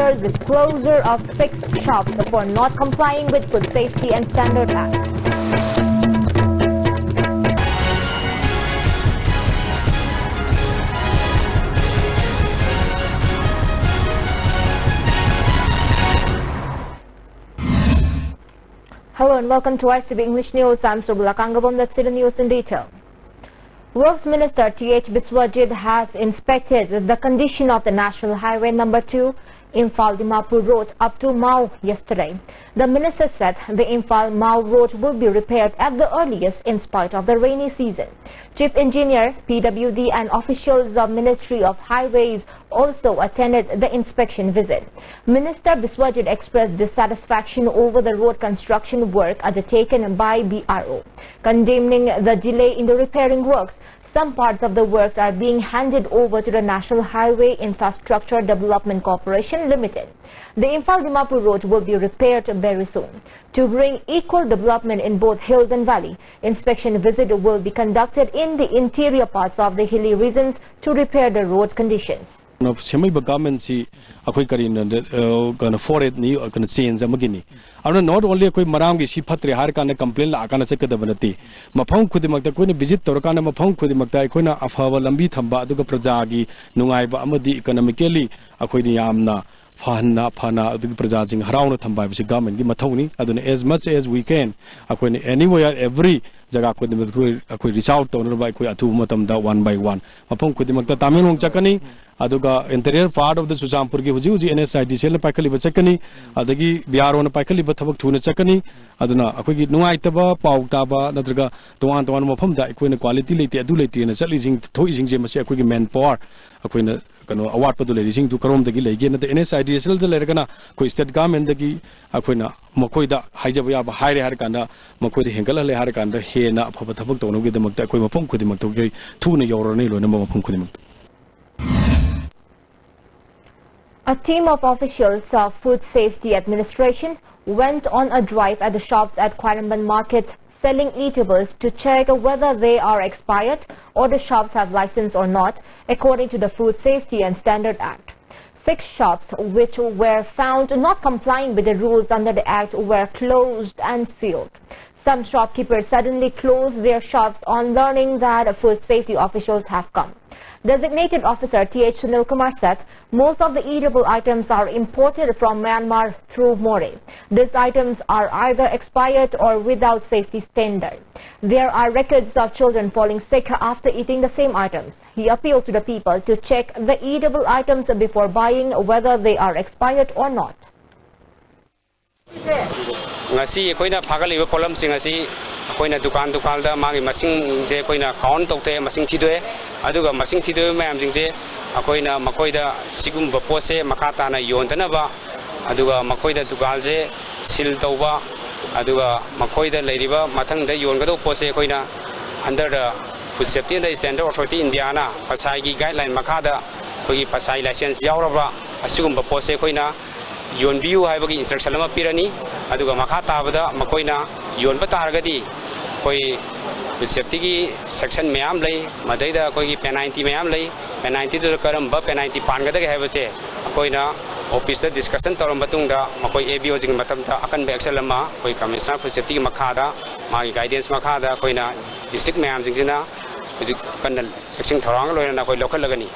orders the closure of 6 shops for not complying with Food Safety and Standard Act. Hello and welcome to ICB English News. I'm Subula Kangabom. Let's see the news in detail. Works Minister T.H. Biswajit has inspected the condition of the National Highway No. 2 Imphal-Dimapur Road up to Mau yesterday. The minister said the Imphal-Mau Road will be repaired at the earliest in spite of the rainy season. Chief Engineer, PWD and officials of Ministry of Highways also attended the inspection visit. Minister Biswajit expressed dissatisfaction over the road construction work undertaken by BRO. Condemning the delay in the repairing works, some parts of the works are being handed over to the National Highway Infrastructure Development Corporation Limited. The Imphal-Dimapur Road will be repaired very soon. To bring equal development in both hills and valley, inspection visit will be conducted in the interior parts of the hilly regions to repair the road conditions. Government si akoi karin forest ni kana change amagini arna not only akoi maram gi si phatre har kana complain la kana sekadabanati mafam khudimakta koina visit torkana mafam khudimakta koina afawa lambi thamba aduga praja gi nungai ba amadi economically akoi ni yamna fana aduga praja jing harauna thamba bi government gi mathoni aduna as much as we can akoi anywhere every jaga akoi reach out to ba akoi atu matam da one by one mafam khudimakta tamilong chakani aduga interior part of the Sujampur ki huji NSID sel paikali bachakani adagi BRO na paikali bathabak thuna chakani aduna akoi gi nungai taba pauta ba natraga towan mafam da akoi na quality leite adu leite na chali jing thoi jing je mase akoi gi manpower akoi na kano award padu le jing du karom dagi lege na NSID sel de lergana koi state government dagi akoi na makoi da haijaba ya ba haire har kanda makoi de hengala le har kanda he na phaba thabak tono gi damak ta akoi mafam khudi mak to gi thuna yorani lo na mafam khudi mak. A team of officials of Food Safety Administration went on a drive at the shops at Kwaramban Market selling eatables to check whether they are expired or the shops have license or not, according to the Food Safety and Standard Act. 6 shops which were found not complying with the rules under the Act were closed and sealed. Some shopkeepers suddenly closed their shops on learning that food safety officials have come. Designated Officer T.H. Sunil Kumar said most of the eatable items are imported from Myanmar through More. These items are either expired or without safety standard. There are records of children falling sick after eating the same items. He appealed to the people to check the eatable items before buying whether they are expired or not. Ngasi koina phagaliba problem sing asi koina dukan da magi masing je koina count tokte masing thidwe aduga masing thidwe mayam jingje akoina makoida sigum ba pose makata na yontana ba aduga makoida dugal je sil tawba aduga makoida leiriba mathang da yongado pose koina under the Food Safety and Standard Authority India na pasai gi guideline makada koi pasai license yauraba asugum ba pose koina yon biu haibagi instruction lama pirani aduga makha tabada makoina yon bataragadi koi safety gi section mayam lay madaida koi penalty mayam lay penalty to karam ba penalty pangada ge haibase koina office da discussion toram batungda makoi ABO jing matamta akan be action lama koi commissioner food safety makha da magi guidance makha da koina district mayam jingina kan section thorang loina koi local lagani.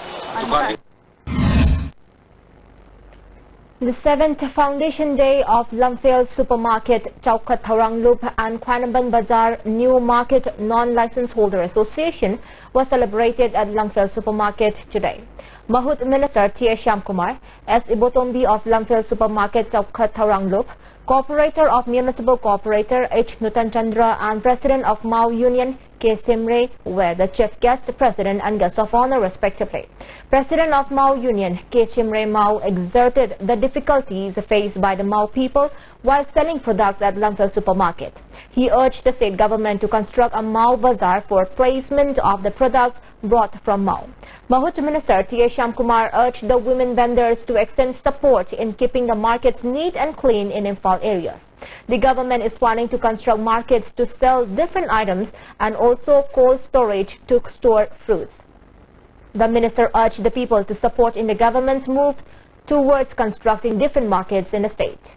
The 7th Foundation Day of Lumfield Supermarket, Chowkat Tharang Loop and Kwanamban Bazaar New Market Non-License Holder Association was celebrated at Lumfield Supermarket today. Mahut Minister T.S. Shyamkumar, S. Ibotombi of Lumfield Supermarket, Chowkat Tharang Loop, Cooperator of Municipal Cooperator H. Nutan Chandra and President of Mau Union K. Simre were the chief guest, president and guest of honor respectively. President of Mau Union K. Simre Mau exerted the difficulties faced by the Mau people while selling products at Lumfield Supermarket. He urged the state government to construct a Mau Bazaar for placement of the products brought from Mau. Mahut Minister T.S. Shyamkumar urged the women vendors to extend support in keeping the markets neat and clean in Imphal areas. The government is planning to construct markets to sell different items and also cold storage to store fruits. The minister urged the people to support in the government's move towards constructing different markets in the state.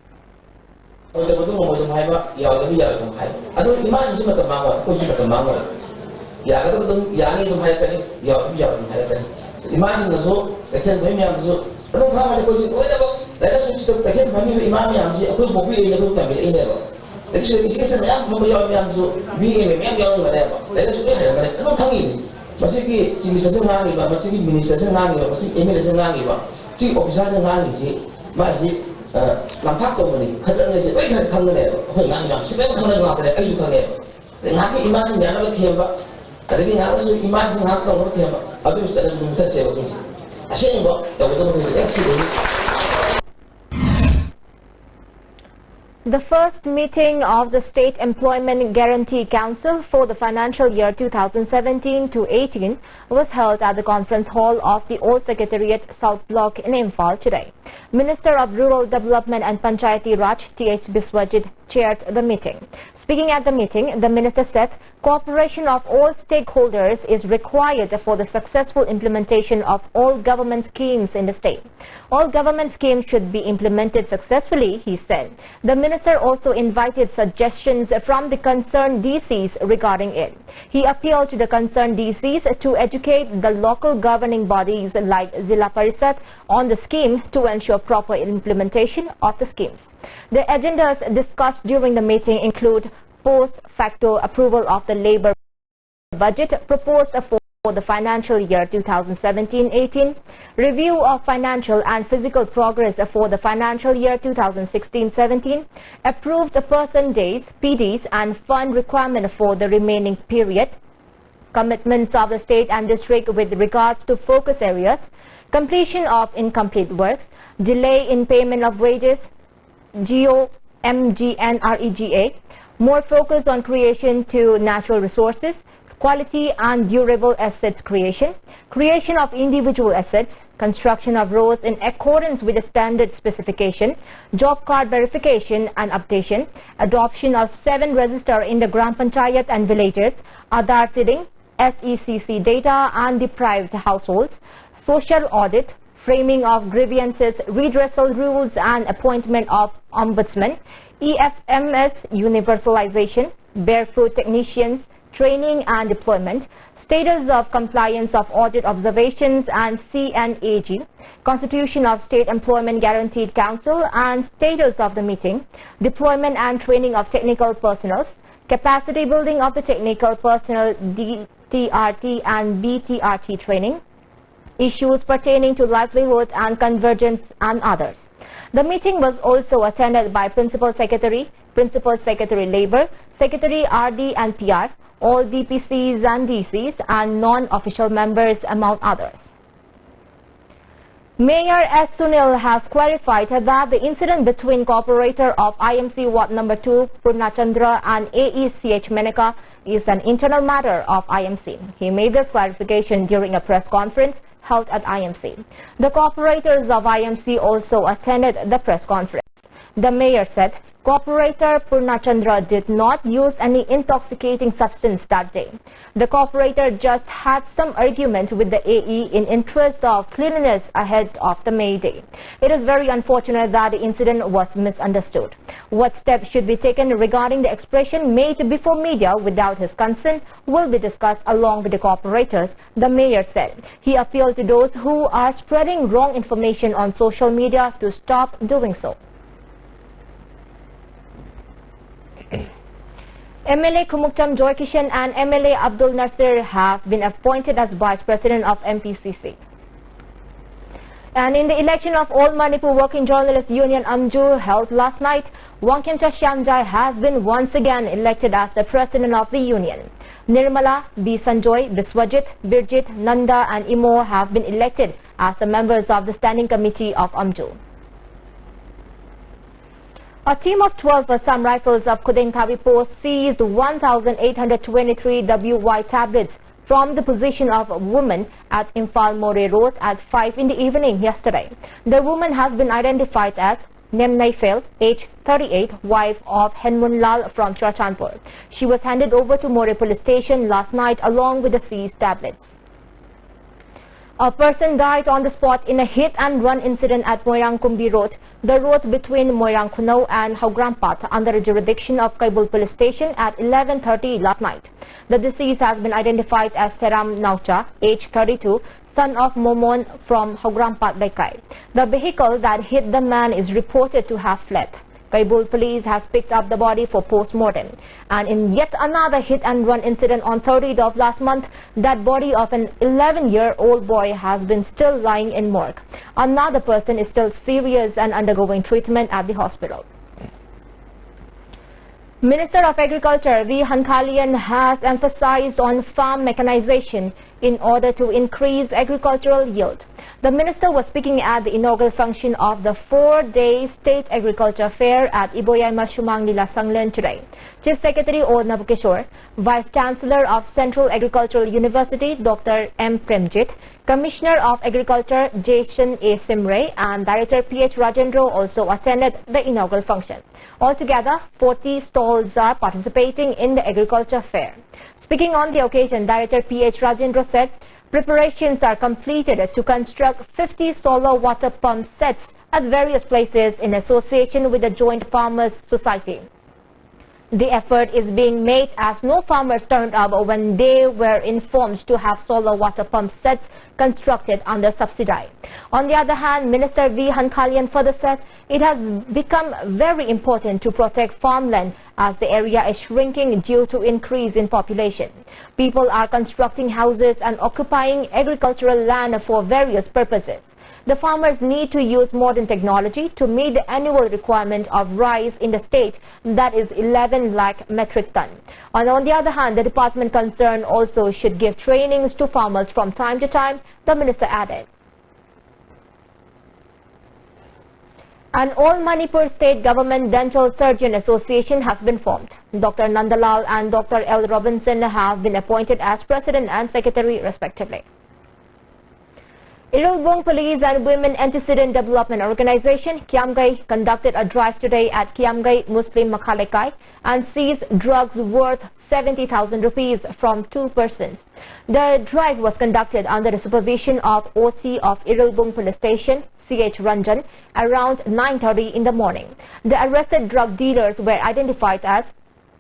The first meeting of the State Employment Guarantee Council for the financial year 2017-18 was held at the conference hall of the Old Secretariat South Block in Imphal today. Minister of Rural Development and Panchayati Raj T.H. Biswajit chaired the meeting. Speaking at the meeting, the minister said cooperation of all stakeholders is required for the successful implementation of all government schemes in the state. All government schemes should be implemented successfully, he said. The minister also invited suggestions from the concerned DCs regarding it. He appealed to the concerned DCs to educate the local governing bodies like Zilla Parisad on the scheme to ensure proper implementation of the schemes. The agendas discussed during the meeting include post facto approval of the labor budget proposed for the financial year 2017-18, review of financial and physical progress for the financial year 2016-17, approved person days, PDs and fund requirement for the remaining period, commitments of the state and district with regards to focus areas, completion of incomplete works, delay in payment of wages, GOMGNREGA, more focus on creation to natural resources, quality and durable assets creation, creation of individual assets, construction of roads in accordance with the standard specification, job card verification and updation, adoption of 7 register in the Gram Panchayat and villages, Aadhaar seeding, SECC data and deprived households, social audit, framing of grievances, redressal rules and appointment of ombudsman, EFMS universalization, barefoot technicians, training and deployment, status of compliance of audit observations and CNAG, constitution of State Employment Guaranteed Council and status of the meeting, deployment and training of technical personnel, capacity building of the technical personnel DTRT and BTRT training, issues pertaining to livelihood and convergence and others. The meeting was also attended by Principal Secretary Labour, Secretary RD and PR, all DPCs and DCs and non-official members among others. Mayor S. Sunil has clarified that the incident between co-operator of IMC Ward No. 2 Purnachandra and AECH Menaka is an internal matter of IMC. He made this clarification during a press conference held at IMC. The co-operators of IMC also attended the press conference. The mayor said co-operator Purnachandra did not use any intoxicating substance that day. The co-operator just had some argument with the AE in interest of cleanliness ahead of the May Day. It is very unfortunate that the incident was misunderstood. What steps should be taken regarding the expression made before media without his consent will be discussed along with the co-operators, the mayor said. He appealed to those who are spreading wrong information on social media to stop doing so. MLA Kumukcham Joy Kishan and MLA Abdul Nasir have been appointed as Vice President of MPCC. And in the election of All Manipur Working Journalists Union Amju held last night, Wangkemcha Shyamjai has been once again elected as the President of the Union. Nirmala, B. Sanjoy, Biswajit, Birjit, Nanda and Imo have been elected as the members of the Standing Committee of Amju. A team of 12 Assam Rifles of Kudengthawi Post seized 1,823 WY tablets from the possession of a woman at Imphal More Road at 5 in the evening yesterday. The woman has been identified as Nemnai Fel, age 38, wife of Henmun Lal from Churachandpur. She was handed over to More Police Station last night along with the seized tablets. A person died on the spot in a hit-and-run incident at Moirang Kumbi Road, the road between Moirang Khunau and Haugrampat, under the jurisdiction of Kaibul Police Station at 11:30 last night. The deceased has been identified as Seram Naucha, age 32, son of Momon from Haugrampat, Laikai. The vehicle that hit the man is reported to have fled. Kaibul police has picked up the body for post-mortem. And in yet another hit-and-run incident on 30th of last month, that body of an 11-year-old boy has been still lying in morgue. Another person is still serious and undergoing treatment at the hospital. Minister of Agriculture V. Hankalian has emphasized on farm mechanization in order to increase agricultural yield. The minister was speaking at the inaugural function of the 4-day State Agriculture Fair at Iboyama Shumang Nila Sanglen today. Chief Secretary O. Nabukeshwar, Vice Chancellor of Central Agricultural University Dr. M. Premjit, Commissioner of Agriculture Jason A. Simre and Director P.H. Rajendra also attended the inaugural function. Altogether, 40 stalls are participating in the Agriculture Fair. Speaking on the occasion, Director P.H. Rajendra said preparations are completed to construct 50 solar water pump sets at various places in association with the Joint Farmers Society. The effort is being made as no farmers turned up when they were informed to have solar water pump sets constructed under subsidy. On the other hand, Minister V. Hankalian further said it has become very important to protect farmland as the area is shrinking due to increase in population. People are constructing houses and occupying agricultural land for various purposes. The farmers need to use modern technology to meet the annual requirement of rice in the state, that is 11 lakh metric ton. And on the other hand, the department concerned also should give trainings to farmers from time to time, the minister added. An All Manipur State Government Dental Surgeon Association has been formed. Dr. Nandalal and Dr. L. Robinson have been appointed as President and Secretary respectively. Irilbung Police and Women Antecedent Development Organization, Kiamgai, conducted a drive today at Kiamgai Muslim Makhalekai and seized drugs worth 70,000 rupees from 2 persons. The drive was conducted under the supervision of OC of Irilbung Police Station, C.H. Ranjan, around 9:30 in the morning. The arrested drug dealers were identified as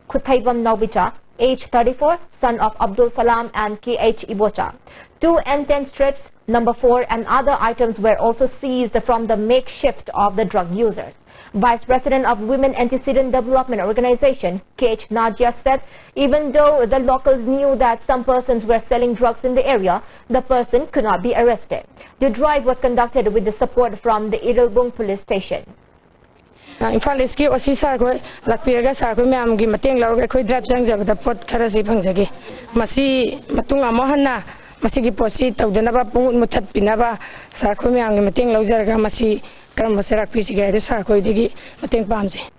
Kuthaibam Naubicha, age 34, son of Abdul Salam and K.H. Ibocha. 2 N10 strips, number 4 and other items were also seized from the makeshift of the drug users. Vice President of Women Antecedent Development Organization, K.H. Najia, said even though the locals knew that some persons were selling drugs in the area, the person could not be arrested. The drive was conducted with the support from the Irilbung Police Station. Imphal East OC sar ko lakpiraga sar ko myam gi mateng laurga khoi drive jangjabada pot kharasi phangjagi masi matung amohanna masigi posi tawdanaba pungut muthat pinaba sar ko myam gi mateng laujaraga masi karam basarak pisiga sar ko digi mateng pamje.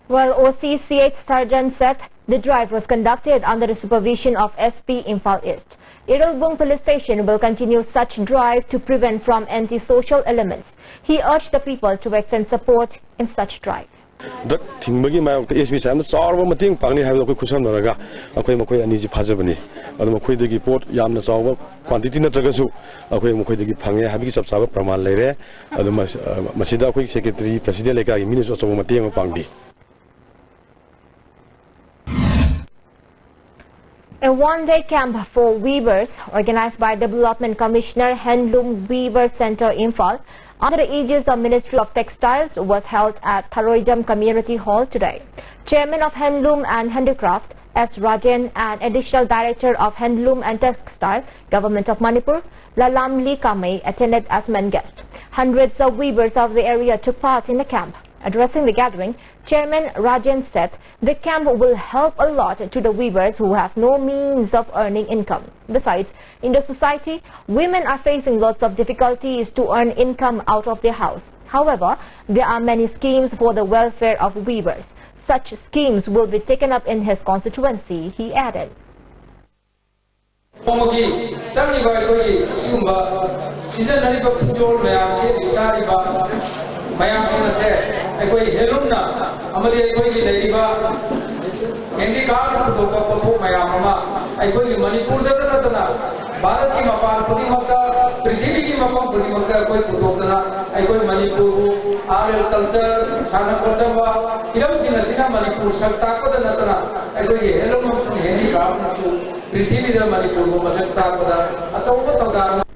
Well, OCCH Sergeant said the drive was conducted under the supervision of SP Imphal East. Irilbung Police Station will continue such drive to prevent from anti-social elements. He urged the people to extend support in such drive. That thing magi ma SP sam sarwa mating pangni ha ko khusam naraga akoi makoi ani ji phajabani adu makoi dagi pot yamna sawa quantity na tragasu akoi makoi dagi phange habi chap sawa praman leire adu masida akoi secretary president leka gi minister sawa mating pangdi. A one-day camp for weavers organized by Development Commissioner Handloom Weaver Center Imphal under the aegis of Ministry of Textiles was held at Tharoidam Community Hall today. Chairman of Handloom and Handicraft S. Rajan and Additional Director of Handloom and Textile, Government of Manipur, Lalamli Kamei, attended as main guest. Hundreds of weavers of the area took part in the camp. Addressing the gathering, Chairman Rajan said the camp will help a lot to the weavers who have no means of earning income. Besides, in the society, women are facing lots of difficulties to earn income out of their house. However, there are many schemes for the welfare of weavers. Such schemes will be taken up in his constituency, he added. Mayam sina se ekoi helumna amadi ekoi gi leiba handicraft to ko mayam ma ꯑꯩꯈꯣꯏꯒꯤ ꯃꯅꯤꯄꯨꯔꯗ ꯅꯠꯇꯅ ꯚꯥꯔꯠꯀꯤ ꯃꯄꯥꯟ ꯈꯨꯗꯤꯡꯃꯛꯇ ꯄ꯭ꯔꯤꯊꯤꯕꯤꯒꯤ ꯃꯐꯝ ꯈꯨꯗꯤꯡꯃꯛꯇ ꯑꯩꯈꯣꯏ ꯄꯨꯊꯣꯛꯇꯅ ꯑꯩꯈꯣꯏ ꯃꯅꯤꯄꯨꯔꯕꯨ ꯑꯥꯔꯠ ꯑꯦꯟ ꯀꯜꯆꯔ ꯁꯥꯟꯅ ꯈꯣꯠꯆꯕ ꯍꯤꯔꯝꯁꯤꯡ ꯑꯁꯤꯅ ꯃꯅꯤꯄꯨꯔ ꯁꯛ ꯇꯥꯛꯄꯗ ꯅꯠꯇꯅ ꯑꯩꯈꯣꯏꯒꯤ ꯍꯦꯟꯂꯨꯝ ꯑꯃꯁꯨꯡ ꯍꯦꯟꯗꯤꯀ꯭ꯔꯥꯐꯅꯁꯨ ꯄ꯭ꯔꯤꯊꯤꯕꯤꯗ ꯃꯅꯤꯄꯨꯔꯕꯨ ꯃꯁꯛ ꯇꯥꯛꯄꯗ ꯑꯆꯧꯕ ꯊꯧꯗꯥꯡ.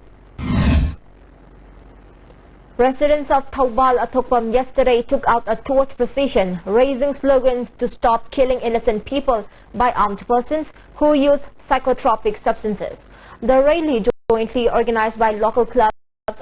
Residents of Thoubal Athokpam yesterday took out a torch procession, raising slogans to stop killing innocent people by armed persons who use psychotropic substances. The rally, jointly organized by local clubs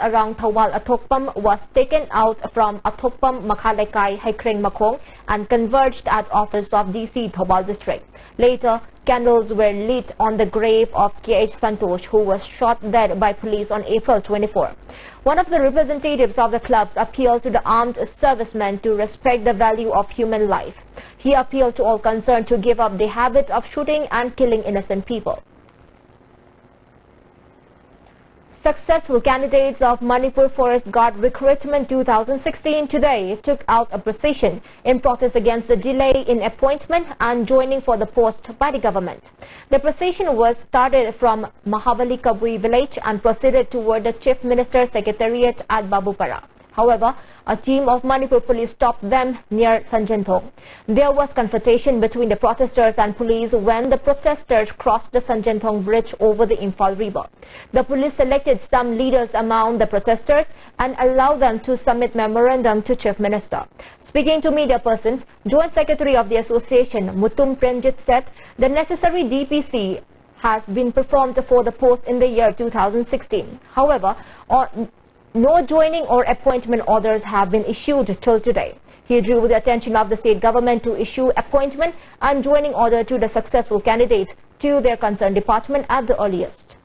around Thoubal Athokpam, was taken out from Athokpam Makhalaikai Haikreng Makong and converged at office of DC Thoubal district. Later, candles were lit on the grave of K.H. Santosh, who was shot dead by police on April 24. One of the representatives of the clubs appealed to the armed servicemen to respect the value of human life. He appealed to all concerned to give up the habit of shooting and killing innocent people. Successful candidates of Manipur Forest Guard Recruitment 2016 today took out a procession in protest against the delay in appointment and joining for the post by the government. The procession was started from Mahabali Kabui village and proceeded toward the Chief Minister's Secretariat at Babupara. However, a team of Manipur police stopped them near Sanjanthong. There was confrontation between the protesters and police when the protesters crossed the Sanjanthong bridge over the Imphal River. The police selected some leaders among the protesters and allowed them to submit memorandum to Chief Minister. Speaking to media persons, Joint Secretary of the Association, Mutum Premjit, said the necessary DPC has been performed for the post in the year 2016. However, no joining or appointment orders have been issued till today. He drew the attention of the state government to issue appointment and joining order to the successful candidates to their concerned department at the earliest.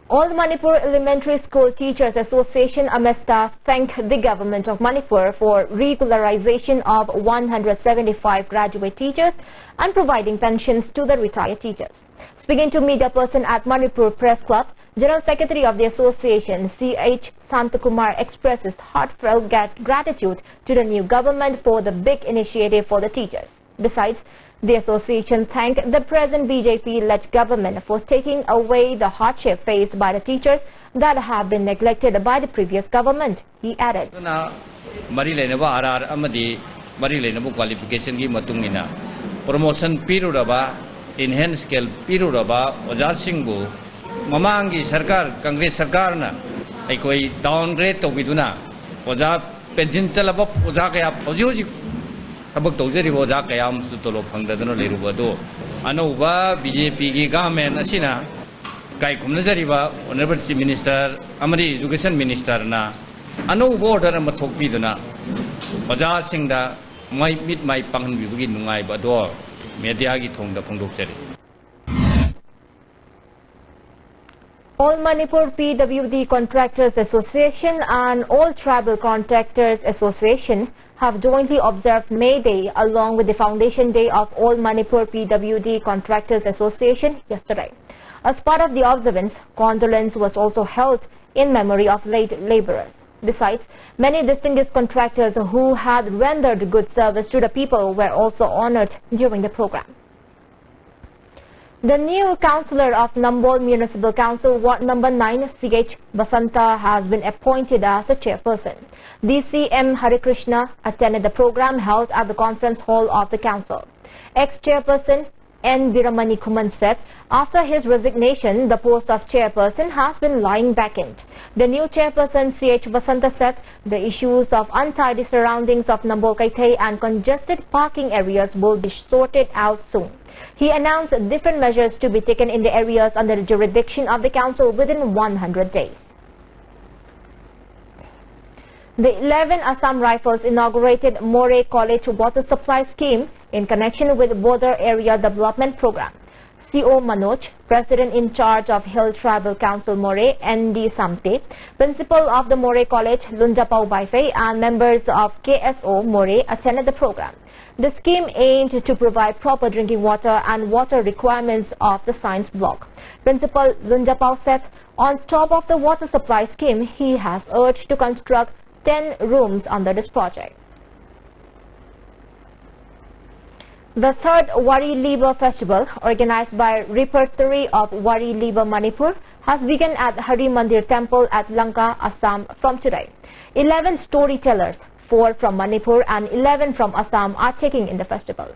All Manipur Elementary School Teachers Association AMESTA thanked the government of Manipur for regularization of 175 graduate teachers and providing pensions to the retired teachers. Speaking to media person at Manipur Press Club, General Secretary of the Association, C.H. Santakumar, expresses heartfelt gratitude to the new government for the big initiative for the teachers. Besides, the association thanked the present BJP-led government for taking away the hardship faced by the teachers that have been neglected by the previous government. He added, promotion enhance skill Mamangi Sarkar, Congress Sarkarna, Ekoi downgrade to Viduna, Oza Pension Salabop, Ozaka, Ozuji, Abotozeri, Ozakayam Sutolo Pangdano Lerubado, Anova, BJP, Gamen, Asina, Kai Kumnazariva, Honorable Minister, Amari Education Minister, Na, Ano border and Matok Viduna, Oza Singda, might meet my Pang Bugin Nungai Bador, Mediagi Tong the Pundukseri. All Manipur PWD Contractors Association and All Tribal Contractors Association have jointly observed May Day along with the Foundation Day of All Manipur PWD Contractors Association yesterday. As part of the observance, condolence was also held in memory of late laborers. Besides, many distinguished contractors who had rendered good service to the people were also honored during the program. The new councillor of Nambol Municipal Council, Ward Number 9, C.H. Basanta, has been appointed as a chairperson. DCM Harikrishna attended the program held at the conference hall of the council. Ex-chairperson N. Viramani Kuman said after his resignation, the post of chairperson has been lying vacant. The new chairperson, C.H. Basanta, said the issues of untidy surroundings of Nambol Kaithay and congested parking areas will be sorted out soon. He announced different measures to be taken in the areas under the jurisdiction of the council within 100 days. The 11 Assam Rifles inaugurated More College Water Supply Scheme in connection with Border Area Development Program. CO Manoj, President in charge of Hill Tribal Council More, N.D. Samte, Principal of the More College, Lunjapau Baife, and members of KSO More attended the program. The scheme aimed to provide proper drinking water and water requirements of the science block. Principal Lunjapau said on top of the water supply scheme, he has urged to construct 10 rooms under this project. The third Wari Liba Festival, organized by Repertory of Wari Liba Manipur, has begun at Hari Mandir Temple at Lanka, Assam from today. 11 storytellers, 4 from Manipur and 11 from Assam, are taking in the festival.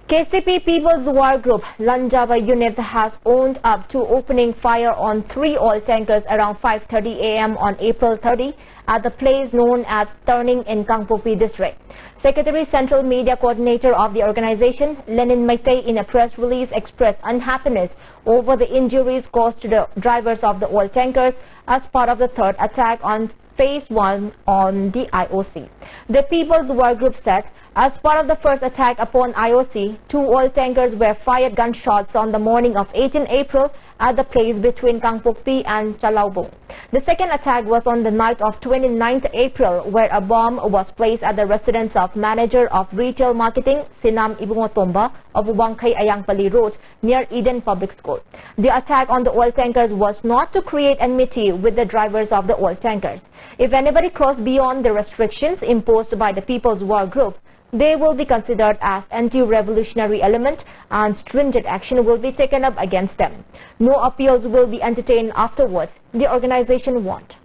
KCP People's War Group Lanjava unit has owned up to opening fire on 3 oil tankers around 5:30 a.m. on April 30 at the place known as Turning in Kangpopi district. Secretary Central Media Coordinator of the organization, Lenin Maitei, in a press release expressed unhappiness over the injuries caused to the drivers of the oil tankers as part of the third attack on Phase 1 on the IOC. The People's War Group said, as part of the first attack upon IOC, 2 oil tankers were fired gunshots on the morning of 18 April at the place between Kangpokpi and Chalaubong. The second attack was on the night of 29th April, where a bomb was placed at the residence of manager of retail marketing Sinam Ibungotomba of Wangkai Ayangpali Road near Eden Public School. The attack on the oil tankers was not to create enmity with the drivers of the oil tankers. If anybody crossed beyond the restrictions imposed by the People's War Group, they will be considered as anti-revolutionary element and stringent action will be taken up against them. No appeals will be entertained afterwards, the organization warned.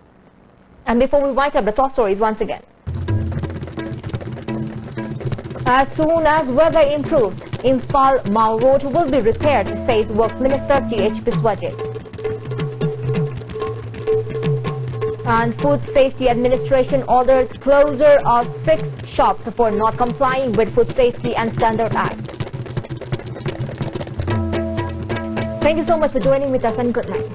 And before we wind up the top stories once again. As soon as weather improves, Imphal Mao Road will be repaired, says Works Minister T.H. Biswajit. And Food Safety Administration orders closure of 6 shops for not complying with Food Safety and Standard Act. Thank you so much for joining with us and good night.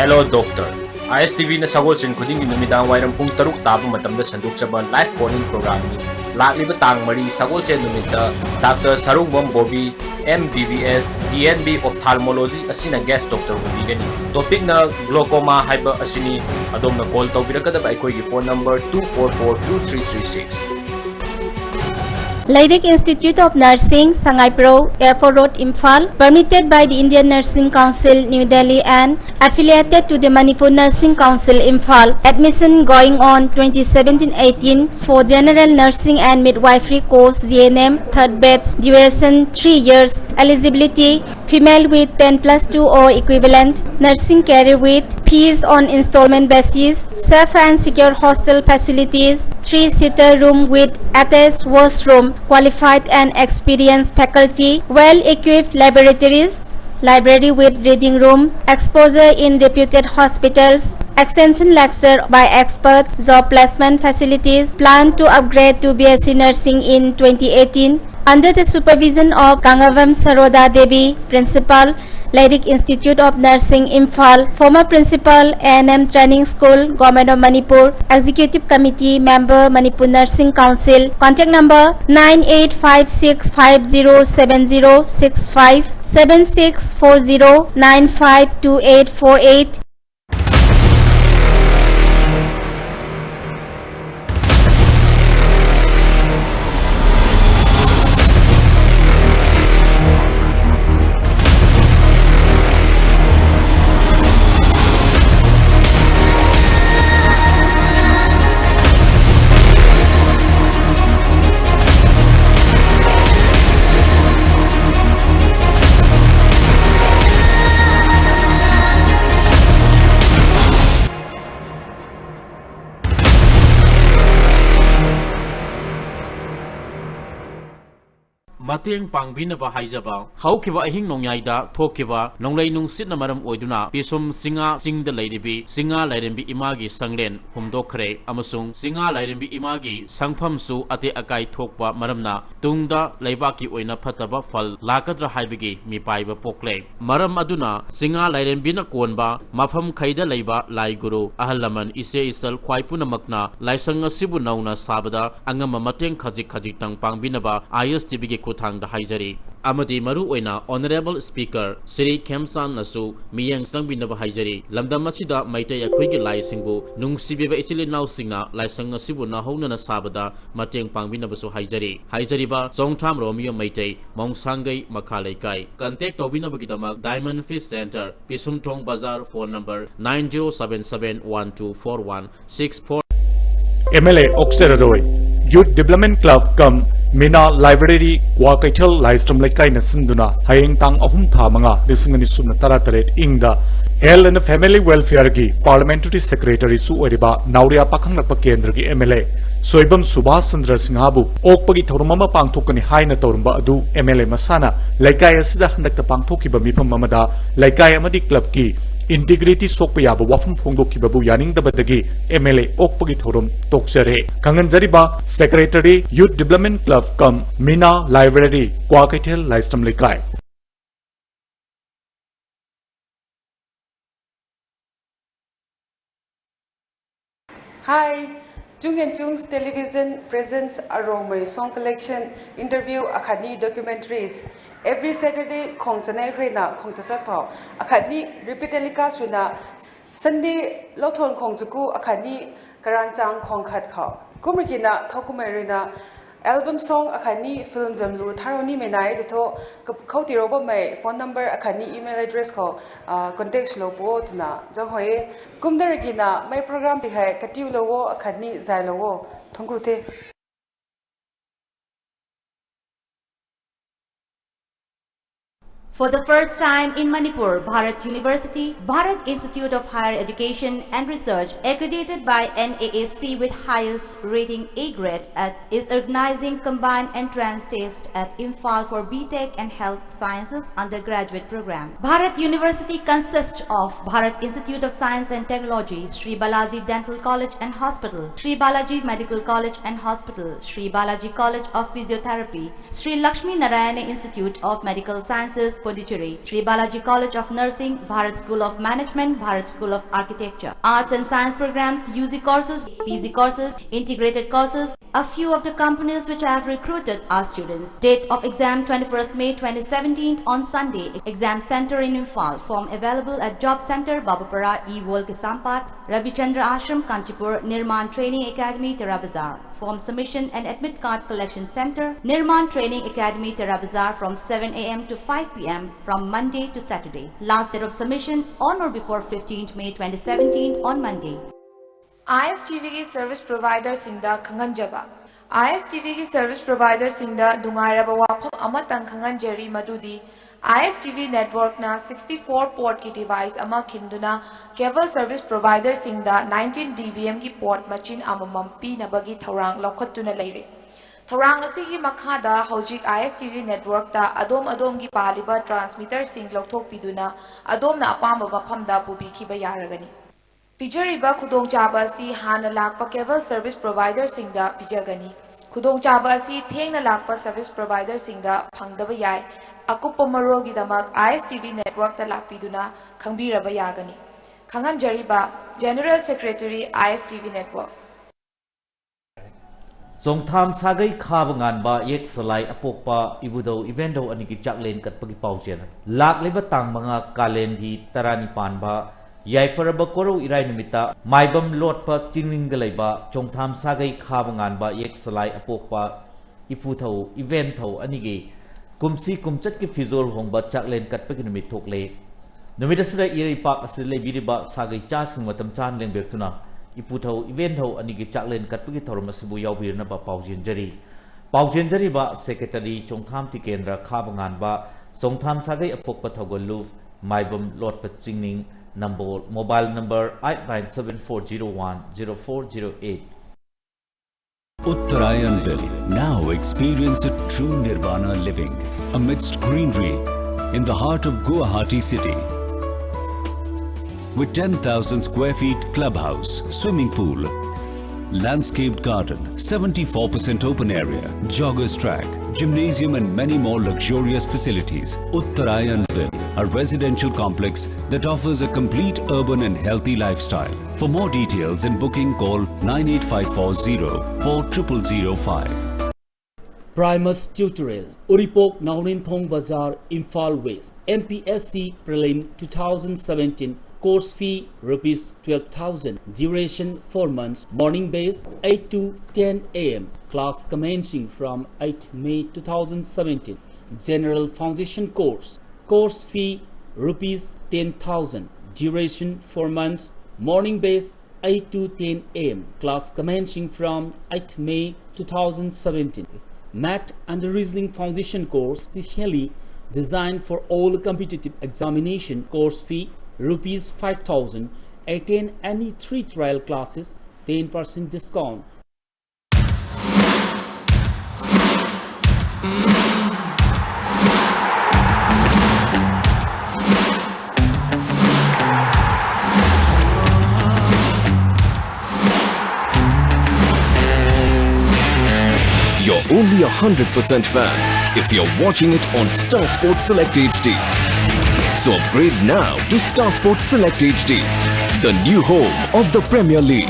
Hello Doctor. ISTV na sagol sin kuding numidang wairam pung taruk tabu matam da sanduk chaba live calling program ni. Lakli ba tang mari sagol sin numida Dr. Sarungbom Bobby MBBS DNB Ophthalmology asina guest doctor ubigani. Topic na glaucoma haiba asini adom na call tawbirakada ba aikoi gi phone number 2442336. Lyric Institute of Nursing, Sangai Pro, Airport Road, Imphal, permitted by the Indian Nursing Council, New Delhi and affiliated to the Manipur Nursing Council, Imphal. Admission going on 2017-18 for General Nursing and Midwifery course, GNM, 3rd batch, duration 3 years, eligibility, female with 10+2 or equivalent, nursing career with, fees on installment basis, safe and secure hostel facilities, 3-seater room with attached washroom, qualified and experienced faculty, well-equipped laboratories, library with reading room, exposure in reputed hospitals, extension lecture by experts, job placement facilities, plan to upgrade to BSc Nursing in 2018 under the supervision of Gangavam Saroda Devi, Principal, Lyric Institute of Nursing, Imphal, former Principal, A&M Training School, Government of Manipur, Executive Committee, Member, Manipur Nursing Council, contact number 9856507065, 7640952848. Mateng pangbinaba haijaba haukiba ahing nongyaida thokiba nonglei nungsitna maram oiduna pisum singa singda leiribi singa lairembi imagi sanglen humdokhre amasung singa lairembi imagi sangphamsu ate akai thokpa maramna tungda leibaki oina phataba fal lakadra haibigi mipaiba pokle maram aduna singa lairembina konba mafam khaida leiba lai guru ahalaman ise isal khwaipuna makna laisang asibu nauna sabada angama mateng khajik khajik tang pangbinaba ISTV ge kuthang da haijari amadi maru oina honorable speaker Sri Khemsan nasu miyang sangbinaba haijari lamdam asida maitai akhoi ge lai singbu nungsibiba ichili naw singna laisang asibu na houna sabada mateng pangbinaba su haijari ba songtham romeo maitai mongsangai makhalai kai contact tobinaba gidamak Diamond Fish Center Pisumthong Bazar phone number 9077124164 MLA Oxeradoi Youth Development Club Kam Mina Library Kwakaitel Laistrom Laikai na Sinduna Hayeng Tang Ahum Thamanga Lisingani Sumna Tarataret Ingda Health and Family Welfare Gi Parliamentary Secretary Su Oriba Nauria Pakang Lakpa Kendra gi MLA Soibam Subhas Chandra Singhabu Okpagi Thorumama Pangthokani Haina Torumba Adu MLA Masana Laikai Asida Handakta Pangthokiba Mifam Mamada Laikai Amadi Club Ki Integrity Sokpayaba Wafum Phongdokibabu Yaning Dabadagi MLA Okpagi Thorum Toksare Kanganjariba Secretary Youth Development Club Kam Mina Library Kwakaitel Laistam Likai Hi, Chung and Chung's Television presents a Romay song collection, interview, Akhani documentaries. Every Saturday, Khong Chanai Rena, Khong Tasat Pao, Akhani repeatedly Kasuna, Sunday, Loton Khong Zuku, Akhani Karanchang Khong Khat Khao, Kumrikina, Tokumarina, album song Akhani, film Zamlu, Taroni Menai, the To, Kauti Robo May, phone number, Akhani email address call, contact Lobo, Na, Janghoe, Kumdarigina, my program behind Katiu Lowo, Akhani Zailowo, Tongute. For the first time in Manipur, Bharat University, Bharat Institute of Higher Education and Research, accredited by NAAC with highest rating A grade, is organizing combined entrance test at Imphal for BTech and Health Sciences undergraduate program. Bharat University consists of Bharat Institute of Science and Technology, Sri Balaji Dental College and Hospital, Sri Balaji Medical College and Hospital, Sri Balaji College of Physiotherapy, Sri Lakshmi Narayana Institute of Medical Sciences, Pondicherry, Sri Balaji College of Nursing, Bharat School of Management, Bharat School of Architecture. Arts and Science programs, UG courses, PG courses, integrated courses. A few of the companies which have recruited our students. Date of exam 21st May 2017 on Sunday. Exam center in Imphal. Form available at Job Center, Babapara, E-Wall Kisampat, Ravichandra Ashram, Kanchipur, Nirman Training Academy, Terabazar. Form submission and admit card collection center, Nirman Training Academy, Terabazar from 7 a.m. to 5 p.m. from Monday to Saturday. Last date of submission on or before 15th May 2017 on Monday. ISTV की service provider सिंदा खंगनजबा ISTV की service provider सिंदा दुंगाइरबा वाफम अमतंग खंगनजरी मदुदी ISTV network ना 64 port की device अमा खिंदुना cable service provider सिंदा 19 dBm की port मचिन अममम पीनबगी थौरांग लौखतुना लेरे थौरांग असिगी मखादा हौजिक ISTV network ता अदोम की पालिबा transmitter सिंग लौथोकपिदुना अदोमना अपाम मफमदा पुबिखिबा यारगनी पिजरिबा खुदोंचाबा असि हाना लाकपा केबल सर्विस प्रोवाइडर सिंगदा पिजगनी खुदोंचाबा असि थेंगना लाकपा सर्विस प्रोवाइडर सिंगदा फंगदबा याय अकुप्पा मरोगिदमक ISTV नेटवर्क ता लाकपिदुना खंगबिरबा यागनी खंगनजरिबा general secretary ISTV network Songtham sagai khabanganba yek salai apokpa ibudo evento aniki chaklen katpagi pauchen lak leba tang mga kalen hi tarani panba Yaifaraba Koro Irai Nimita, Maibam Lotpa Chinglingalaiba, Chongtham Sagai Kabanganba, Yek Salai Apokpa, Iputho, Eventho, Anigi, Kumsi Kumchatki Fizol Hongba, Chaklen Katpakinumi Tokle. Numidasra Iri Park Asile Viriba, Sagai Chasing Matam Chanling Bertuna, Iputho, Eventho, Anigi Chaklen Katpakitormasibu Yawirnaba Paujenjari. Paujenjariba, Secretary Chongtham Tikendra Kabanganba, Songtham Sagai Apokpa Togoluf, Maibam Lotpa Chingling. Mobile number 8974010408. Uttarayanville. Now experience a true nirvana living amidst greenery in the heart of Guwahati city. With 10,000 square feet clubhouse, swimming pool, landscaped garden, 74% open area, joggers track, gymnasium and many more luxurious facilities. Uttarayanville, a residential complex that offers a complete urban and healthy lifestyle. For more details and booking, call 98540 40005. Primus Tutorials, Uripok Naurin Thong Bazaar, Imphal West. MPSC Prelim 2017. Course fee rupees 12,000. Duration 4 months. Morning base 8 to 10 a.m. Class commencing from 8 May 2017. General Foundation course. Course fee rupees 10,000. Duration 4 months. Morning base 8 to 10 a.m. Class commencing from 8 May 2017. Math and Reasoning Foundation course specially designed for all competitive examination. Course fee rupees 5,000. Attend any 3 trial classes, 10% discount. You're only 100% fan if you're watching it on Star Sports Select HD. So upgrade now to Star Sports Select HD, the new home of the Premier League.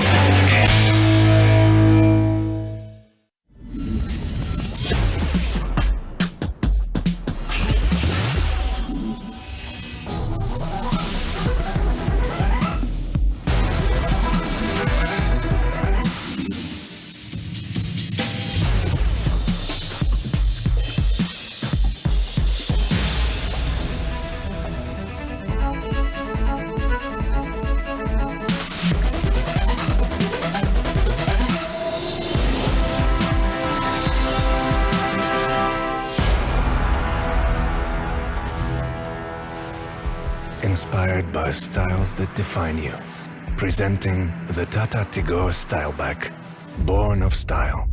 Inspired by styles that define you. Presenting the Tata Tigor Style Bag, born of style.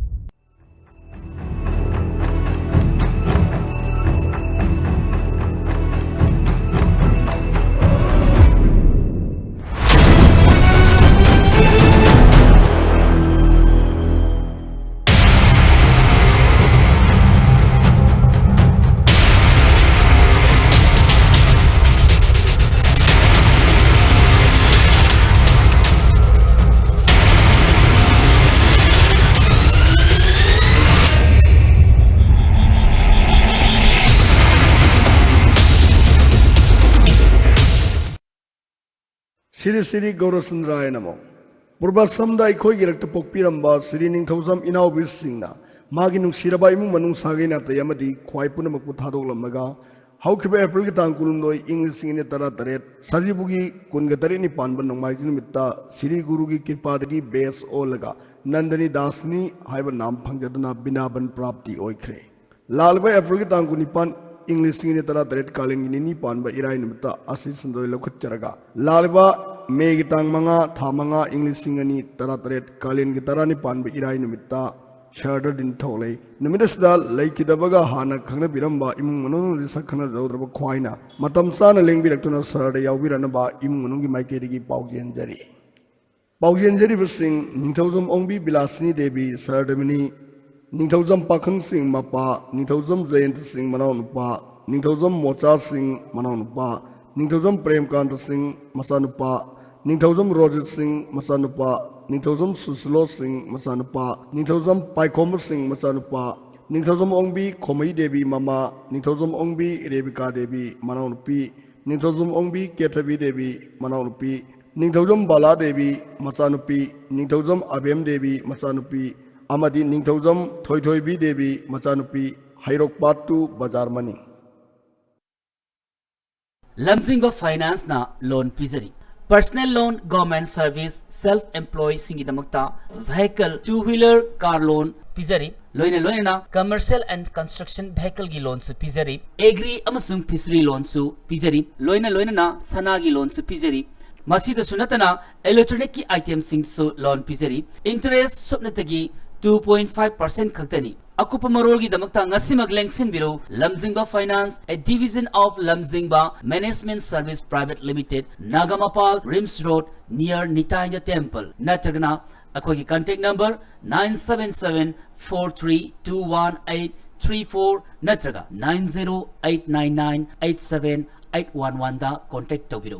Siri Siri Gaurasundray Namo. Purba Samda Ikoi Girak Pokpiramba, Siri Ningthosam Inau Bisingna, Maginung Sirabai Manung Sagina Tayamadi, Kwaipuna Makutado Maga, how Kiba April Tankulundoi, English in Tara Taret, Sajibugi, Kungatarini Panban, Majimita, Siri Gurugi Kirpadagi, Base Olaga, Nandani Dasni, Hibanam Pangaduna, Binaban Prapti Oikre. Lalba April Tankunipan. English in Tara Taret calling in Nipan by Irainumta, assistant to Lokacharaga. Lalba, Megitang Manga, Tamanga, English singani Tara Taret, calling Gitarani Pan by Irainumita, Chartered in Tole. Numidasda, Lake Kidabaga, Hana, Kanabiramba, Imununu, Sakana, Zodraba Quina, Matamsana, Lingbiractuna, Sarda, Yaviranaba, Imunungi, Maikedi, Pausian Jerry. Pausian Jerry was sing, Nintosum Ombi, Bilasini Devi, Sardamini. Ningthozam Pakhang Singh Mapa, Ningthozam Jayant Singh Mananupa, Ningthozam Mocha Singh Mananupa, Ningthozam Premkanta Singh Masanupa, Ningthozam Roger Singh Masanupa, Ningthozam Suslo Singh Masanupa, Ningthozam Paikomar Singh Masanupa, Ningthozam Ongbi Komai Devi Mama, Ningthozam Ongbi Rebika Devi Mananupi, Ningthozam Ongbi Ketavi Devi Mananupi, Ningthozam Bala Devi Masanupi, Ningthozam Abem Devi Masanupi, Amadi Ningthozam Thoithoibi Devi Machanupi Hairok Patu Bazar Mani. Lamsing of Finance na loan pizari. Personal loan, government service, self-employed singidamakta, vehicle, two-wheeler, car loan pizari. Loina na commercial and construction vehicle gi loan su pizari. Agri amasung fishery loan su pizari. Loina na sanagi loan su pizari. Masida sunatana electronic ki item sing su loan pizari. Interest subnatagi 2.5% खक्तनी अकुप Marol की दमकता ngasimak lengsin biro Lamjingba Finance, a division of Lamjingba Management Service Private Limited, Nagamapal, Rims Road, near Nitaya Temple. Natragana अखोई की contact number 977-4321-834 नत्रगा 9089987811 दा contact तौबिरो.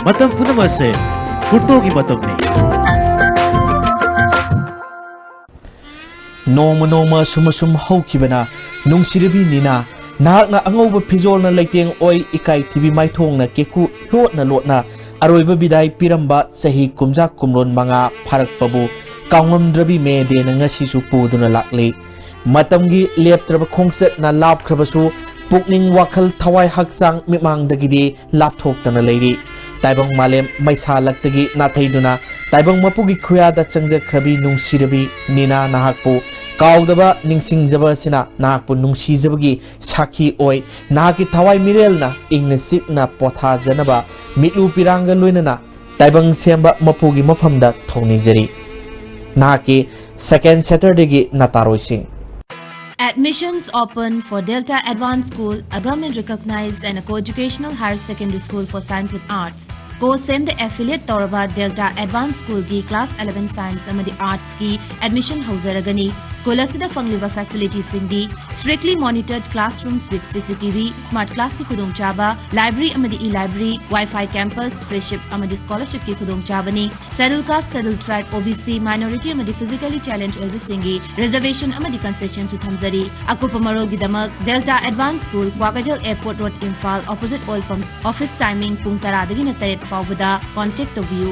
मतम पुनमसे कुटो की मतम ने नोम सुम हौखिबना नुंसिरबी निना नाहकना अंगौब फिजोलना लेतेंग ओय इकाई थिबी माइथोंगना केकु लोटना अरोइब बिदाय पिरंबा सही कुमजा कुमलोन मंगा फारकपबु कांगमद्रबी मेदे ngasisu पुदुना लाक्ले मतमगी लेपत्रब खोंगसेटना लापख्रबसु पुकनिंग वाखल थवाई हक्सांग मिमांगदगिदे लापथोक्तना लेरी ताइबंग मालेम मैसा लक्तगी नाथैदुना ताइबंग मपुगी खुयादा चंगजख्रबी नुंसिरबी निना नाहकपु काउदबा निंसिंगजबा सिना नाहकपु नुंसिजबगी साखी ओय नाहकी थवाई मिरेलना इंगना सिकना पोथा जनबा मिटलु पिरांगा लोइनना ताइबंग सेंबा मपुगी मफमदा थौनिजरी नाहकी सेकेंड सैटरडे नातारोइसिंग. Admissions open for Delta Advanced School, a government recognized and a co-educational higher secondary school for science and arts. Co-same the affiliate Toraba Delta Advanced School ki class 11 science amadi arts ki admission hauseragani. School asida fangliba facilities singdi strictly monitored classrooms with CCTV, smart class ki khudong chaba, library amadi e-library, Wi-Fi campus, friendship amadi scholarship ki khudong chabani. Scheduled caste, scheduled tribe, OBC, minority amadi physically challenged oibisingi reservation amadi concessions with hamzari. Akupa marol gidamak Delta Advanced School, Kwagajal Airport Road, Imphal, opposite oil pump. Office timing pung taradagi na taret पावबदा contact तौबियु.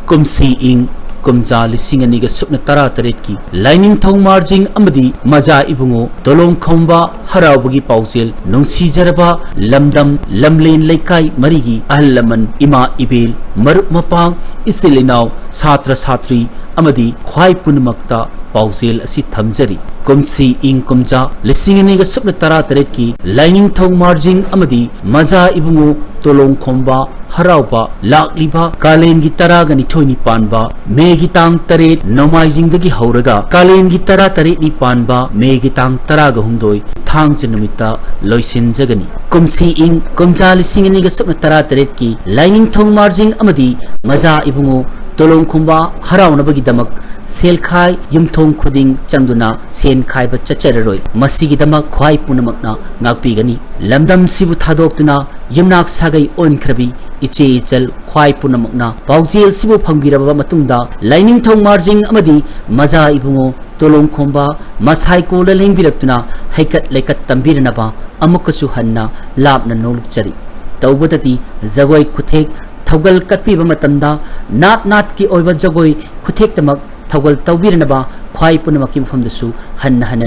कुमसी इंग कुमजा लिसिंग अनिगा सुपना तरा तरेट की lining थौ margin अमदी मजा इबुंगो तोलोंग खौंबा हरावगी पाउसेल नुंसीजरबा लमदम लमलेन लेकाई मरिगी अहलमन इमा इबेल मरुप मपांग इसिलिनाव छात्र छात्री अमदी ख्वाई पुनमक्ता पाउसेल असि थमजरी. कुमसी इंग कुमजा लिसिंग अनिगा सुपना तरा तरेट की लाइनिंग थौ मार्जिंग अमदी मजा इबुंगो तोलोंग खौंबा हरावबा लाक्लिबा कालेंगी तरागा निथोइनी पानबा मेगी तांग तरेट नोमाइजिंगदगी हौरगा कालेंगी तरा तरेटनी पानबा मेगी तांग तरागा हुमदोय थांग जनुमिता लोइसिनजगनी. कुमसी इंग कुमजा लिसिंग अनिगा सुपना तरा तरेट की लाइनिंग थौ मार्जिंग अमदी मजा इबुंगो तोलोंग खौंबा हरावनबगी दमक सेलखाई युमथोंग खुदिंग चंगदुना सेन खाइबा चचररोय मसिगिदमक ख्वाई पुनमकना ngakpigani. लमदम सिबु थादोक्तुना युमनाक सागै ओनख्रबी इचे इचल ख्वाई पुनमकना पाउजेल सिबु फंगबिरबा मतुंगदा लाइनिंग थौ मार्जिंग अमदी मजा इबुंगो तोलोंग खोंबा मसाई कोला लेंबिरक्तुना हैकत लेकत तंबिरनबा अमुकसु हन्ना लापना नोलुकचरी. तौबदती जगोय खुथेक थौगल कत्पीबा मतमदा नाट नाट की ओइबा जगोय खुथेक्तमक थौगल तौबिरनबा ख्वाई पुनमकी मफमदसु हन्ना हन्ना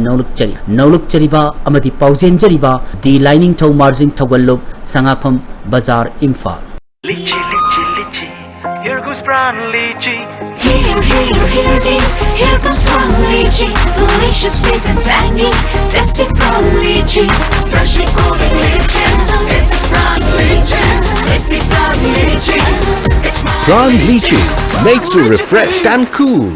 नौलुकचरीबा अमदी पाउजेंजरीबा दि लाइनिंग थौ मार्जिंग थौगल लोब संगाफम बाजार Imphal. Lychee, lychee, lychee, here goes brown lychee. Here this, here goes brown lychee, delicious, sweet and tangy, tasty brown lychee. lychee, freshly golden lychee. It's Pran lychee, tasty Pran lychee. It's Pran lychee makes you refreshed and cool.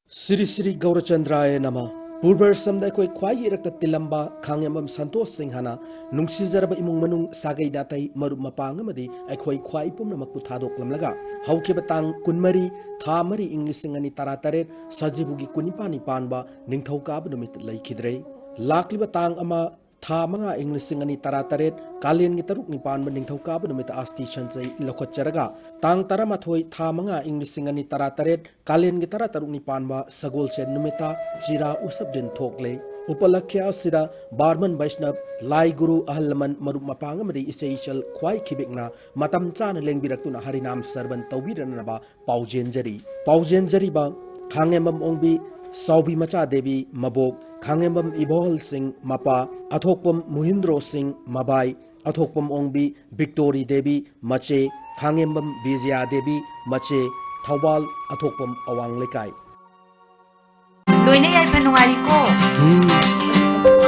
Sri Sri Gaurachandraya Nama. Purbar samda koi kwai irak tilamba khangem santos singh hana nungsi zaraba imung manung sagai datai marup mapang amadi aikhoi khwai pumna makpu thadok lamlaga hauke batang kunmari tha mari inglising ani taratare sajibugi kunipani panba ningthauka numit laikhidre lakli batang ama tha manga inglising ani taratare kalen gi taruk nipan ma ningthauka numit asti chanchai lokhot charaga tang taramathoi tha manga inglising ani taratare kalen gi tarataruk nipan ba sagol chen numita jira usab din thokle upalakhya sida barman vaishnav lai guru ahalman marup mapang amadi iseichal khwai khibekna matam chana lengbirakuna harinam sarban tawbiranaba paujenjari ba khangembam ongbi Saubi Macha Devi Mabok, Khangembam Ibol Singh Mapa, Athokpam Muhindro Singh Mabai, Athokpam Ongbi Victory Devi Mache, Khangembam Vijaya Devi Mache, Thawal Athokpam Awang Lekai. Loine yai panungari ko.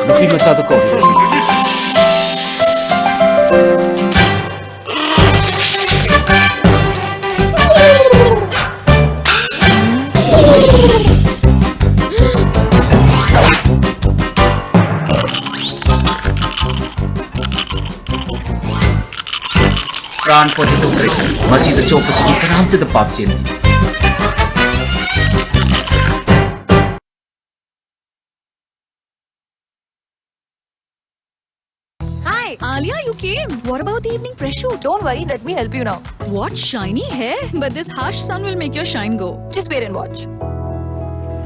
Nupi masado ko. Pran potato cake. Masih the chopas ini karam to the papsin. Hi, Alia, you came. What about the evening press shoot? Don't worry, let me help you now. What shiny hair? But this harsh sun will make your shine go. Just wait and watch.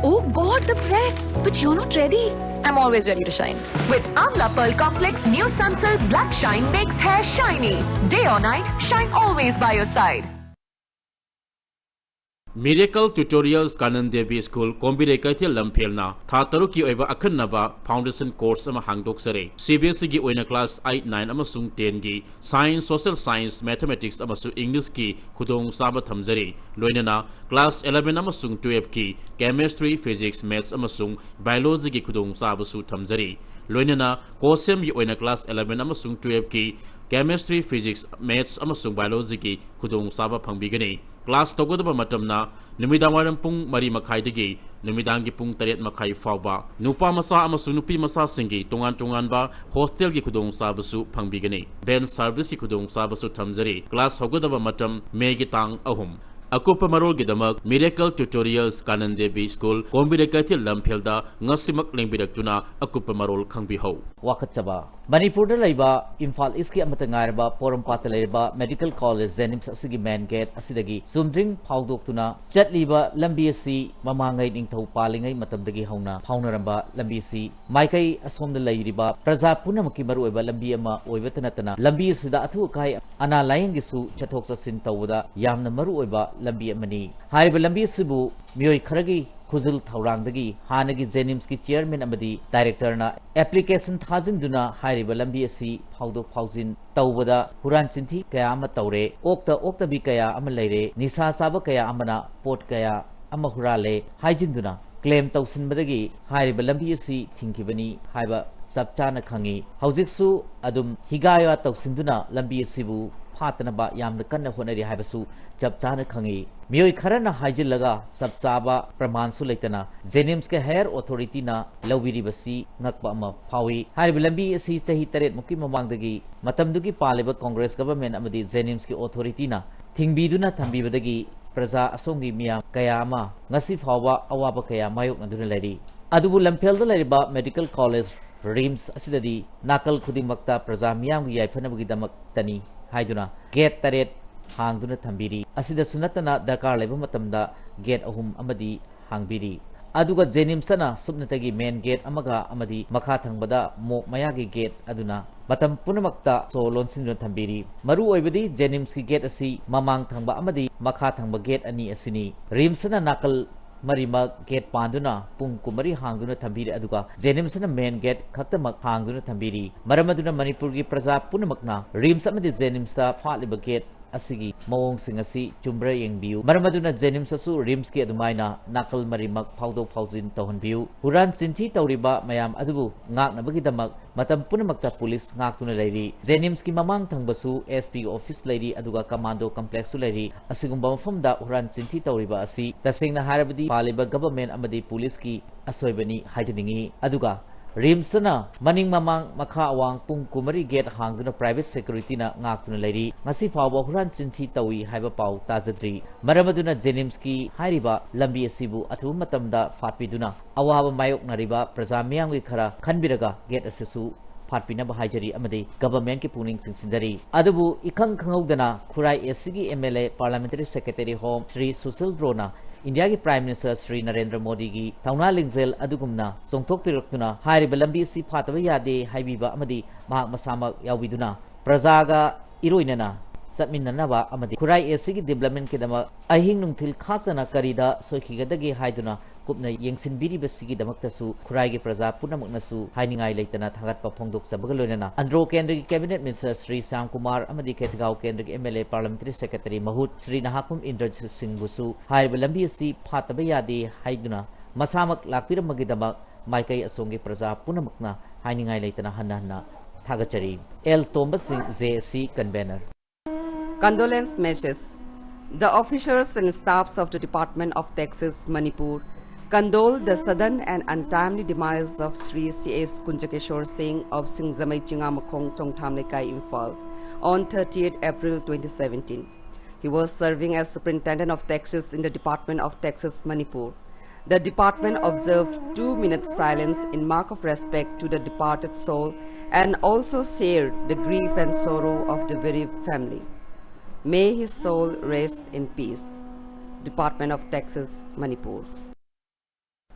Oh God, the press. But you're not ready. I'm always ready to shine. With Amla Pearl Complex New Sunsilk Black Shine makes hair shiny. Day or night, shine always by your side. Miracle Tutorials Kanan Devi School Kombire Kaithel Lamphel Tha Taruk ki oiba akhanaba foundation course ama hangdok sare CBSE gi oina class 8 9 amasung 10 gi science social science mathematics amasu English ki khudong saba thamjari loinana class 11 amasung 12 ki chemistry physics maths amasung biology gi khudong saba su thamjari loinana kosem gi oina class 11 amasung 12 ki chemistry physics maths amasung biology gi khudong saba phangbigani class togodaba matamna numidang waram pung mari makhai degi numidang gi pung 3 makhai fawba nupa masa amasu nupi masa singi tongan ba hostel gi khudong sabasu phangbigani ben service gi khudong sabasu thamjari class hogodaba matam me gi tang ahum Akupa Marol Gidamak Miracle Tutorials Kanan Devi School Kombire Kaithel Lamphel ngasimak lengbidaktuna Akupa Marol khangbiho Wakachaba Manipur laiba Imphal East amatangarba Porampata laiba Medical College Zenims asigi main gate asidagi sumdring phawdoktuna chatliba lambi asi mamangai ningthau palingai matamdagi hauna phaunaramba lambi asi maikai asomda lairiba praja punamaki maruiba lambi ama oibatanatana lambi asida athu kai ana layengisu chathok chasin tawda yamna maruiba lambi amani hariba lambi sibu mioi kharagi Kuzil Thaurangdagi Hanagi Zenims ki chairman amadi director na application thajinduna hariba lambi asi phawdok phawjin tawbada huran chinthi kaya ama tawre okta bi kaya ama leire nisa saba kaya amana pot kaya ama hurale haijinduna claim tawsinbadagi hariba lambi asi thingkibani haiba sabchana khangi haujiksu adum higaya tawsinduna lambi asibu phatanaba yamna kanna honari haibasu chapchana khangi mioi kharana haijillaga sabchaba pramansu leitana Zenims ke hair authority na lawiri basi ngakpa ama phawi hariba lambi asi chahi taret muki mamangdagi matamdugi paliba congress government amadi Zenims ki authority na thingbiduna thambibadagi praja asongi miyam kaya ama ngasi phawa awaba kaya mayok naduna lari adubu lamphel da lariba medical college rims asidadi nakal khudingmakta praja miyam gi yaifanabagi damak tani haiduna gate taret hangduna thambiri asida sunatana dakar leba matamda gate ahum amadi hangbiri aduga Zenims tana subnatagi main gate amaga amadi makha thangbada mok mayagi gate aduna matam punamakta so lonsinuna thambiri maru oibadi Zenims ki gate asi mamang thangba amadi makha thangba gate ani asini rims na nakal marima gate panduna pung kumari hangduna thambiri aduga Zenims na main gate khaktamak hangduna thambiri maramaduna Manipur gi praja punamakna rims amadi Zenims ta phaliba gate asigi mawong sing asi chumbra yengbiu maramaduna Jenims asu Rims ki adumaina nakal marimak phawdok phawjin tawhanbiu huran sinthi tawriba mayam adubu ngaknabagi damak matam punamakta police ngaktuna leiri Jenims ki mamang thangbasu SP office leiri aduga commando complex su leiri asigumba mafamda huran sinthi tawriba asi tasengna harabadi paliba government amadi police ki asoibani haijaningi aduga Rimsana maning mamang makha awang pung kumari gate hangduna private security na ngaktuna leiri ngasi phawba huran sinthi tawi haiba pau tajadri maramaduna Jenims ki hairiba lambi asibu athu matamda fatpiduna awaba mayok nariba praja miyamgi khara khanbiraga gate asisu fatpinaba haijari amadi government ki puning singsinjari adubu ikhang khangudana khurai SCG MLA parliamentary secretary home Sri Susil Brona India ki Prime Minister Sri Narendra Modi ki Tauna Lingzel adugumna songthok piruktuna hairiba lambi si phataba yade haibiba amadi mahak masamak yawiduna prajaga iroinana satminnanaba amadi khurai SCG development ki dama ahing nungthil khatana karida soikigadagi haiduna kupna yengsinbiribasigi damaktasu khuraigi praja punamaknasu hainingai leitana thagatpa phongdok sabagaloinana andro kendra cabinet minister Sri Sam Kumar amadi Khetgao kendra MLA parliamentary secretary Mahut Sri Nahakum Indrajit Singh busu haiba lambi asi phataba yade haiduna masamak lakpiramagi damak maikai asongi praja punamakna hainingai leitana hanna thagachari L Thomas Singh JSC convener. Condolence messages. The officers and staffs of the Department of Taxes Manipur condole the sudden and untimely demise of Sri C.S. Kunjakeshwar Singh of Singzamai Chingamakong Chongtham Lekai Imphal on 30th April 2017. He was serving as Superintendent of Taxes in the Department of Taxes Manipur. The department observed 2 minutes silence in mark of respect to the departed soul and also shared the grief and sorrow of the bereaved family. May his soul rest in peace. Department of Taxes Manipur.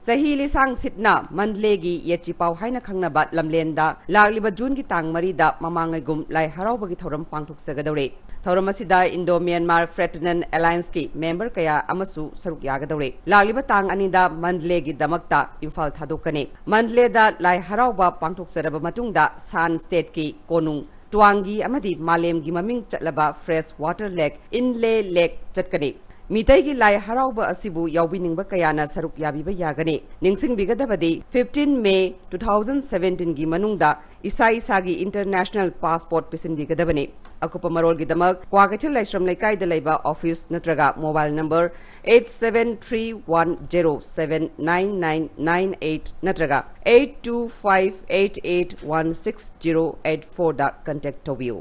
Sahili sang sitna mandlegi yechipau haina khangnaba lamlenda lagliba June ki tang marida mamangagum lai haraubagi thoram pangthuk sagadore thoram asida Indo Myanmar Fraternal Alliance ki member kaya amasu saruk yagadore lagliba tang anida mandlegi damakta Imphal thadokane mandleda lai harauba pangthuk saraba matungda San State ki konung Twangi amadi Malem gi maming chatlaba fresh water lake inlay lake chatkane Mitai gi lai harauba asibu yawbiningba kayana saruk yabiba yagane ningsing bigadabadi 15 May 2017 gi manungda isa-isagi international passport pisin bigadabane akupa marol gi damak kwagatil laishram laikai da laiba office natraga mobile number 8731079998 natraga 8258816084 da contact tobiu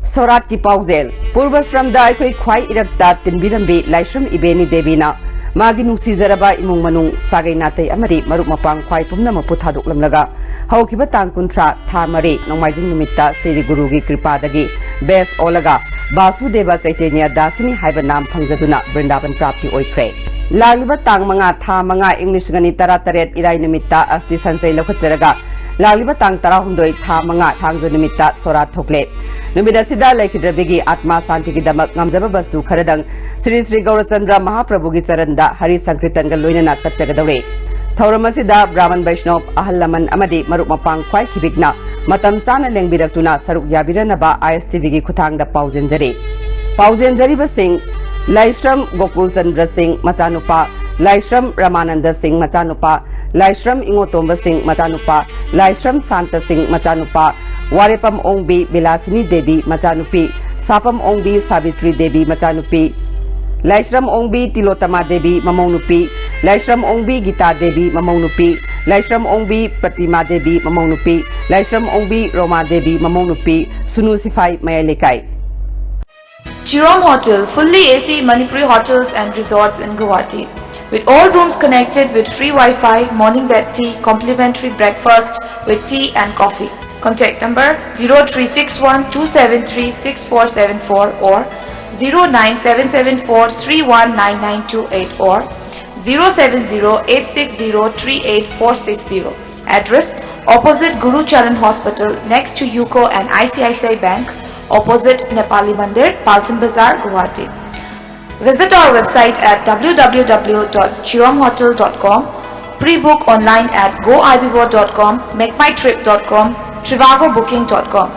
Sorat ki Pauzel, Purvas from the Iqui Kwai Irakta Tinbirambi, Laishram Ibeni Devina, Maginu Sizaraba Imung Manung, Sagai Nate Amari, Maruk Mapang Kwai Pumna Maputaduk Lamlaga, Haukibatan Kuntra, Tamari, Nomajin Numita, Siri Gurugi Kripadagi, Bes Olaga, Basudeva Chaitanya Dasini Haibanam Pangzaduna, Brindaban Prapti Oikre. Laglibatang mga tha mga English gani tarataret iray numita asti sansay lakhatsaraga. Laglibatang tarahundoi tha mga thangza numita sorat thokle. Numida sida laikidrabigi atma santi ki damak ngamjaba bastu kharadang Sri Sri Gaurachandra Mahaprabhu gi charanda Hari Sankritan ga loinana katchagadawre. Thauramasida Brahman Vaishnav Ahallaman amadi maruk mapang khwai khibigna matam sana lengbirakuna saruk yabiranaba ISTV gi khuthangda paujenjari. Paujenjari ba Singh Laishram Gokul Chandra Singh Machanupa, Laishram Ramananda Singh Machanupa, Laishram Ingotomba Singh Machanupa, Laishram Santa Singh Machanupa, Warepam Ongbi Bilasini Devi Machanupi, Sapam Ongbi Savitri Devi Machanupi, Laishram Ongbi Tilotama Devi Mamongnupi, Laishram Ongbi Gita Devi Mamongnupi, Laishram Ongbi Pratima Devi Mamongnupi, Laishram Ongbi Roma Devi Mamongnupi, Sunu Sifai Mayalekai. Chirom Hotel, fully AC Manipuri hotels and resorts in Guwahati. With all rooms connected with free Wi-Fi, morning bed tea, complimentary breakfast with tea and coffee. Contact number 0361-273-6474 or 09774-319928 or 070-860-38460. Address opposite Guru Charan Hospital next to UCO and ICICI Bank, opposite Nepali Mandir, Paltan Bazaar, Guwahati. Visit our website at www.chiromhotel.com, pre-book online at goibibo.com, makemytrip.com, trivagobooking.com.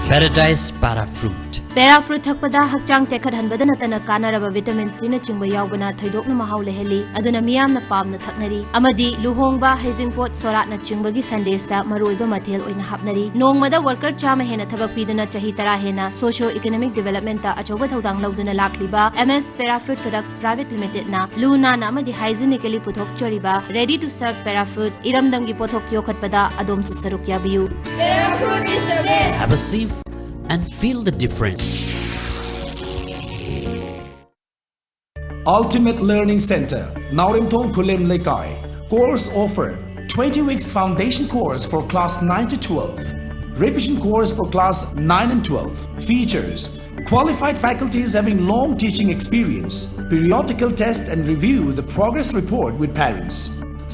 Paradise Para Fruit. Pera fruit thakpada hakchang tekhadanbada natana kanaraba vitamin C na chingba yaubana thoidokna mahau leheli aduna miyamna pamna thaknari amadi luhongba hezingpot sorat na chingbagi sandesa maroiba mathel oina hapnari nongmada worker chama hena thabak piduna chahi tara hena socio economic development ta achoba thodang lauduna lakliba MS Pera Fruit Products Private Limited na luna na amadi hygienically puthok choriba ready to serve pera fruit iramdamgi pothok yokhatpada adom su saruk yabiu. Pera fruit is the best. Have a sip and feel the difference. Ultimate Learning Center, Naurimthong Kulem Lekai. Course offer 20 weeks foundation course for class 9 to 12. Revision course for class 9 and 12. Features: qualified faculties having long teaching experience. Periodical test and review the progress report with parents.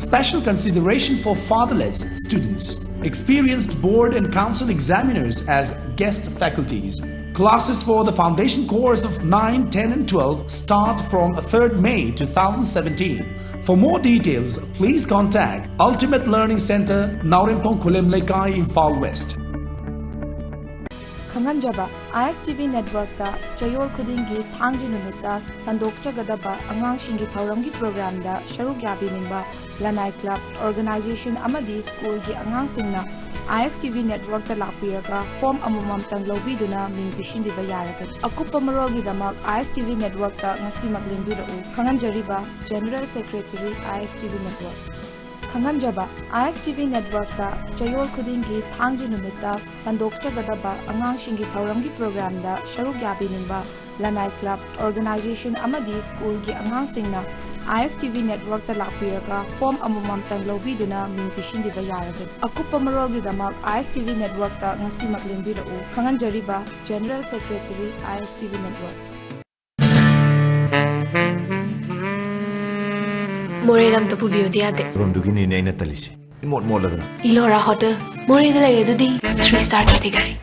Special consideration for fatherless students. Experienced board and council examiners as guest faculties. Classes for the foundation course of 9, 10 and 12 start from 3rd May 2017. For more details, please contact Ultimate Learning Center, Naurimthong Kulem Lekai, Imphal West. Khanganjaba ISTV network ta chayol khudingi thangji numita sandokchagadaba angangshingi thauramgi program da sharuk yabi ningba lanai club organization amadi school gi angangsingna ISTV network ta lapiraga form amumam tang lobiduna ming pishindiba yaraga akupa marogi damak ISTV network ta ngasi maglingbiru khanganjariba general secretary ISTV network. Khanganjaba ISTV network ta chayol khudingi thangji numita sandokchagadaba angangshingi thauramgi program da sharuk yabi ningba lanai club organization amadi school gi angangsingna ISTV network ta lapiraga form amumam tang lobiduna ming pishindiba yaraga akupa marogi damak ISTV network ta ngasi maglingbiru khanganjariba general secretary ISTV network. Moredam to pubiyo diate. Romdugi ni naina talisi. Imot moladana. Ilora Hotel. Moreda lagay dudi 3-star category.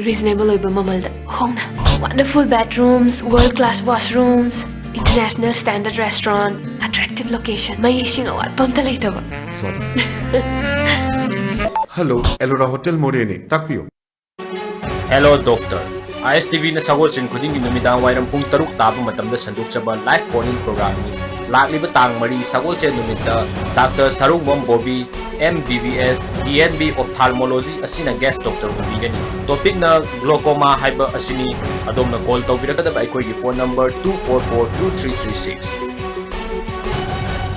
Reasonable oiba mamalda. Hongna. Wonderful bedrooms, world-class washrooms, international standard restaurant, attractive location. May ising awat pamta laitaba. Sorry. Hello, Elora Hotel Moreni. Takpiyo. Hello Doctor. ISTV na sagol sin khudingi numidang wairam pung taruk tabu matamda sandukchaba live calling program ni lakliba tang mari sagol che numita Dr. Sarungwam Bobby MBBS DNB Ophthalmology asina guest doctor ubigani topic na glaucoma haiba asini adom na call tawbirakadaba aikoi gi phone number 2442336.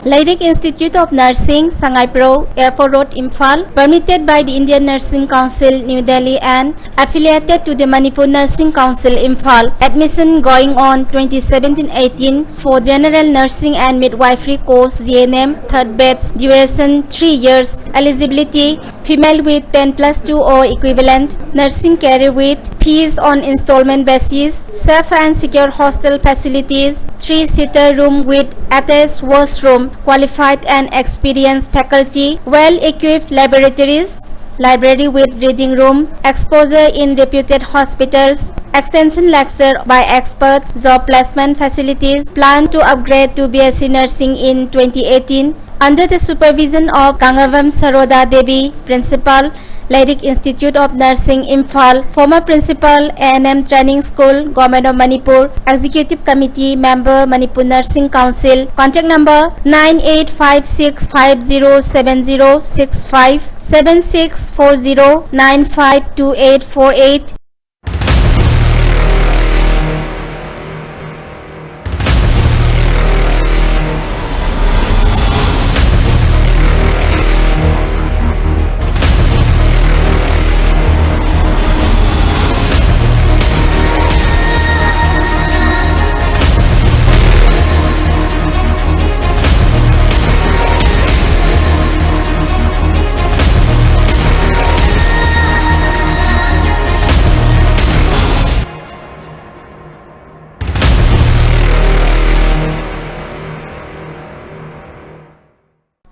Lyric Institute of Nursing, Sangaipro, Airport Road, Imphal, permitted by the Indian Nursing Council, New Delhi and affiliated to the Manipur Nursing Council, Imphal. Admission going on 2017-18 for General Nursing and Midwifery course, GNM, 3rd batch, duration 3 years. Eligibility, female with 10+2 or equivalent, nursing career with fees on installment basis, safe and secure hostel facilities, 3-seater room with attached washroom, qualified and experienced faculty, well-equipped laboratories, library with reading room, exposure in reputed hospitals, extension lecture by experts, job placement facilities, plan to upgrade to BSc Nursing in 2018 under the supervision of Gangavam Saroda Devi, Principal, Lyric Institute of Nursing, Imphal, former Principal, A&M Training School, Government of Manipur, Executive Committee, Member, Manipur Nursing Council, contact number 9856507065, 7640952848.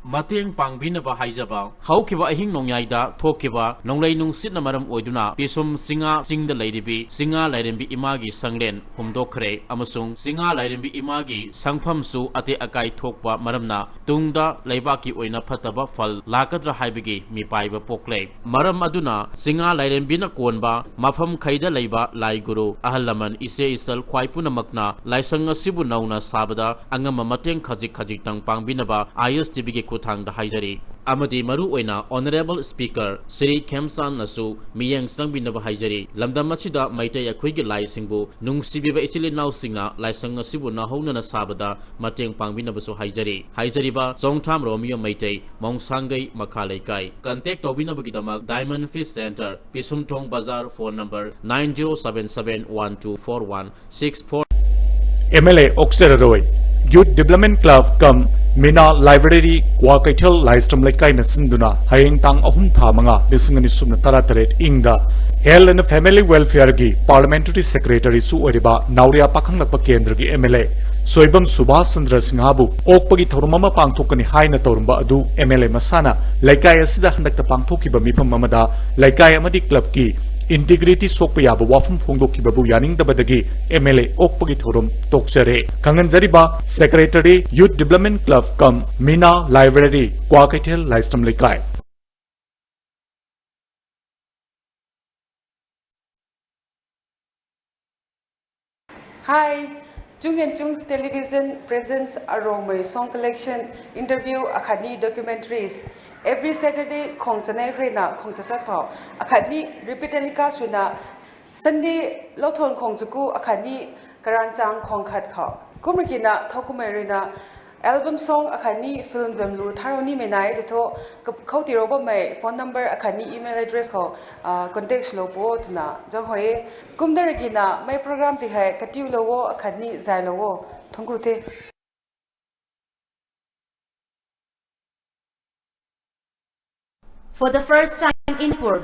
Mateng pangbinaba haijaba haukiba ahing nongyaida thokiba nonglei nungsit na maram oiduna pisum singa singda lairibi singa lairembi imagi sanglen humdokhre amasung singa lairembi imagi sangphamsu ate akai thokpa maramna tungda leibaki oina phataba fal lakadra haibigi mipaiba pokle maram aduna singa lairembi na konba mafam khaida leiba lai guru ahallaman ise isal khwaipuna makna laisang asibu nauna sabada angama mateng khajik khajik tang pangbinaba ISTV ge kuthang da haijari amadi maru oina honorable speaker Sri Khemsan nasu miyang sangbinaba haijari lamdam asida maitai akhoi ge lai singbu nungsibiba ichili naw singna laisang asibu na houna na sabada mateng pangbinaba so haijari ba songtham romeo maitai mongsangai makhalai kai contact tobinaba gi damak Diamond Fish Center Pisumthong Bazar phone number 9077124164 MLA Oxeradoi Youth Development Club Kam Mina Library Kwakaitel Livestream Laikai Nasinduna Haying Tang Ahum Thamanga Bisingani Sumna Tarateret Ingda Health and Family Welfare Gi Parliamentary Secretary Su Oriba Nauria Pakang Lakpa Kendra gi MLA Soibam Subhas Chandra Singhabu Okpagi Thorumama Pangthokani Haina Torumba Adu MLA Masana Laikai Asida Handakta Pangthokiba Mifam Mamada Laikai Amadi Club Ki Integrity Sokpayaba Wafum Fongdokibabu Yaning Dabadagi MLA Okpagi Thorum Toksere Kanganjariba Secretary Youth Development Club Kam Mina Library Kwakaitel Livestream Laikai Hi, Chung and Chung's Television presents a Romay Song Collection interview Akhani documentaries. Every Saturday, Khong Chanai Rena, Khong Chasapao, Akhani repeatedly Kasuna, Sunday, Loton Khong Chuku, Akhani, Karanchang Khong Khat Khao. Kumrikina, Tokumerina, album song Akhani, film Zamlu, Taroni Menai, the to Kauti Robo May, phone number Akhani, email address call, contact Lobo, Na, Janghoe, Kumdarigina, my program the Hai, Katu Lowo, Akhani, Zailowo, Tongute. For the first time in Pur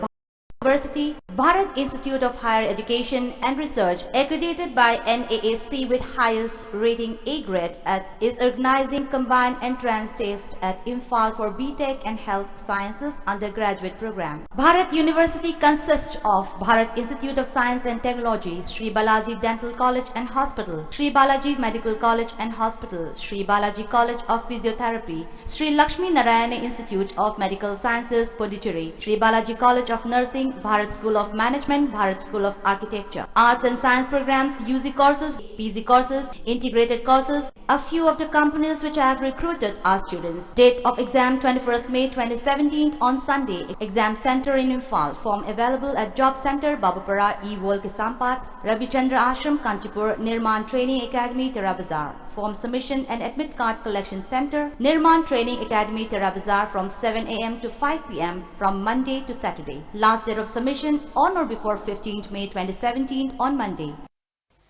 University, Bharat Institute of Higher Education and Research, accredited by NAAC with highest rating A grade, is organizing combined entrance test at Imphal for BTech and Health Sciences undergraduate program. Bharat University consists of Bharat Institute of Science and Technology, Sri Balaji Dental College and Hospital, Sri Balaji Medical College and Hospital, Sri Balaji College of Physiotherapy, Sri Lakshmi Narayana Institute of Medical Sciences, Pondicherry, Sri Balaji College of Nursing, Bharat School of Management, Bharat School of Architecture, Arts and Science programs, UG courses, PG courses, integrated courses. A few of the companies which have recruited are students. Date of exam 21st May 2017 on Sunday. Exam center in Imphal. Form available at Job Center, Babapara, E-World Kisampat, Ravi Chandra Ashram, Kanchipur, Nirman Training Academy, Terabazar. Form submission and admit card collection center, Nirman Training Academy, Terabazar from 7 a.m. to 5 p.m. from Monday to Saturday. Last date of submission on or before 15th May 2017 on Monday.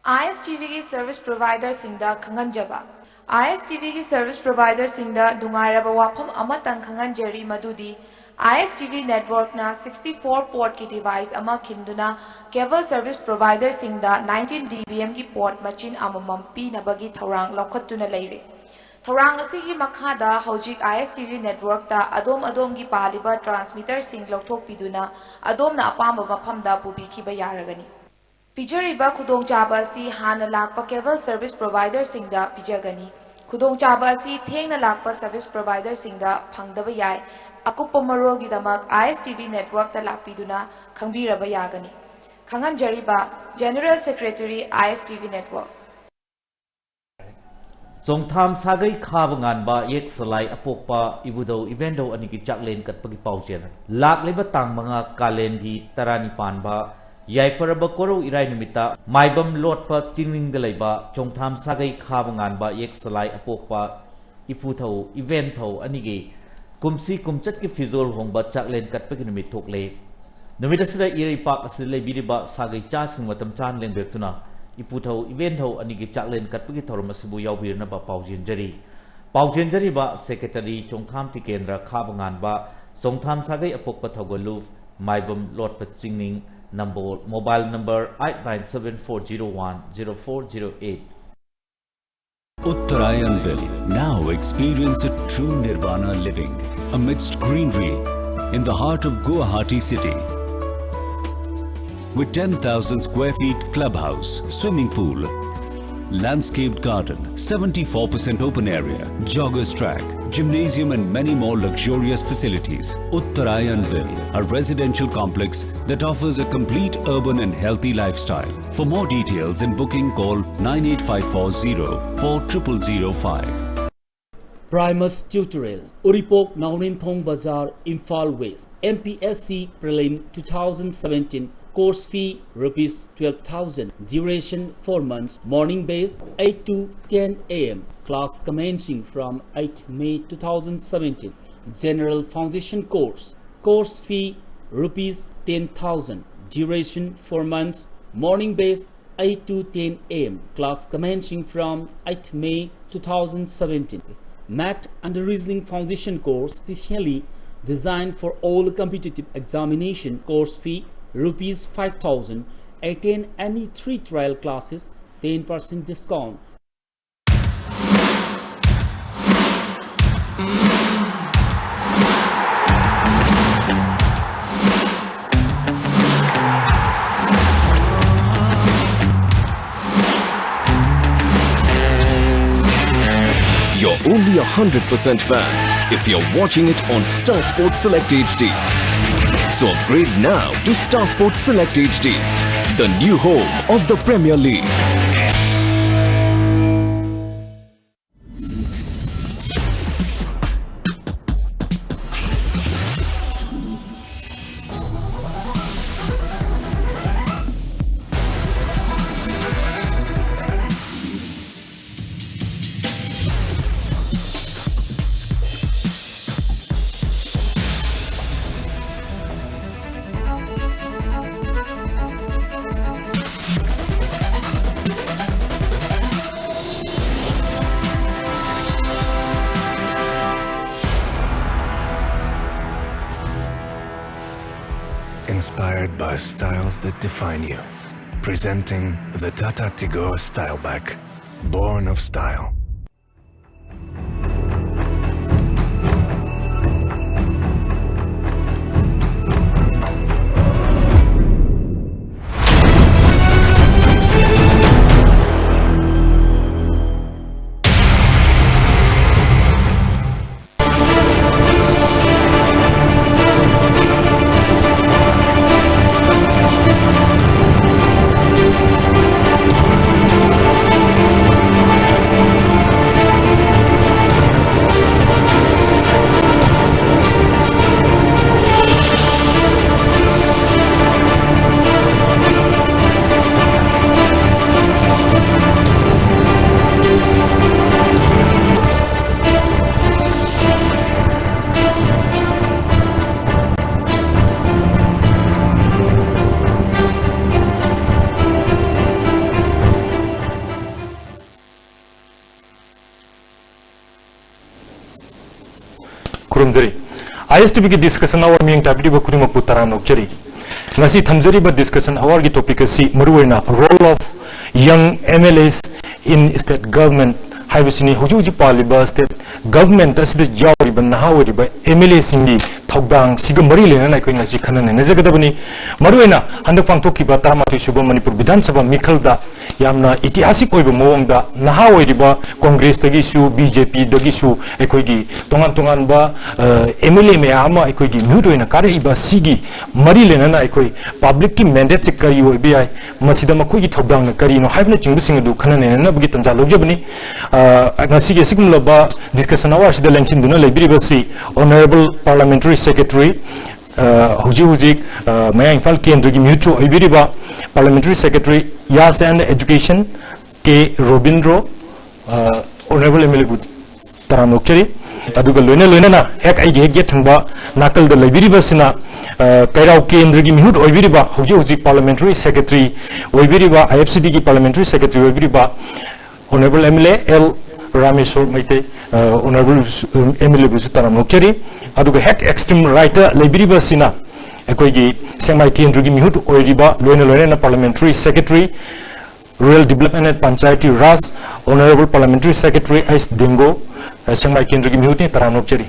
ISTV service provider Singda Kanganjaba. ISTV service provider Singda Dungaraba Wapam Amatang Kanganjeri Madudi. ISTV network na 64 port ki device ama khinduna cable service provider Singda 19 dBm ki port machine amamam pi nabagi thorang lokhatuna leire. Thorang asigi makhada hojik ISTV network ta adom gi paliba transmitter sing lokthok piduna adom na apamba mafamda pubi khiba yaragani. Pijariba khudong chaba si hana lakpa cable service provider Singda pijagani. Khudong chaba si thengna lakpa service provider Singda phangdaba yai. Akupa Marogi Damak ISTV network ta lapiduna Kangbiraba Yagani. Kangan Jariba, General Secretary ISTV Network. Songtham Sagai Kabangan ba yek salai apokpa ibudo evento aniki chaklen katpagi pauchen. Lak leba tang mga kalen gi tarani pan ba yai faraba koro irai numita maibam lot pa chingling dalai ba Songtham Sagai Kabangan ba yek salai apokpa iputho event tho anigi kumsi kumchat ki fizol hongba chaklen katpagi numit thokle numita sida iri pak asile biriba sagai cha sing matam chan leng bektuna iputho event ho anigi chaklen katpagi thormasibu yawbirna ba paujen jari ba secretary Chongtham ti kendra khabangan ba Songtham Sagai apokpa thogolu maibam lot pa chingning number mobile number 8974010408 Uttarayan Valley. Now experience a true nirvana living amidst greenery in the heart of Guwahati city. With 10,000 square feet clubhouse, swimming pool, landscaped garden, 74% open area, joggers track, gymnasium and many more luxurious facilities. Uttarayanville, a residential complex that offers a complete urban and healthy lifestyle. For more details and booking, call 98540 40005. Primus Tutorials, Uripok Naurintong Bazaar, Imphal West. MPSC Prelim 2017. Course fee rupees 12,000. Duration 4 months. Morning base 8 to 10 a.m. Class commencing from 8 May 2017. General Foundation course. Course fee rupees 10,000. Duration 4 months. Morning base 8 to 10 a.m. Class commencing from 8 May 2017. Math and Reasoning Foundation course specially designed for all competitive examination. Course fee rupees 5,000. Attend any 3 trial classes, 10% discount. You're only 100% fan if you're watching it on Star Sports Select HD. So upgrade now to Star Sports Select HD, the new home of the Premier League. Inspired by styles that define you. Presenting the Tata Tigor Styleback, born of style. खुरुमजरी ISTV की discussion hour मिंग टाबिडी बकुरी मपुतारा नोकजरी ngasi thamjari ba discussion hour gi topic si maruina role of young MLAs in state government haibisini hujuji paliba state government asida yawri ba nahawri ba MLA singi thogdang siga mari lena na koi ngasi khanane najagadabani maruina handak pangthoki ba taramatu suba manipur vidhan sabha mikhalda yamna itisik oiba mawngda nahawri ba congress dagi su BJP dagi su ekoi gi tongan tongan ba MLA me ama ekoi gi mudoina kare iba sigi mari lena na ekoi public ki mandate se kari oibi ai masida makoi gi thogdang na kari no haibna chingbu singa du khanane na bagi tanja logjabani ngasi ge sigum laba discussion hour sida lanchin duna lebiri basi honorable parliamentary secretary huji maya infal kendra gi mutual oibiriba parliamentary secretary yas and education ke robindro honorable MLA bu taranokchari aduga loina na hek ai ge thangba nakal da lebiriba sina kairau kendra gi mihut oibiriba huji parliamentary secretary oibiriba IFCD gi parliamentary secretary oibiriba honorable MLA L Rameshwar Maite honorable MLA bu taranokchari aduga hek extreme writer lebiriba sina ekoi gi semai kendra gi mihut oiriba loina na parliamentary secretary Rural Development and Panchayati Raj, Honorable Parliamentary Secretary S. Dingo, Sangmai Kendra ki mihut ni taramnok jari.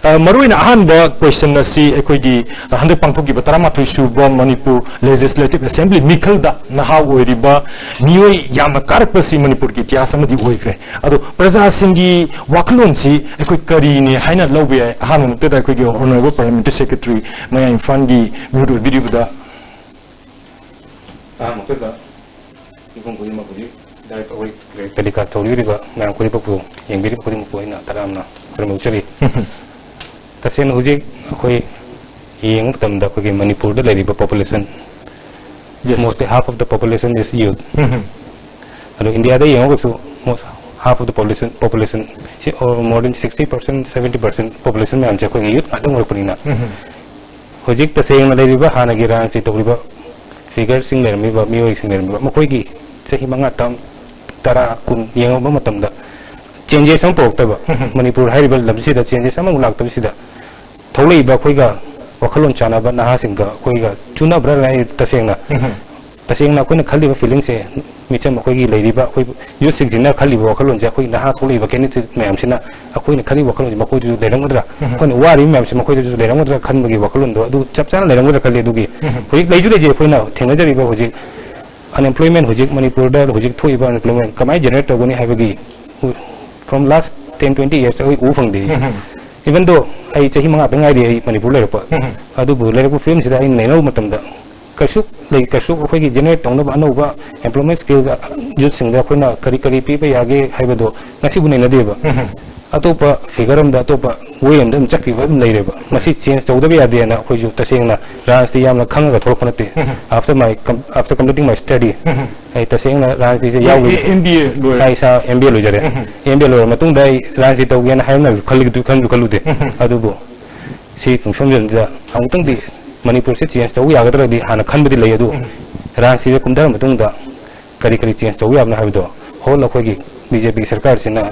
Maruin ahan ba question na si ekoigi hande pangthok gi batara matui suba Manipur Legislative Assembly mikal da naha oiriba nioi yam karak pasi Manipur ki tiasa madi oikre ado praja singi waklon si ekoi kari ni haina lobe ahan te da ekoigi Honorable Parliamentary Secretary maya infan gi mihut video da mukta ibong ko ma ko dai ko pelika tawli ba ma ko ko yang biri ko ko ina taramna ko mo chari Tasen hujik koi yang tamda koi Manipur da lari population. Yes. Mostly half of the population is youth. Ado India da yang also most half of the population or more than 60%, 70% population में आंचे कोई youth आदम और पुरीना. Hujik taseng na lari ba hana gira si tawli ba figure sing lari ba miyo sing lari ba makoi gi sehi manga tam tara kun yang ba matamda changes some pok taba Manipur high level lamsi da changes some ulak tabi sida tholi ba khoi ga wakhalon chana ba na ha singa khoi ga chuna bra lai tasengna koina khali ba feeling se micham khoi gi leiri ba khoi yu sik jina khali ba wakhalon ja khoi na ha tholi ba keni mayam sina khoi na khali wakhalon ma khoi ju lerang udra koina wari mayam se ma khoi ju lerang udra khan ba gi wakhalon do du chap chana lerang udra khali du gi khoi leiju le je khoi na thenga jari ba hoji unemployment hoji Manipur da hoji thoi ba unemployment kamai generate to goni ha ba gi from last 10-20 years I ufang de even though I chahi manga bengai de Manipur le pa adu bu le ko film sida in neno matam da kasuk le kasuk khoi gi generate tong na no ba employment skill ga youth sing da khoina kari kari pi ba yage haiba do ngasi bu nei na de ba atopa figure am da atopa way am dam chakri ba le re ba masi change to da ba de na khoi ju taseng na rasti yam na khang ga thor khona te after completing my study ai taseng na rasti je yaw MBA lo ai sa MBA lo jare MBA lo matung dai rasti to gen hai na khali du khan du khalu de adu bo si function jen ja ang tang di Manipur se change to ya ga tra di hana khan bi le adu rasti be kum dar matung da kari kari change to ya na ha do hol la khoi gi BJP sarkar se na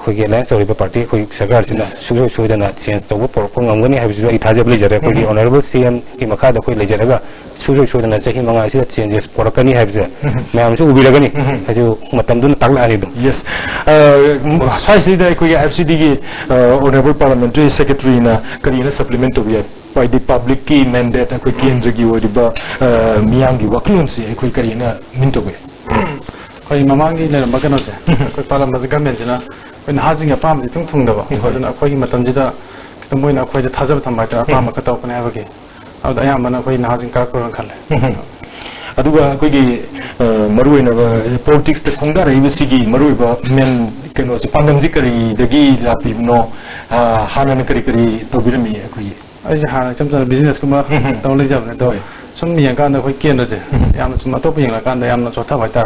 khoi ge lan sorry party khoi sarkar sina sujo sujo na change to por ngam ni ha bi ai thaje ble jare khoi honorable CM ki makha da khoi le jare ga sujo sujo na chahi manga si changes por ka ni ha bi je me am su ubi la ga ni ha ju matam dun tak la ni dum yes sai si da khoi FCD gi Honorable Parliamentary Secretary na kari na supplement to bi by the public key mandate khoi kendra gi odi ba miyang gi waklun si khoi kari na min to be khoi mamangi le ba kana se khoi palam ba government na when hazing a palm tung tung da ba khoi na khoi matam jida kitamoy na khoi da thajab thamba ta palm ka taw kana ba ge aw da ayam na khoi na hazing ka ko khale aduga khoi gi marui na politics te khongda rai si gi marui ba men keno si pangam ji kari da gi la pi no hana na kari kari to birami khoi ai ja hana cham cham business kuma taw le jab na do sum yang kan khoi ken da je yam sum atop yang la kan da yam na chotha bai ta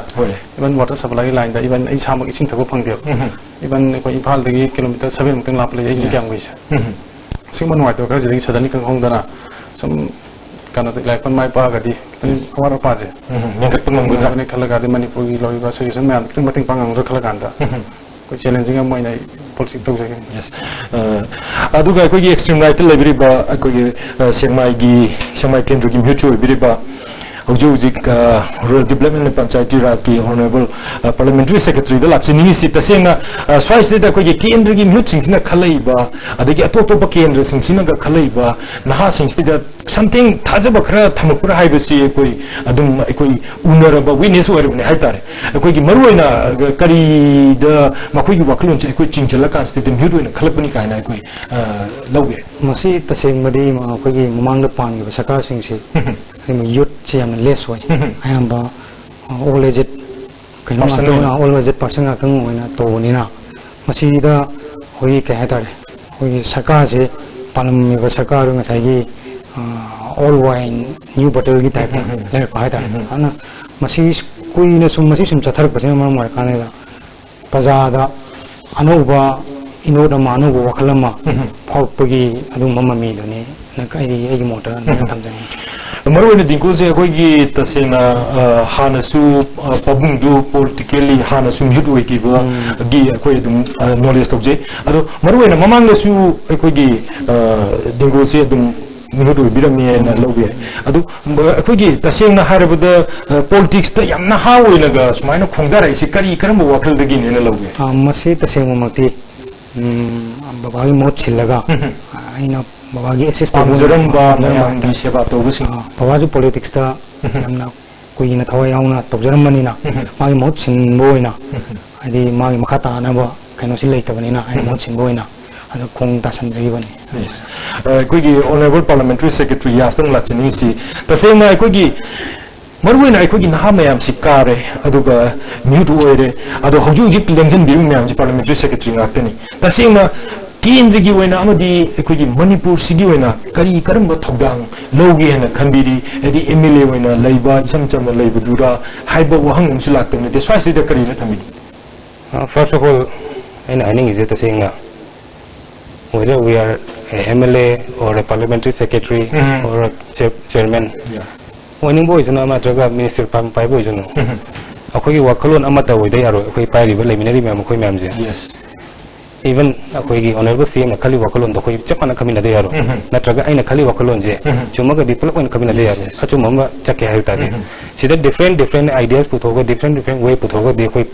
even water supply line da even ai cham ising thako phang dio even khoi Imphal da gi kilometer 7 mutang lap le ai ni kyam gui sing man wai to ka jing sadani ka khong da na sum kana da lai pan mai pa ga di tani awar pa je yang ka pangam gu da ne khala ga di Manipur gi loi ba solution me am ting bating pangang ro khala kan da ko challenging am mai nai policy to je yes aduga khoi gi extreme right le ba khoi gi sengmai kendra gi mutual bi ba Ujik Rural Development and Panchayati Raj ki Honorable Parliamentary Secretary da lapsi ningi si tasena swai se da ko ye kendra gi mut sing na khalai ba adagi atop top kendra sing sina ga khalai ba naha sing da something thaja ba khara thamapura hai ba si koi adum koi unara ba witness wer ne hai tare koi gi maruina kari da makoi gi waklon che koi chingchala kan sti dem hiru ne khalapani kai na koi lawge masi taseng madi ma koi gi mamang da pan gi sakar sing si youth si am less way I am ba all aged kaino na all aged person ka kang na to ni na masi da hoi ka ha tare hoi sarkar se palam mi ba sarkar nga sai gi all wine new bottle gi type le ka ha tare ana masi kui na sum masi sum chathar pa se ma mar ka ne da paja da anuba ino da manu bo wakhalama phok pagi adu mama mi do ne na kai ai motor na tham jang Maruina dingko se koi gi tasena hana su pabung du politically hana su mute we ki ba gi koi dum knowledge tok je ado maruina mamang le su koi gi dingko se dum ꯃꯤꯍꯨꯠ ꯑꯣꯏꯕꯤꯔꯝꯃꯦꯅ ꯂꯧꯕ ꯌꯥꯏ ꯑꯗꯨ ꯑꯩꯈꯣꯏꯒꯤ ꯇꯁꯦꯡꯅ ꯍꯥꯏꯔꯕꯗ ꯄꯣꯂꯤꯇꯤꯛꯁꯇ ꯌꯥꯝ ꯅꯍꯥ ꯑꯣꯏꯅꯒ ꯁꯨꯃꯥꯏꯅ ꯈꯣꯡꯗꯥꯔꯛꯏꯁꯤ ꯀꯔꯝꯕ ꯋꯥꯈꯜꯗꯒꯤꯅꯦꯅ ꯂꯧꯒꯦ ꯃꯁꯤ ꯇꯁꯦꯡꯕꯃꯛꯇꯤ ꯕꯕꯥꯒꯤ ꯃꯍꯨꯠ ꯁꯤꯜꯂꯒ ꯑꯩꯅ ꯕꯕꯥꯒꯤ ꯑꯦꯁꯤꯁ ꯄꯥꯝꯖꯔꯝꯕ ꯃꯌꯥꯝꯒꯤ ꯁꯦꯕꯥ ꯇꯧꯕꯁꯤꯡ ꯕꯕꯥꯁꯨ ꯄꯣꯂꯤꯇꯤꯛꯁꯇ ꯌꯥꯝꯅ ꯀꯨꯏꯅ ꯊꯋꯥꯏ ꯌꯥꯎꯅ ꯇꯧꯖꯔꯝꯕꯅꯤꯅ ꯃꯥꯒꯤ ꯃꯍꯨꯠ ꯁꯤꯟꯕ ꯑꯣꯏꯅ ꯍꯥꯏꯗꯤ ꯃꯥꯒꯤ ꯃꯈꯥ ꯇꯥꯅꯕ ꯀꯩꯅꯣꯁꯤ ꯂꯩꯇꯕꯅꯤना ꯑꯩꯅ ꯃꯍꯨꯠ ꯁꯤꯟꯕ ꯑꯣꯏꯅ ꯑꯗꯨ ꯈꯣꯡ ꯇꯥꯁꯟꯖꯈꯤꯕꯅꯤ ꯑꯩꯈꯣꯏꯒꯤ ꯑꯣꯅꯔꯦꯕꯜ ꯄꯥꯔꯂꯥꯃꯦꯟꯇꯔꯤ ꯁꯦꯀ꯭ꯔꯦꯇꯔꯤ ꯌꯥꯁꯇꯪ ꯂꯥꯛꯆꯅꯤꯡꯉꯤꯁꯤ ꯇꯁꯦꯡꯅ ꯑꯩꯈꯣꯏꯒꯤ ꯃꯔꯨꯑꯣꯏꯅ ꯑꯩꯈꯣꯏꯒꯤ ꯅꯍꯥ ꯃꯌꯥꯝꯁꯤ ꯀꯥꯔꯦ ꯑꯗꯨꯒ ꯃꯤꯍꯨꯠ ꯑꯣꯏꯔꯦ ꯑꯗꯣ ꯍꯧꯖꯤꯛ ꯂꯦꯡꯖꯟꯕꯤꯔꯤꯕ ꯃꯌꯥꯝꯁꯤ ꯄꯥꯔꯂꯥꯃꯦꯟꯇꯔꯤ ꯁꯦꯀ꯭ꯔꯦꯇꯔꯤ ꯉꯥꯛꯇꯅꯤ ꯇꯁꯦꯡꯅ ꯀꯦꯟꯗ꯭ꯔꯒꯤ ꯑꯣꯏꯅ ꯑꯃꯗꯤ ꯑꯩꯈꯣꯏꯒꯤ ꯃꯅꯤꯄꯨꯔꯁꯤꯒꯤ ꯑꯣꯏꯅ ꯀꯔꯝꯕ ꯊꯧꯗꯥꯡ ꯂꯧꯒꯦ ꯍꯥꯏꯅ ꯈꯟꯕꯤꯔꯤ ꯍꯥꯏꯗꯤ MLA ꯑꯣꯏꯅ ꯂꯩꯕ ꯏꯆꯝ ꯆꯝꯅ ꯂꯩꯕꯗꯨꯔ ꯍꯥꯏꯕ ꯋꯥꯍꯪ ꯑꯃꯁꯨ ꯂꯥꯛꯇꯕ ꯅꯠꯇꯦ ꯁ꯭ꯋꯥꯏꯁꯤꯗ ꯀꯔꯤꯅ ꯊꯝꯕꯤꯔꯤ First of all, I think whether we are a MLA or a parliamentary secretary or a chairman, when you boys and Minister Pampai boys, okay, Wakalon Amata, they are a party, preliminary member. Yes. Even a honorable CM, a Kali Wakalon, the way Japan coming a day, Natraga and a Kali Wakalon, Chumaga development coming a day, Achumama, Chaka. See that different ideas put over different way put over the way.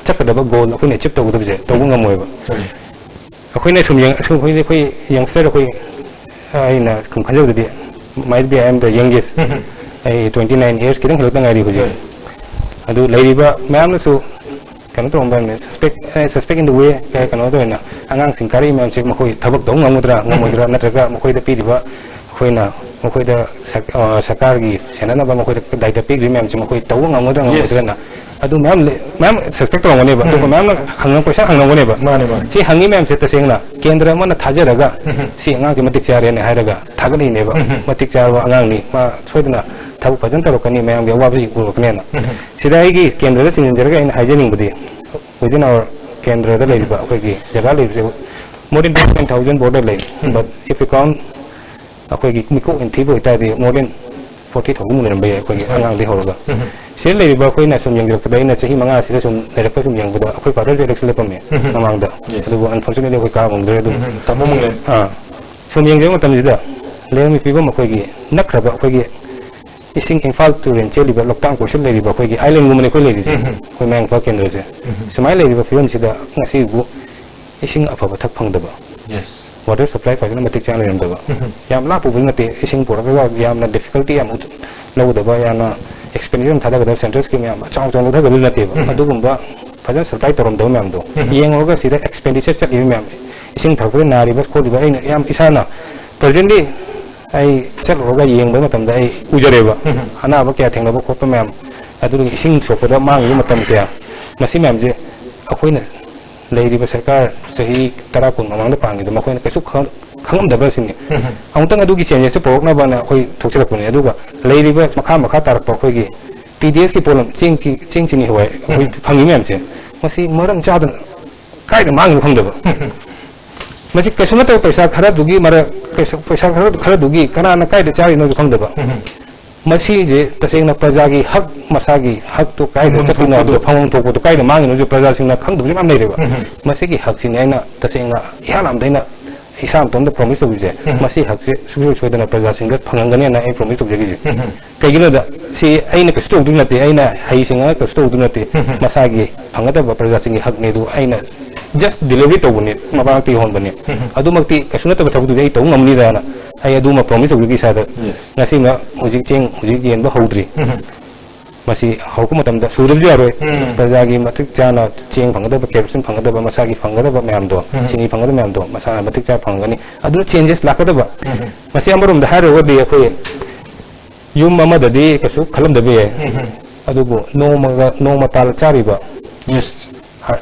Chakadaba goal, a chip to the Tawunga Moeva. When I youngster, might be I am the youngest, 29 years, getting a little idea. I do Lady Mam so cannot suspect in the way I cannot do an Angang Sinkari, Mam Sikmakoi, Tabak Mudra, Nataga, Mokoi the Pidiva, Huena, Mokoi the Sakargi, Senana Mokoi the Dita Pig, Mam Simokoi, Tawunga Mudra. Adu ma'am suspect on whenever to ma'am hang question hang whenever see hangi ma'am set saying na kendra mana thajaraga see angang ki matik chare ne hairaga thagani neba matik charwa angang ni ma soidna thabu pajan tarokani ma'am ge wabi urokne na sidai gi kendra da sinjaraga in hygienic budi within our kendra da leiba akogi jaga leibe more than 10,000 border lay but if you count akogi miko in thibo ita more than 40,000 million bay akogi angang di horoga Sir Lady Bakoina, some younger Kadina, Himanga, some Nerepum young, but a quick party exlepome among them. Unfortunately, we come on the some young gentlemen is there. Let me feel Makogi, Nakraba Kogi, is sinking fall to and Chili, but Lockdown for Lady Bakogi, Island woman ladies, who man fucking rose. So my lady of films is the Nasi ising up of a tapundaba. Yes. Water supply for the channel in the Yam Lapu will not be ising for Yam difficulty, I'm no the Bayana. Expenditure Tadaga Central Scheme, Chang on the relative, Adugumba, Fajan supply to Romdomando. Young Oga see the expenditure set in Mam. Sing Taguna, was called by Yam Isana. Presently, I said Roga Yang Bamatam Day, Ujareva, Anava Kating of Copamam. I do sing so for the man, Matam there. Massimam, a queen, Lady Vasakar, Sahi, Tarakun, among the Pang, the Makoin Kasuk. Come the person. I'm telling you, it's a program. I took a Duga. Lady West Makama Katar Pokogi. TDS Kipolum, changing away. We Pangimam. Must see Moran Jordan. Kind of man from the Magic Kasumata Pesa Karadugi, Mara Pesa Karadugi, Kanana Kai the Chari no Kondaba. Must see the saying of Pazagi, Hug Masagi, Hug to Kai the Chapina, the Pound to Kai the man, and the Pazas in the Kondam Native. Masiki Hugs in Anna, the saying Yalam Dana. Isam the promise of it. Masi Huxi, Sushi with an appraising that Pangani and I promise of the visit. Kagina, see, Aina Costo do not the Aina, Haising a Costo do not the Masagi, Pangata appraising Hagnedu, Aina. Just deliver it over it, Mabati Honbani. Adumati, Kasunata to the date, Umamidana. I do my promise of the Gisada. Nasima, Uziking, Uziki and Bahodri. Masi Hokumatam, the Sudabjare, Pazagi, Matikjana, Ching Pangada, Kerson, Pangada, Masagi, Pangada, Mamdo, Sini Pangada Mamdo, Masana, Matikja Pangani, other changes Lakadaba. Masiamarum, the Harrow would be a way. You mamma the day, Kasu, Kalam the Bay, Adugo, no Matal Chariba. Yes,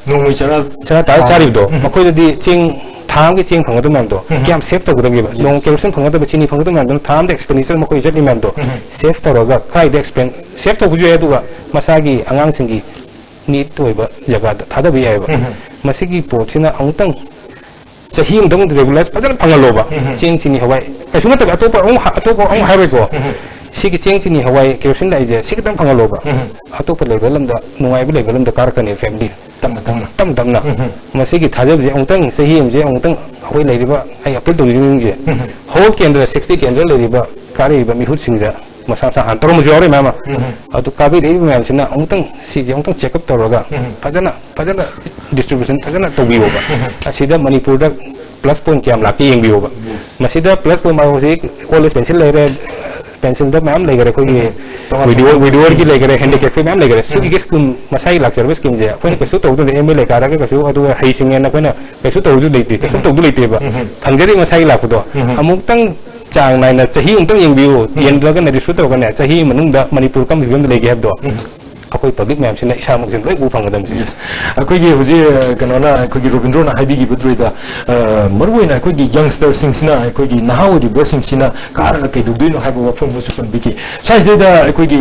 no which are Charido, Makoda di Ching. Time Ching Pangamando, Cam safe to the giver. Long Kelson Pangada Chini Pangamando, time the expenditure Mako Mando, safe to Roga, Kai the expense, safe to Gujadua, Masagi, Angansingi, need to ever Jagad, Tadabi ever. Masigi Portina Antang. So he don't regulate, but Pangalova, Ching in Hawaii. As soon as I took on Harigo, सिगी चेंग चिनी हवाई kerosene लाइजे सिगी तम फंगा लोबा अतोप लेवल लमदा नुंगाइब लेवल लमदा कारकने फैमिली तम तमना मसिगी थाजब जे औतंग सही हमजे औतंग हवाई लेरिबा आई अपील तोलिंग जे होल केंद्र 60 केंद्र लेरिबा कारिबा मिहुत सिंगजा मसा सा हंतर मुजोरे मामा अतु काबी लेरिबा मैमसिना औतंग सिजे औतंग चेकअप तौरगा फजना डिस्ट्रीब्यूशन फजना तोबियोबा असिदा मणिपुर दा प्लस पॉइंट क्या लाके येंबियोबा मसिदा प्लस पॉइंट माउजे कॉलेज पेंसिल लेरे पेंसिल दा मैम लेगरे कोई वीडियो की लेगरे हैंडीकैप पे मैम लेगरे सुगी के स्कीम मसाई लाक्चर बस स्कीम जे कोई कैसो तो एमएलए कारा के कैसो अदु हाई सिंगे ना कोना कैसो तो जो लेते कैसो तो लेते बा फंगजरी मसाई लापदो अमुक तंग चांग नाइना चाही उंतंग येंबियो येंदलगा ने रिसु तो कने चाही मनुंग दा मणिपुर कम विवम लेगे हबदो अखोई पब्लिक मैम सिना इसा मुक लोई उफंगदम यस अखोई हुजी कनोना अखोई रविंद्रना हाइबीगी बद्रुइदा मरुइना अखोई यंगस्टर सिंगसिना अखोई नहाओरी बसिंगसिना कार के दुदुइनो हाइबो वफम मुसुपन बिकी साइज देदा अखोई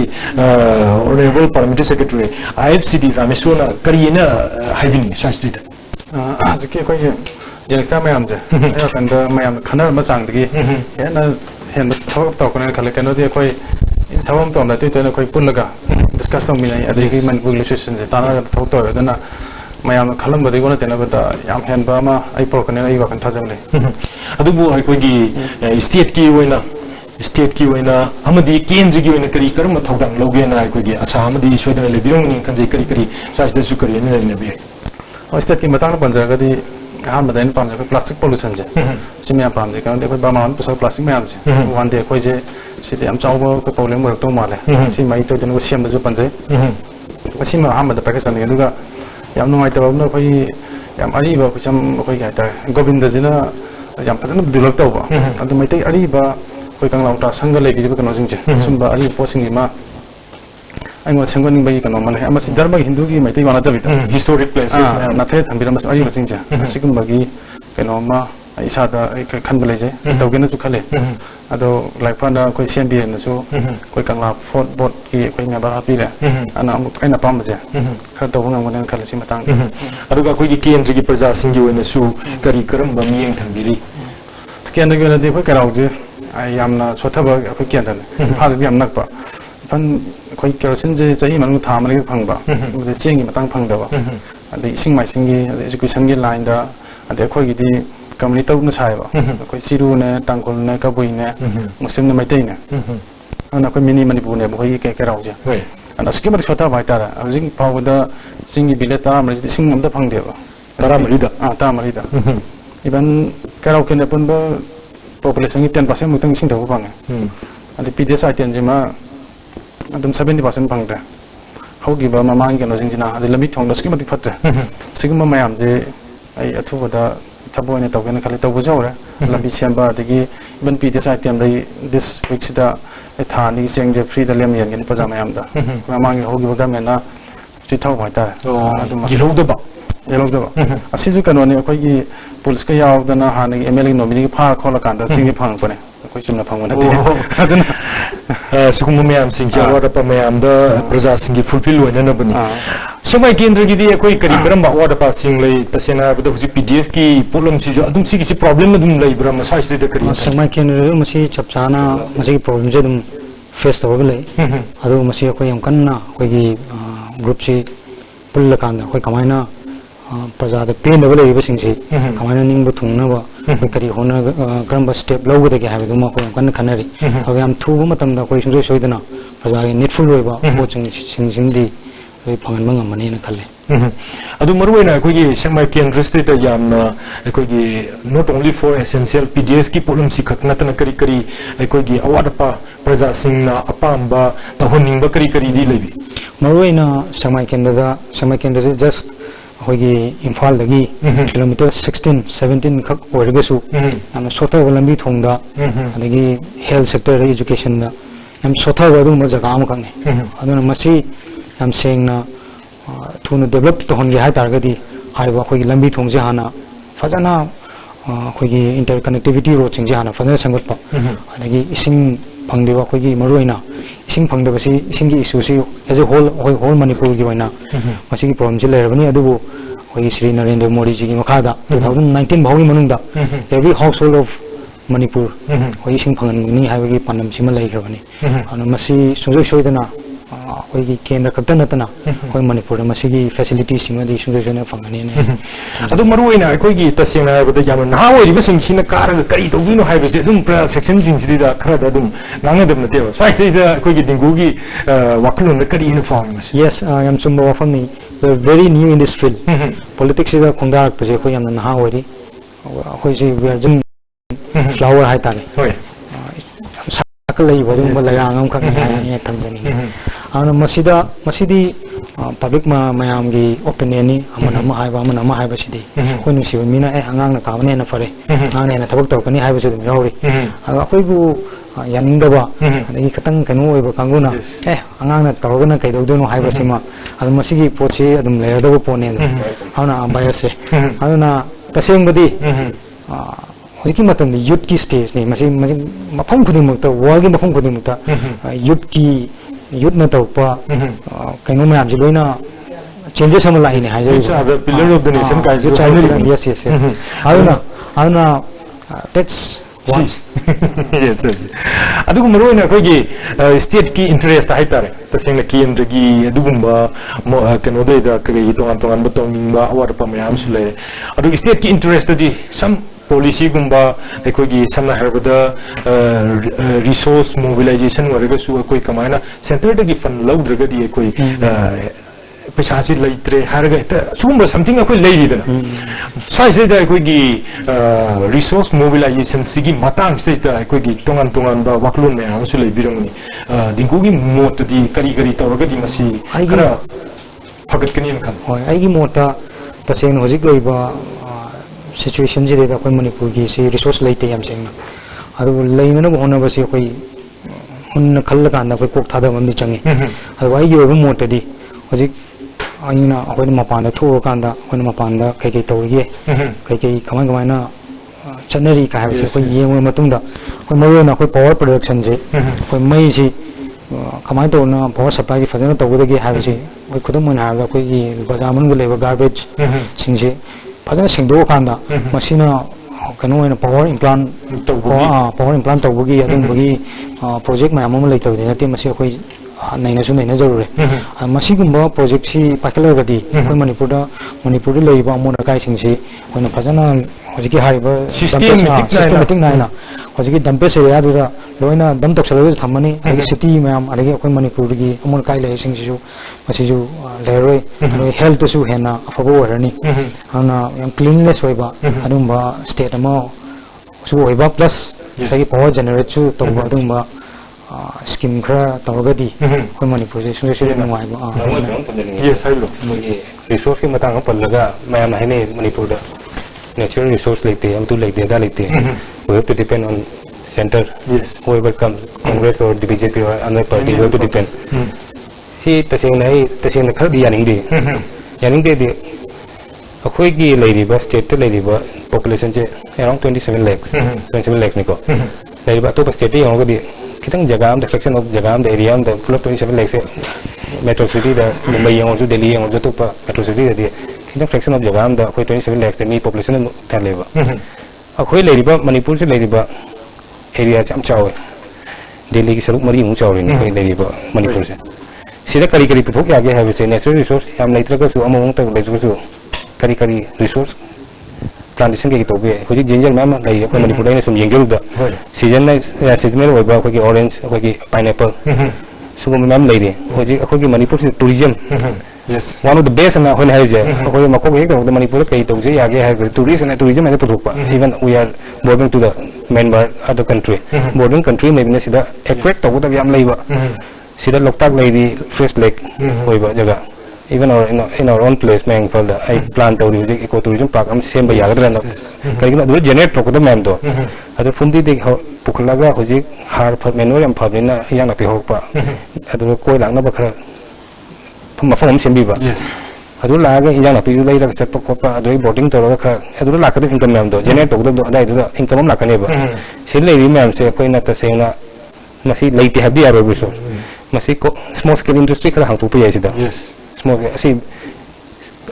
ऑनरेबल पार्लियामेंट्री सेक्रेटरी आईएफसीडी रामेश्वरना करियना हाइबिनी साइज देदा आजके अखोई यंगस्टर मैम जे कंद मैम खनर म चांगदगी हेन थोक तौकने खले कनोदी अखोई थवम तोम लाते तो अखोई पुनगा डिस्कस तौम मिनाई अदगी मनपुर लेजिस्लेशन जे ताना थोक तो दना मैम खलम बदि गोना तेना बदा याम हेन बा मा आई पोकने आई वकन थाजमले अदुबु अखोई स्टेट की वैना अमदी केंद्र की वैना करी करम थौदांग लौगेना अखोई आशा अमदी सोदना लेबिरोंगनि खंजे करी साइज दसु करी ने लेबे स्टेट की मतंग पंजगदी हम बदाइन पाम जे प्लास्टिक पोल्यूशन जे सिमिया पाम जे कारण देखो बामान पुसा प्लास्टिक में जे वन डे कोई जे सिदे हम चावो को प्रॉब्लम वर्क तो माले सि माइ तो देन को सेम जो पंजे सिमा हम द पैकेज अनि दुगा याम नुमाइ त बाबना कोई याम अरी बा कुछ हम कोई गाता गोविंद जिना याम फजन डेवलप तो बा अदु मैते अरी बा कोई कंगलाउटा संग लेबि जो कनो जिंग जे सुनबा अरी पोसिंग मा आइमो संगनिंग बाई कनो माने हम सि धर्म हिंदू की मैते वाना तबि हिस्टोरिक प्लेसेस नाथे थंबिरम अरी बसिंग जे सिगुम बगी कनो मा इसादा खन बलेजे तौगेना सु खले अदो लाइफाना कोई सेंबी नसु कोई कंगला फोट बोट की कोई मेबा हापीरे अना अना पाम जे खर तो ngam ngam खले सि मतंग अदुगा कोई केंद्र की प्रजा सिंगी वैनसु करी करम बमियंग थंबिरी केंद्र की नदी कोई कराउजे यामना सोथबा कोई केंद्र फाल याम नकपा फन कोई केरोसिन जे चाही मनु थामले फंगबा मदे चेंगी मतंग फंगदबा अदे इसिंग माइसिंगी एजुकेशन की लाइन दा अदे कोई गिदी कम्युनिटी तौना साइबा कोई चिरु ने तांगुल ने कबुई ने मुस्लिम ने मैतै ने अना कोई मिनी मणिपुर ने कोई के राउजे अना सके मत छोटा बाइतारा हजिंग पावदा सिंगी विलेज ता मरि सिंग हमदा फंगदेबा तारा मरिदा इवन कराउ के ने पुनबा पॉपुलेशन की 10% मुतंग सिंग थौ फंगे अदे पीडीएस आइटेम जेमा अदम 70% फंगदा हौगिबा ममांग के नो जिंजना अदे लमी थोंग सके मत फत्ते सिगम मयाम जे आई अथुबदा थबो ने तौगेन खले तौबो जोरे लबी सेंबा दगी इवन पीडीएस आइटेम दई दिस वीक सिदा थानी चेंग जे फ्री द लेम यन पजा मयाम दा ममांग होगिबा गमेना चिथौ भाइता येलोदबा असिजु कनोने अखोई पुलिस का यावदना हानि एमएलए नोमिनी फा खोला कांदा सिंगे फंग पने अखोई चुमना फंग नते अदना सुकुम मयाम सिंग जावद प मयाम द प्रजा सिंगी फुलफिल होने न बनी समय केंद्र की दी कोई करी करम बा वाड पास सिंग ले तसेना बद हुजि पीडीएस की प्रॉब्लम सी जो अदुम सी की प्रॉब्लम अदुम लई ब्रा मसाज दे करी समय केंद्र मसी चपचाना मसी प्रॉब्लम जे अदुम फेस तब ले अदु मसी कोई हम कन्ना कोई ग्रुप सी पुल्ल कांदा कोई कमाइना प्रजा द पेनब लेबा सिंगसी कमाइना निंग थुंगनब करी होना करम स्टेप लौगदगे हाबदुम को कन्न खनरी अब हम थुब मतम दा कोई सुरे सोइदना प्रजा के नेटफुल होइबा पोचिंग सिंगसिंगदी फंगन मंगमने न खले अदु मरुवेना कोई सेंमाइ केंद्र स्टेट यामना कोई not only for essential PDS की प्रॉब्लम सी खतनतन करी कोई अवादपा प्रजा सिंगना अपांबा तहोनिंग करी दी लेबी मरुवेना सेंमाइ केंद्र से जस्ट होगी इम्फाल दगी किलोमीटर 16-17 खक ओरगसु हम सोथा लंबी थोंदा अदगी हेल्थ सेक्टर एजुकेशन दा हम सोथा वदुम जगह am खने अदुना मसी हम सेंगना थुन डेवलप तो होनगे हाय तारगदी हाइबा खोगी लंबी थोंजे हाना फजना खोगी इंटरकनेक्टिविटी रोड सिंजे हाना फजना संगतपा अदगी इसिंग फंगदेबा खोगी मरुइना इसिंग फंगदेबसी इसिंग की इशू सी एज ए होल मणिपुर की वैना मसी की प्रॉब्लम जे लेरबनी अदुबो खोगी श्री नरेंद्र मोदी जी की मखादा 2019 भावी मनुंदा every household of Manipur hoi ising phangan ni haibagi panam sima laigrabani ana masi sungjoi soidana hoi gi kendra khakta natana hoi Manipur masigi facilities singa di sungjoi soina phangani ne adu maruina koi gi tasena haibada yam na hoi ri sing sina kar kari to bino haibase dum pra section sing sida khara da dum nang dum na teba sai sai da koi gi dingu gi waklun na kari in form yes yam chumba wafami we are very new in this field politics is a khongda pase khoi yam na hoi ri khoi ji we are jum flower hai tale hoi sakalai wadum balayangam khak ne thamjani ana masidi public mayam gi opinion ni amana ma haiba sidi khoi nung siba mina angang na kabane na fare ane na thabak tawkani haiba su yauri khoi bu yaningdaba adagi katang kanu oiba kanguna angang na tawgana kai dogdono haiba sima adu masigi pochi adum layadaba pone ana bias ana taseng badi hojiki matam ni youth ki stage ni masi mafam khuding mukta world ki mafam khuding mukta youth na tawpa kaino mayam ji loina changes am lai ni haja the pillar of the nation kai jo china yes aduna that's once yes adu maro na koi gi state ki interest hai tare taseng ki kendra gi adugumba kano da kai tongan botong ba awar pa mayam sule adu state ki interest di some policy gumba ekoi samna herbada resource mobilization warga su ekoi kamaina center da gi fund laudra di ekoi paisa si leitre harga ta sumba something ekoi leidina sai sai da ekoi gi resource mobilization sigi matang sai da ekoi gi tongan ba waklun me am su leibirangni dingu gi mot di kari tawraga di masi kara phagat kani kan hoi ai gi mota taseng hojik loiba situation ji da koi Manipur gi si resource leite yam sengna adu leina na hona ba si koi hun khalla kan da koi kok thada mam ni changi adu ai yo mo ta di hojik aina koi mapan da thu kan da koi mapan da kai tawri kai kamai na chanari ka ha si koi yeng ma tung da koi mai na koi power production je koi mai si kamai to na power supply gi fajana taw da gi ha si koi khudam mon ha da koi bazar man gu leba garbage sing je fajana singdo kanda masina kanu ena power implant tawbugi adumbugi project mayam am leitu de nati masi khoi naina su naina jarure masi gumba project si pakala gadi khoi manipur leiba amona kai singsi khoi fajana hojiki hariba systematic naina hojiki dampe se ya dura loina dam toksalo thamani agi city mayam agi khoi manipur gi amon kai lai singsi su masi ju leroi health su hena afabo warani ana yang cleanliness hoiba adumba state ama su hoiba plus sagi power generate su tawba adumba scheme khra tawgadi khoi manipur se su ngai ba yes hai lo resource ki matang pallaga mayam haine Manipur da natural resource leite am tu leite da leite we have to depend on center whoever comes Congress or the BJP or another party we have to depend si tasing khar di yaning de akhoi gi leiriba state leiriba population je around 27 lakhs ni ko leiriba to state yong ga di kitang jaga am the fraction of jaga am the area am the full of 27 lakhs metro city da Mumbai yong ju Delhi yong ju to pa metro city da di kitang fraction of jaga am da akhoi 27 lakhs mi population ta leba akhoi leiriba Manipur se leiriba area cham chawe Delhi ki saruk mari mu chawe ni leiriba Manipur se sida kari puthok ya ge have se natural resource yam leitra ka su among ta le su kari resource plantation ke to be hoji ginger mama lai ko Manipur dai sum yengel da seasonal wa ba ko ki orange ko ki pineapple su ko mam lai de hoji ko ki Manipur se tourism yes one of the best na hon haje ko ma ko ge to Manipur kai to je ya ge have tourism and puthok pa even we are moving to the member other country bordering country maybe na sida equate to da yam lai ba sida loktak lady fresh lake hoiba jaga even in our own place mang falda I plan to do ecotourism park am same ba yagadra no karigina do generate to ko mem do adu fundi de puklaga hoji har phat menor am phabina yang na pe hokpa adu koi lang na ba khara phum phum sembi ba adu laga yang na pe lai ra chat pa khopa adu boarding to ra kha adu la ka de income mem do generate to do dai do income am la ka ne ba sin lady mem se koi na ta se na masi leite habi aro biso masih small scale industry kala hang tu pi sida small si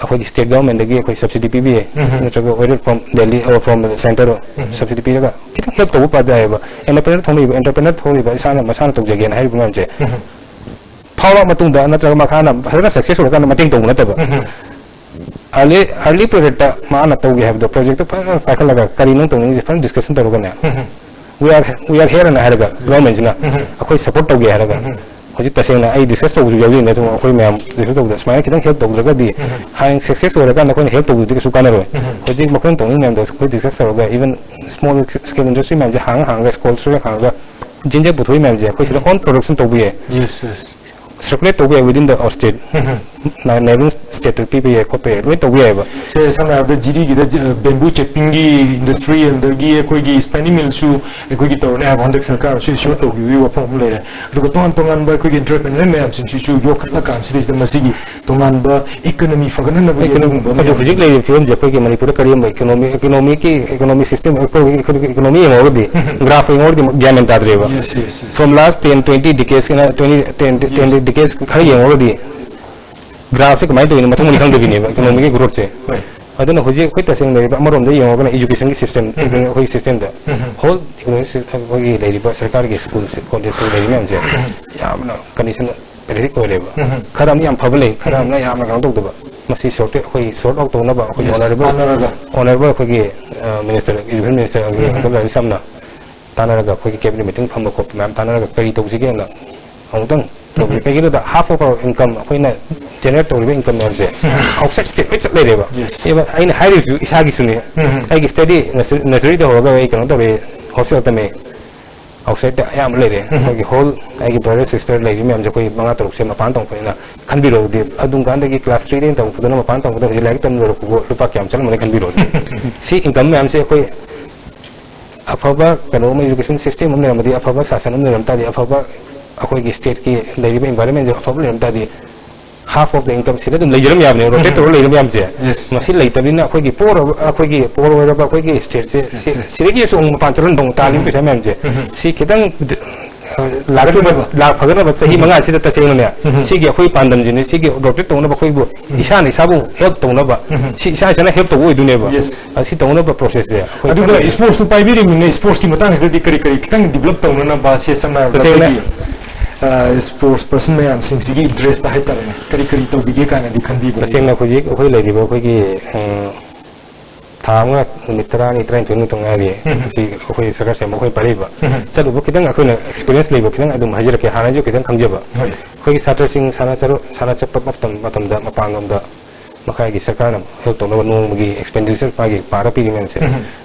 अखोई state government दगी अखोई subsidy पीबी नत्रगा whether from Delhi और from centre subsidy पीरगा कितन help तब पा जाएबा एंटरप्रेन्योर थोंबा इसाना मसाना तौजगेन हाइब मैमजे फावा मतुंदा नत्रगा मखाना फजना सक्सेस होगा मटिंग तौब नतबा अर्ली प्रोजेक्ट माना तौगे हाइब प्रोजेक्ट पाखलगा करिनो तौनी फन डिस्कशन तौगना we are here and haraga government na akhoi support tauge haraga hoji tasena ai discuss tau ju yawi ne to akhoi ma'am discuss tau da smile kitang help tau jaga di hang success ora kan akhoi help tau di su kana ro hoji makhan tau ni ma'am da akhoi discuss tau ga even small scale industry man je hang ga school sura hang ga jinja buthoi ma'am je akhoi sida on production tau bi yes circulate tau within the state na neighboring state PPA copy we tau bi ba se sama da jiri gi da bamboo chipping gi industry and gi koi gi spinning mill su koi gi tau ne have hundred sarkar se show tau gi wa form le do ton tongan ba koi gi entrepreneur me am sin chu yo khatla kan se de masigi tongan ba economy fagana na ba jo physics le film je koi gi manipur kari ma economy system economy mo di graph ngor di gyamen ta dreba from last 10-20 decades na 10 decades khari ngor di graph se kamai to ni mathung ni khang de ni ba economy ki growth se aduna hoji koi ta sing le ba marom de yong ba education ki system koi system da whole economy ki le ba sarkar ki school se college se le ni am je ya na condition very ko le ba kharam ni am phable kharam na ya ma gang to ba masi sorte koi sort out to na ba koi honorable koi ki minister education minister ko la sam na tanara ga koi cabinet meeting pham ko ma'am tanara ga kari to ji ge na awtang to be pay the half of our income koi na generate to income na je outside state which le ba eba ain high review isagi suni ai gi study nursery da hoga ai kan to be hostel ta me outside da ayam le de koi whole ai gi brother sister le mi am je koi manga to se ma pan tong koi na khan bi ro de adung kan da gi class 3 den tong pu na ma pan tong da ji like tam ro ko lupa kyam chal mane khan bi ro si income me am se koi afaba kano ma education system am ne am di afaba sasan am ne ram ta di afaba akhoi gi state ki le environment je afaba le ram ta di half of the income sida dum leiram yam ne rotate to leiram yam je masi leitabina akhoi gi por ora ba akhoi gi state se sida gi so ma pancharan dong talim pe sam yam je si kitang la phagana ba sahi manga sida ta seng ne si gi akhoi pandam ji ne si gi rotate to na ba khoi bu isa ni sabu help to na ba si isa sana help to oi du ne ba si to na ba process je aduga sports to pai bi ne sports ki matang sida di kari kitang develop to na ba se sama sports person me am sing sigi dress da haita ne kari to bige kana di khandi ba sing na khoji khoi lai riba khoi gi thanga mitra ni train tunu to ngari si khoi sakar se mo khoi pari ba chalu bo kitang khoi na experience lai ba kitang adum hajira ke hana jo kitang khamje ba khoi gi satar sing sana chap matam da mapangam da makai gi sarkar na help to no gi expenditure pa gi para pi men se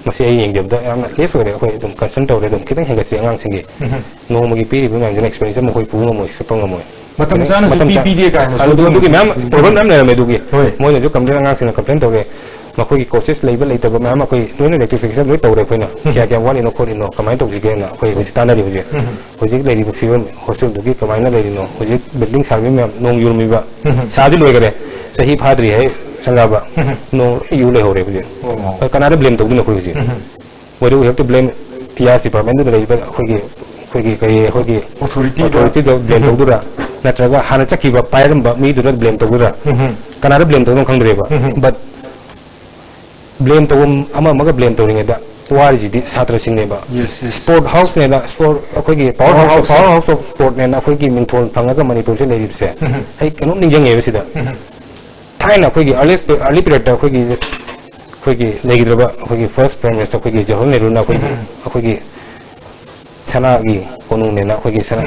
masi ai yeng da am ke so re khoi dum concern to re dum kitang henga se ngang sing gi no gi pi ri ba men expenditure mo khoi pu mo se pang mo matam sana su pi de ka na du gi mam problem nam ne me du gi mo ne jo kam de ngang sing na complain to ge ma khoi gi courses level le ta ba ma khoi no rectification loi to re khoi na kya wali no khoi no kamai to gi ge na khoi ji ta na ri je khoi ji le ri bu film hostel du gi kamai na le ri no khoi ji building sarve me nong yur mi ba sa di loi gare sahi phadri hai sangaba no you le ho re bu je kanara blame to du no khoi ji why do we have to blame PS department da le ba khoi gi authority do blame to du ra natraga hana chaki ba pairam ba mi du ra blame to du ra kanara blame to no khang re ba but blame to ama maga blame to ringa da war ji di satra sing ne ba sport house ne da sport akhoi gi power house of sport ne na akhoi gi mingthon phanga ga manipur se leib se ai kanu ningjang e sida thaina akhoi gi early period da akhoi gi legi draba akhoi gi first prime minister akhoi gi jawahar nehru na akhoi gi sana gi konu ne na akhoi gi sana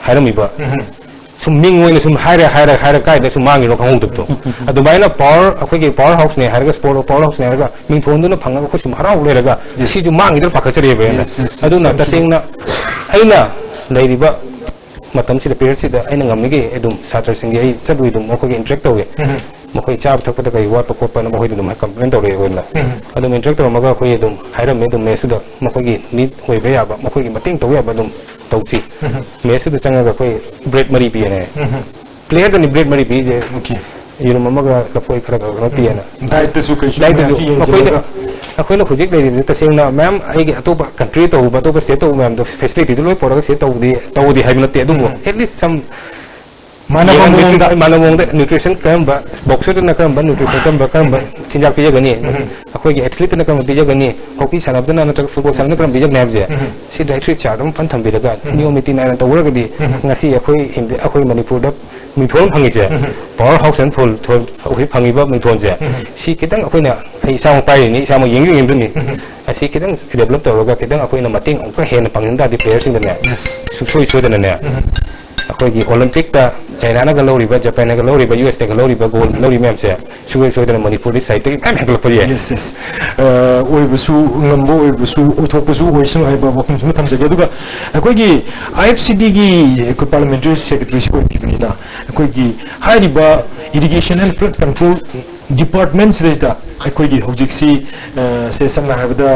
hairami ba sum ming woi sum haira kai da sum mangi no khang to adu bai na power house ne harga sport power house ne harga ming thon du na phanga ko sum harau le raga si ju mangi dar pakachare be adu na tasing na aina lai riba matam si period si da aina ngamni ge edum satra sing ge ai chabu dum ko ge interact to ge mo khoi chap thak pa da kai wa to ko pa na mo khoi dum complain to re we na adu interact to ma ga khoi dum haira me dum ne su da mo khoi ge ni hoi be ya ba mo khoi ge mating to ya ba dum tausi mesi da changa ga koi bread mari pi ne player da ni bread mari pi je you know mama ga la foi khara ga pi na diet da su kai akhoi na project le ta sing na ma'am ai ga to country to ba to state to ma'am the facility do loi por ga se to di haibna te dum at least some मानवोंद nutrition करम boxer न करम nutrition करम चिंजा पीजगनी अखोई athlete न करम पीजगनी hockey सानबदना नत्र football सानबदना करम पीजग नेबजे सी डाइटरी चार्ट हम फन थंबिरगा नियमिति नायन तवरगदी ngasi अखोई मणिपुर द मिथोन फंगिसे पावर हाउस एंड फुल अखोई फंगिबा मिथोन जे सी कितंग अखोइना इसाम पाइनि इसाम यंग यंगदुनि asi kitang develop tawraga kitang akoina mating ongka hen panginda di players sing dane suksoi sodana ne akoigi olympic ta china na galori ba japan na galori ba us ta galori ba gold galori mem se sugai sodana manipur di site ki am hekla pari yes yes oi busu ngambo oi busu uthok busu oi sing ai ba wakum sum tham jage duga akoigi ifcd gi ko parliamentary secretary ko kibni da akoigi hari ba irrigation and flood control departments da akoigi hojiksi se samna habda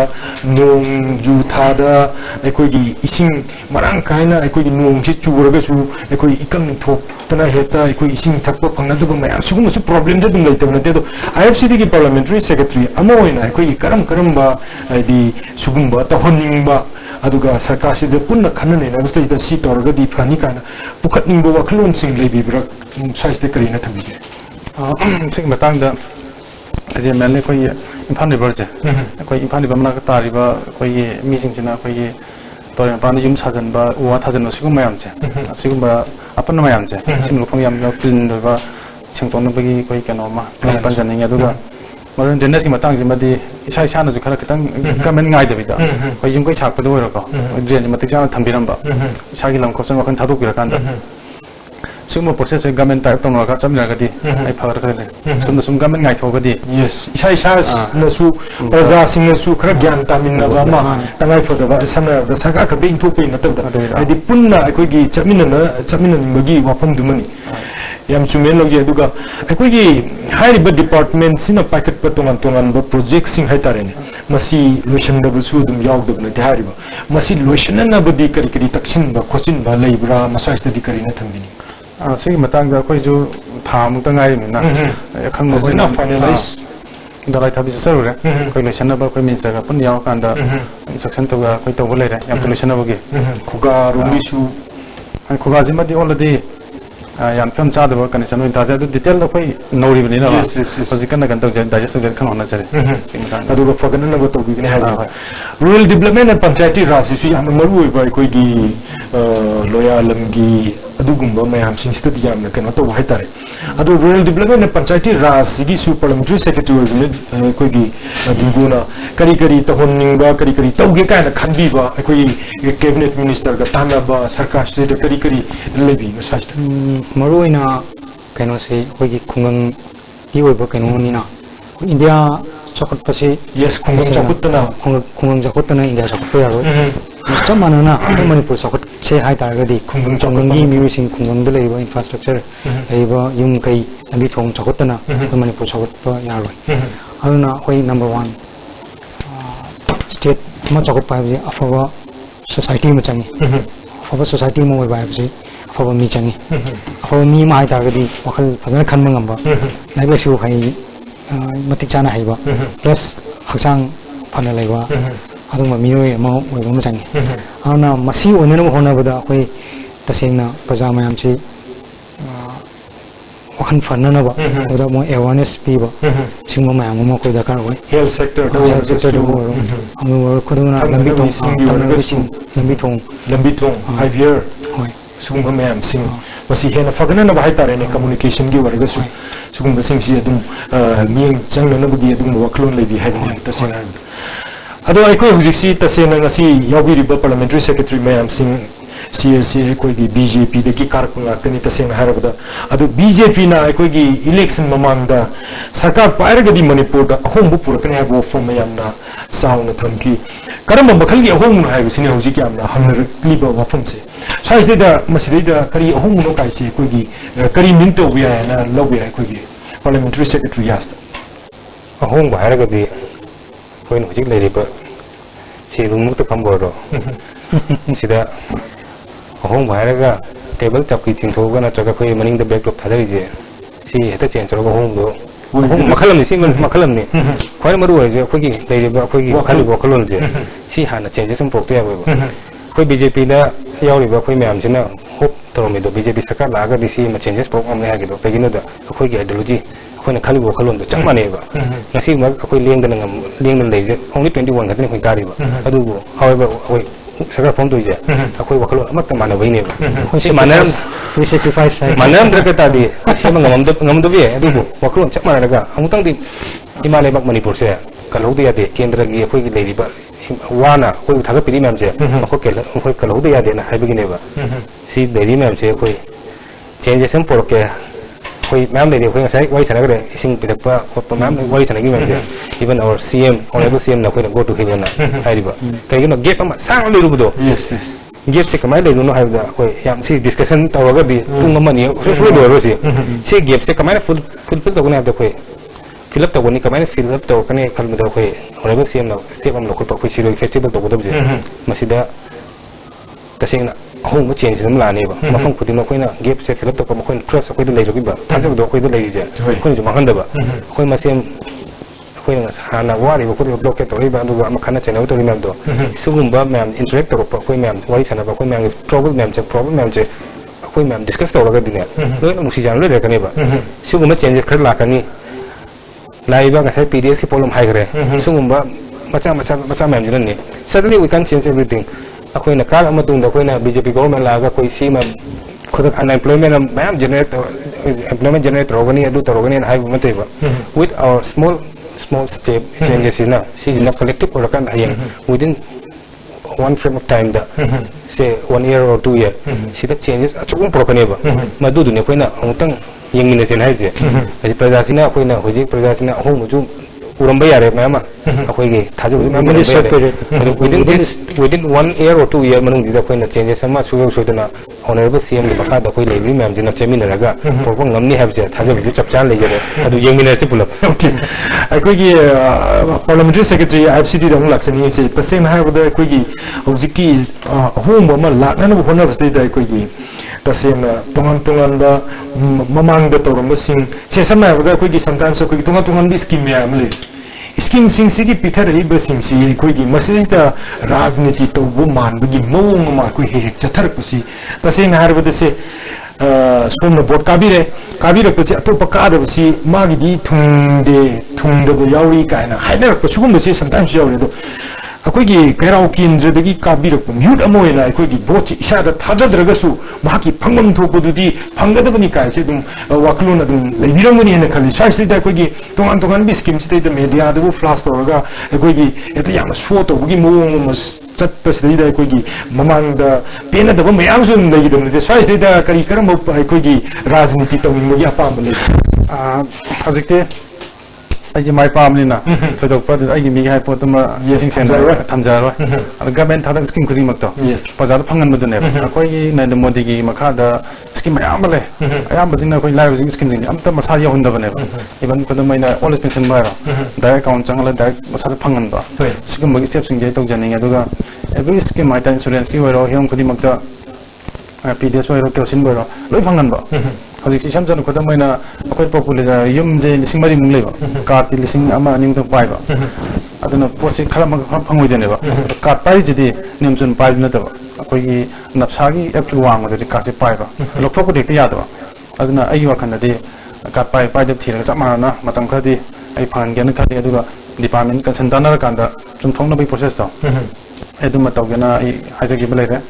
nong ju thada akoigi ising marang kaina akoigi nong chi churaga su akoi ikam thok tana heta akoi ising thakpa phangna du mayam sugum su problem da dum leita na te do ifcd gi parliamentary secretary amoina akoigi karam ba di sugum ba ta honing ba aduga sarkar si de punna khanane na stage da si torga di phani kana pukhat ning bo wakhlon sing lebi bra size de karina thabi ge sing matang da aje mele koi imphal river je koi imphal river mana ka tariba koi mi sing china koi toy pan yum sajan ba uwa thajan no sigum mayam je sigum ba apan mayam je sim lu phang yam no pin do ba chington no bagi koi kano ma pan jan ning aduga maran dennes ki matang ji madi isai sa na ju khara kitang kamen ngai da bida koi yum koi chak pa do ro ko dren matik ja thambiram ba sa gi lam ko chang wakhan thaduk bira kan da summa process government type tong ka chamna ga di ai phar ka le sum sum government ngai tho ga di yes isa na su praja sing na su khara gyan tamin na ba ma tangai phoda ba samna da saka ka being thu pe na tab da ai di punna akoi gi chamina magi wafam du mani yam chumen log je duga akoi gi high river department sina packet pa tongan ba project sing hai tare ne masi lotion da bu su dum yaw da na thari ba masi lotion na ba di kari taksin ba khochin ba leibra massage da di kari na thambini sing matang da koi ju tham ta ngai ni na khang mo na finalize da lai thabi sa ru koi le shan ba koi min sa ga pun yaw kan da section to ga koi to bo le ra yam to shan ba ge khuga rumi su khuga ji ma di already yam pham cha da ba kan san ta ja du detail da koi no ri ni na ba so ji kan kan to digest ga kan ona chare adu ga fagan na ba to bi ne ha rural development and panchayati raj su yam maru oi ba koi gi loya lamgi adugumba mayam sing stu yam na kan to hai tare adu rural development and panchayati raj gi su parliamentary secretary ne koi gi dinguna kari to honning ba kari to ge ka na khanbi ba koi cabinet minister ga tana ba sarkar se de kari lebi no sai maruina kaino se koi gi khungang ti oi ba kaino ni na india chokot pa se yes khungang chokot na india chokot ya ro Mr. Manana, Manipur Socket say hi Targadi, Kungungi using Kungung the labor infrastructure, labor, Yung Kai, and Bitong Chokotana, the Manipur Socket Yarway. Aluna, way number one state much occupied of our society Machangi, of our society more vibes, of our Michangi, of our me my Targadi, Wakal Pazan Kanmangamba, like you Hai Matichana Haiba, plus Haksang Panaleva. aduma mioi ma oi ma changi ana masi onena mo hona bada koi tasengna paja mayam chi wakhan fanna ba oda mo awareness pi ba singma mayam mo koi da kar oi health sector do amu koduna lambi tong IVR sugumba mayam sing masi hena fagana na bahai tare ne communication gi warga su sugumba sing si adum ming changna na bugi adum waklon lebi hai ne tasena ado ai koi hujiksi tasena ngasi yawiri ba parliamentary secretary mayam sing CSC koi gi BJP de ki karkunga kani tasena harabda ado BJP na ai koi gi election mamangda sarkar pairaga di manipur da ahom bu purakane ha bo form mayam na sauna thamki karamba makhal gi ahom na hai sine hujiki amna hamna liba wa form se sai de da masri da kari ahom no kai se koi gi kari minto wi na lobi ai koi gi parliamentary secretary yasta ahom pairaga di koi no jik lei ba si lung mu ta kambo ro sida ahong bhai ga table chap ki thing tho ga na chaga koi maning da backdrop thadari je si heta chen chro ga hong do makhalam ni single makhalam ni khoi maru hai je koi gi lei ba koi gi khali bo khalon je si hana change sam pok to ya ba ꯑꯩꯈꯣꯏ BJPꯗ ꯌꯥꯎꯔꯤꯕ ꯑꯩꯈꯣꯏ ꯃꯌꯥꯝꯁꯤꯅ hope ꯇꯧꯔꯝꯃꯤꯗꯣ BJP ꯁꯔꯀꯥꯔ ꯂꯥꯛꯑꯒꯗꯤ ꯁꯤ ꯑꯃ changes ꯄꯨꯔꯛꯑꯝꯃꯦ ꯍꯥꯏꯒꯤꯗꯣ ꯀꯩꯒꯤꯅꯣꯗ ꯑꯩꯈꯣꯏꯒꯤ ꯑꯥꯏꯗꯤꯌꯣꯂꯣꯖꯤ ꯑꯩꯈꯣꯏꯅ ꯈꯜꯂꯤꯕ ꯋꯥꯈꯜꯂꯣꯟꯗꯣ ꯆꯞ ꯃꯥꯟꯅꯩꯕ ꯉꯁꯤꯃꯛ ꯑꯩꯈꯣꯏ ꯂꯦꯡꯗꯅ ꯂꯩꯔꯤꯁꯦ only 21 ꯈꯛꯇꯅꯤ ꯑꯩꯈꯣꯏ ꯀꯥꯔꯤꯕ ꯑꯗꯨꯕꯨ however ꯑꯩꯈꯣꯏ ꯁꯔꯀꯥꯔ ꯐꯣꯝ ꯇꯧꯔꯤꯁꯦ ꯑꯩꯈꯣꯏ ꯋꯥꯈꯜꯂꯣꯟ ꯑꯃꯠꯇ ꯃꯥꯟꯅꯕꯩꯅꯦꯕ ꯁꯤ ꯃꯥꯟꯅꯔꯝꯗ꯭ꯔꯒ ꯇꯥꯔꯗꯤ ꯁꯦꯝꯕ ꯉꯝꯗꯕ ꯌꯥꯏ ꯑꯗꯨꯕꯨ ꯋꯥꯈꯜꯂꯣꯟ ꯆꯞ ꯃꯥꯟꯅꯔꯒ ꯑꯃꯨꯛꯇꯪꯗꯤ ꯏꯃꯥ ꯂꯩꯕꯥꯛ ꯃꯅꯤꯄꯨꯔꯁꯦ ꯀꯜꯍꯧꯗ ꯌꯥꯗꯦ ꯀꯦꯟꯗ꯭ꯔꯒꯤ ꯑꯩꯈꯣꯏꯒꯤ ꯂꯩꯔꯤꯕ ꯋꯥꯅ ꯑꯩꯈꯣꯏꯕꯨ ꯊꯥꯒꯠꯄꯤꯔꯤ ꯃꯌꯥꯝꯁꯦ ꯑꯩꯈꯣꯏ ꯀꯜꯍꯧꯗ ꯌꯥꯗꯦꯅ ꯍꯥꯏꯕꯒꯤꯅꯦꯕ ꯁꯤ ꯂꯩꯔꯤ ꯃꯌꯥꯝꯁꯦ ꯑꯩꯈꯣꯏ ꯆꯦꯟꯖꯦꯁ ꯑꯃ ꯄꯨꯔꯛꯀꯦ ꯑꯩꯈꯣꯏ ꯃꯌꯥꯝ ꯂꯩꯔꯤ ꯑꯩꯈꯣꯏ ꯉꯁꯥꯏ ꯋꯥꯔꯤ ꯁꯥꯟꯅꯈ꯭ꯔꯦ ꯏꯁꯤꯡ ꯄꯤꯔꯛꯄ ꯈꯣꯠꯄ ꯃꯌꯥꯝ ꯋꯥꯔꯤ ꯁꯥꯟꯅꯈꯤ ꯃꯌꯥꯝꯁꯦ ꯏꯚꯟ ꯑꯋꯥꯔ CM honorable CM ꯅ ꯑꯩꯈꯣꯏꯅ go to hill ꯅ ꯍꯥꯏꯔꯤꯕ ꯀꯩꯒꯤꯅꯣ ꯒꯦꯞ ꯑꯃ ꯁꯥꯡꯅ ꯂꯩꯔꯨꯕꯗꯣ ꯒꯦꯞꯁꯦ ꯀꯃꯥꯏꯅ ꯂꯩꯕꯅꯣ ꯍꯥꯏꯕꯗ ꯑꯩꯈꯣꯏ ꯌꯥꯝ ꯁꯤ ꯗꯤꯁꯀꯁꯟ ꯇꯧꯔꯒꯗꯤ ꯄꯨꯡ ꯑꯃꯅꯤ ꯁꯨꯡꯂꯣꯏ ꯂꯣꯏꯔꯣꯏ ꯁꯤ ꯒꯦꯞꯁꯦ ꯀꯃꯥꯏꯅ ꯐꯨꯜꯐꯤꯜ ꯇꯧꯒꯅꯤ ꯍꯥꯏꯕꯗ ꯑꯩꯈꯣꯏ fill up ꯇꯧꯒꯅꯤ ꯀꯃꯥꯏꯅ fill up ꯇꯧꯔꯛꯀꯅꯤ ꯈꯟꯕꯗ ꯑꯩꯈꯣꯏ honorable CM ꯅ ꯁ꯭ꯇꯦꯞ ꯑꯃ ꯂꯧꯈꯠꯄ ꯑꯩꯈꯣꯏ ꯁꯤꯔꯣꯏ ꯐꯦꯁꯇꯤꯚꯦꯜ ꯇꯧꯒꯗꯕꯁꯦ ꯃꯁꯤꯗ ꯇꯁꯦꯡꯅ ꯑꯍꯣꯡꯕ ꯆꯦꯟꯖ ꯑꯃ ꯂꯥꯛꯑꯅꯦꯕ ꯃꯐꯝ ꯈꯨꯗꯤꯡꯃꯛ ꯑꯩꯈꯣꯏꯅ ꯒꯦꯞꯁꯦ fill up ꯇꯧꯕ ꯃꯈꯣꯏꯅ ꯇ꯭ꯔꯁ ꯑꯩꯈꯣꯏꯗ ꯂꯩꯔꯛꯏꯕ ꯊꯥꯖꯕꯗꯣ ꯑꯩꯈꯣꯏꯗ ꯂꯩꯔꯤꯁꯦ ꯑꯩꯈꯣꯏꯅꯁꯨ ꯃꯥꯡꯍꯟꯗꯕ ꯑꯩꯈꯣꯏ ꯃꯁꯦꯟ ꯑꯩꯈꯣꯏꯅ ꯍꯥꯟꯅ ꯋꯥꯔꯤꯕ ꯈꯣꯠꯂꯤꯕ ꯕ꯭ꯂꯣꯀꯦꯠ ꯇꯧꯔꯤꯕ ꯑꯗꯨꯒ ꯑꯃ ꯈꯟꯅ ꯆꯩꯅꯕ ꯇꯧꯔꯤ ꯃꯌꯥꯝꯗꯣ ꯁꯤꯒꯨꯝꯕ ꯃꯌꯥꯝ ꯏꯟꯇꯔꯦꯛ ꯇꯧꯔꯛꯄ ꯑꯩꯈꯣꯏ ꯃꯌꯥꯝ ꯋꯥꯔꯤ ꯁꯥꯟꯅꯕ ꯑꯩꯈꯣꯏ ꯃꯌꯥꯝꯒꯤ ꯄ꯭ꯔꯣꯕ꯭ꯂꯦꯝ ꯃꯌꯥꯝꯁꯦ ꯑꯩꯈꯣꯏ ꯃꯌꯥꯝ ꯗꯤꯁꯀꯁ ꯇꯧꯔꯒꯗꯤꯅꯦ ꯂꯣꯏꯅ ꯅꯨꯡꯁꯤ ꯆꯥꯟꯅ ꯂꯣꯏ ꯂꯩꯔꯛꯀꯅꯦꯕ ꯁꯤꯒꯨꯝꯕ ꯆꯦꯟꯖꯦꯁ ꯈꯔ ꯂꯥꯛꯀꯅꯤ ꯂꯥꯛꯏꯕ ꯉꯁꯥꯏ PDSꯀꯤ ꯄ꯭ꯔꯣꯕ꯭ꯂꯦꯝ ꯍꯥꯏꯈ꯭ꯔꯦ ꯁꯤꯒꯨꯝꯕ ꯃꯆꯥ ꯃꯌꯥꯝꯁꯤꯅꯅꯤ suddenly we can change everything ꯑꯩꯈꯣꯏꯅ ꯀꯥꯔꯛ ꯃꯇꯨꯡꯗ ꯑꯩꯈꯣꯏꯅ BJP ꯒꯣꯕꯔꯃꯦꯟ ꯂꯥꯛꯑꯒ ꯑꯩꯈꯣꯏ ꯁꯤ ꯈꯨꯗꯛ unemployment ꯃꯌꯥꯝ employment generate ꯇꯧꯔꯒꯅꯤ ꯑꯗꯨ ꯇꯧꯔꯒꯅꯤ ꯍꯥꯏꯕ ꯅꯠꯇꯦꯕ with our small step changesina sisina collective orakan hayeng within one frame of time da say 1 year or 2 year sida changes achung prokaneba madu du ne koina amutang yengmine sen haije aji prajasina koina hoji prajasina ahom muju uramba yare mama akoigi thaju within 1 year or 2 year manung dida koina changes ama suidana honorable CM ki bakha da koi lebi ma'am jina chemina raga porbo ngamni habje thaju bi chapchan lejare adu yengmine se pulap ꯑꯩꯈꯣꯏꯒꯤ parliamentary secretary IFCD ꯗ ꯑꯃꯨꯛ ꯂꯥꯛꯆꯅꯤ ꯁꯤ ꯇꯁꯦꯡꯅ ꯍꯥꯏꯔꯕꯗ ꯑꯩꯈꯣꯏꯒꯤ ꯍꯧꯖꯤꯛꯀꯤ ꯑꯍꯣꯡꯕ ꯑꯃ ꯂꯥꯛꯅꯅꯕ ꯍꯣꯠꯅꯕꯁꯤꯗꯩꯗ ꯑꯩꯈꯣꯏꯒꯤ ꯇꯁꯦꯡꯅ ꯇꯣꯉꯥꯟ ꯇꯣꯉꯥꯟꯕ ꯃꯃꯥꯡꯗ ꯇꯧꯔꯝꯕꯁꯤꯡ ꯁꯦ ꯁꯝꯅ ꯍꯥꯏꯔꯕꯗ ꯑꯩꯈꯣꯏꯒꯤ ꯁꯝꯇꯥꯏꯝꯁ ꯑꯩꯈꯣꯏꯒꯤ ꯇꯣꯉꯥꯟ ꯇꯣꯉꯥꯟꯕ ꯁ꯭ꯀꯤꯝ ꯃꯌꯥꯝ ꯑꯃ ꯂꯩ ꯁ꯭ꯀꯤꯝꯁꯤꯡꯁꯤꯒꯤ ꯄꯤꯊꯔꯛꯏꯕꯁꯤꯡꯁꯤ ꯑꯩꯈꯣꯏꯒꯤ ꯃꯁꯤꯗ ꯔꯥꯖꯅꯤꯇꯤ ꯇꯧꯕ ꯃꯥꯟꯕꯒꯤ ꯃꯑꯣꯡ ꯑꯃ ꯑꯩꯈꯣꯏ ꯍꯦꯛ ꯆꯠꯊꯔꯛꯄꯁꯤ ꯇꯁꯦꯡꯅ ꯍꯥꯏꯔꯕꯗ ꯁꯦ ꯁꯣꯝꯅ ꯕꯣꯠ ꯀꯥꯕꯤꯔꯛꯄꯁꯤ ꯑꯇꯣꯞꯄ ꯀꯥꯗꯕꯁꯤ ꯃꯥꯒꯤꯗꯤ ꯊꯨꯡꯗꯕ ꯌꯥꯎꯏ ꯀꯥꯏꯅ ꯍꯥꯏꯅꯔꯛꯄ ꯁꯤꯒꯨꯝꯕꯁꯤ ꯁꯝꯇꯥꯏꯝꯁ ꯌꯥꯎꯔꯤ ꯑꯗꯣ ꯑꯩꯈꯣꯏꯒꯤ ꯀꯩꯔꯥꯎ ꯀꯦꯟꯗ꯭ꯔꯗꯒꯤ ꯀꯥꯕꯤꯔꯛꯄ ꯃꯤꯍꯨꯠ ꯑꯃ ꯑꯣꯏꯅ ꯑꯩꯈꯣꯏꯒꯤ ꯚꯣꯠꯁꯤ ꯏꯁꯥꯗ ꯊꯥꯖꯗ꯭ꯔꯒꯁꯨ ꯃꯍꯥꯛꯀꯤ ꯐꯪꯐꯝ ꯊꯣꯛꯄꯗꯨꯗꯤ ꯐꯪꯒꯗꯕꯅꯤ ꯀꯥꯏꯁꯦ ꯑꯗꯨꯝ ꯋꯥꯈꯜꯂꯣꯟ ꯑꯗꯨꯝ ꯂꯩꯕꯤꯔꯝꯒꯅꯤ ꯍꯥꯏꯅ ꯈꯜꯂꯤ ꯁ꯭ꯋꯥꯏꯁꯤꯗ ꯑꯩꯈꯣꯏꯒꯤ ꯇꯣꯉꯥꯟ ꯇꯣꯉꯥꯟꯕ ꯁ꯭ꯀꯤꯝꯁꯤꯗꯩꯗ ꯃꯦꯗꯤꯌꯥꯗꯕꯨ ꯐ꯭ꯂꯥꯁ ꯇꯧꯔꯒ ꯑꯩꯈꯣꯏꯒꯤ ꯍꯦꯛꯇ ꯌꯥꯝꯅ ꯁꯣ ꯇꯧꯕꯒꯤ ꯃꯑꯣꯡ ꯑꯃ ꯆꯠꯄꯁꯤꯗꯩꯗ ꯑꯩꯈꯣꯏꯒꯤ ꯃꯃꯥꯡꯗ ꯄꯦꯟꯅꯗꯕ ꯃꯌꯥꯝꯁꯨ ꯑꯗꯨꯝ ꯂꯩꯒꯗꯕ ꯅꯠꯇꯦ ꯁ꯭ꯋꯥꯏꯁꯤꯗꯩꯗ ꯀꯔꯝꯕ ꯑꯩꯈꯣꯏꯒꯤ ꯔꯥꯖꯅꯤꯇꯤ ꯇꯧꯅꯤꯡꯕꯒꯤ ꯑꯄꯥꯝꯕ ꯂꯩ ꯍꯧꯖꯤꯛꯇꯤ ꯑꯩꯁꯦ ꯃꯥꯏ ꯄꯥꯝꯕꯅꯤꯅ ꯊꯣꯏꯗꯣꯛꯄ ꯑꯩꯒꯤ ꯃꯤꯒꯤ ꯍꯥꯏ ꯄꯣꯠꯇꯨꯃ ꯊꯝꯖꯔꯔꯣꯏ ꯑꯗꯣ ꯒꯚꯔꯟꯃꯦꯟꯠ ꯊꯥꯗꯛ ꯁ꯭ꯀꯤꯝ ꯈꯨꯗꯤꯡꯃꯛꯇꯣ ꯄ꯭ꯔꯖꯥꯗ ꯐꯪꯍꯟꯕꯗꯨꯅꯦꯕ ꯑꯩꯈꯣꯏꯒꯤ ꯅꯔꯦꯟꯗ꯭ꯔ ꯃꯣꯗꯤꯒꯤ ꯃꯈꯥꯗ ꯁ꯭ꯀꯤꯝ ꯃꯌꯥꯝ ꯑꯃ ꯂꯩ ꯑꯌꯥꯝꯕꯁꯤꯡꯅ ꯑꯩꯈꯣꯏ ꯂꯥꯏꯔꯕꯁꯤꯡꯒꯤ ꯁ꯭ꯀꯤꯝꯁꯤꯡꯁꯦ ꯑꯝꯇ ꯃꯁꯥ ꯌꯧꯍꯟꯗꯕꯅꯦꯕ ꯏꯚꯟ ꯈꯨꯗꯝ ꯑꯣꯏꯅ ꯑꯣꯜ ꯑꯦꯖ ꯄꯦꯟꯁꯟ ꯍꯥꯏꯔꯣ ꯗꯥꯏꯔꯦꯛ ꯑꯦꯀꯥꯎꯟ ꯆꯪꯍꯜꯂꯒ ꯗꯥꯏꯔꯦꯛ ꯃꯁꯥꯗ ꯐꯪꯍꯟꯕ ꯁꯤꯒꯨꯝꯕꯒꯤ ꯁ꯭ꯇꯦꯞꯁꯤꯡꯁꯦ ꯑꯩ ꯇꯧꯖꯅꯤꯡꯉꯦ ꯑꯗꯨꯒ ꯑꯦꯕ꯭ꯔꯤ ꯁ꯭ꯀꯤꯝ ꯍꯥꯏꯇꯥꯔꯦ ꯏꯟꯁꯨꯔꯦꯟꯁꯀꯤ ꯑꯣꯏꯔꯣ ꯍꯤꯔꯝ ꯈꯨꯗꯤꯡꯃꯛꯇ PDS ꯑꯣꯏꯔꯣ ꯀꯦꯔꯣꯁꯤꯟ ꯑꯣꯏꯔꯣ ꯂꯣꯏ ꯐꯪꯍꯟꯕ ꯍꯧꯖꯤꯛꯁꯤ ꯏꯁꯝ ꯁꯝꯅ ꯈꯨꯗꯝ ꯑꯣꯏꯅ ꯑꯩꯈꯣꯏ ꯄꯣꯄꯨꯂꯦꯁꯟ ꯌꯨꯝꯁꯦ 3,000 ꯂꯩꯕ ꯀꯥꯔꯗꯇꯤ 1,000-2,000 ꯄꯥꯏꯕ ꯑꯗꯨꯅ ꯄꯣꯠꯁꯤ ꯈꯔ ꯐꯪꯉꯣꯏꯗꯣꯏꯅꯦꯕ ꯀꯥꯔꯗ ꯄꯥꯏꯔꯤꯁꯤꯗꯤ ꯅꯤꯌꯝ ꯆꯨꯝꯅ ꯄꯥꯏꯕ ꯅꯠꯇꯕ ꯑꯩꯈꯣꯏꯒꯤ ꯅꯞꯁꯥꯒꯤ ꯑꯦꯞꯀꯤ ꯋꯥꯡꯃꯗꯗꯤ ꯀꯥꯔꯗꯁꯦ ꯄꯥꯏꯕ ꯂꯧꯊꯣꯛꯄꯗꯤ ꯍꯦꯛꯇ ꯌꯥꯗꯕ ꯑꯗꯨꯅ ꯑꯩꯒꯤ ꯋꯥꯈꯜꯗꯗꯤ ꯀꯥꯔꯗ ꯄꯥꯏꯗꯕ ꯊꯤꯔꯒ ꯆꯞ ꯃꯥꯟꯅꯅ ꯃꯇꯝ ꯈꯔꯗꯤ ꯑꯩ ꯐꯪꯍꯟꯒꯦꯅ ꯈꯜꯂꯤ ꯑꯗꯨꯒ ꯗꯤꯄꯥꯔꯠꯃꯦꯟꯠ ꯀꯟꯁꯔꯟ ꯇꯥꯟꯅꯔꯀꯥꯟꯗ ꯆꯨꯝꯊꯣꯛꯅꯕꯒꯤ ꯄ꯭ꯔꯣꯁꯦꯁꯇꯣ ꯑꯩ ꯑꯗꯨꯃ ꯇꯧꯒꯦꯅ ꯑꯩ ꯍꯥꯏꯖꯈꯤꯕ ꯂꯩꯔꯦ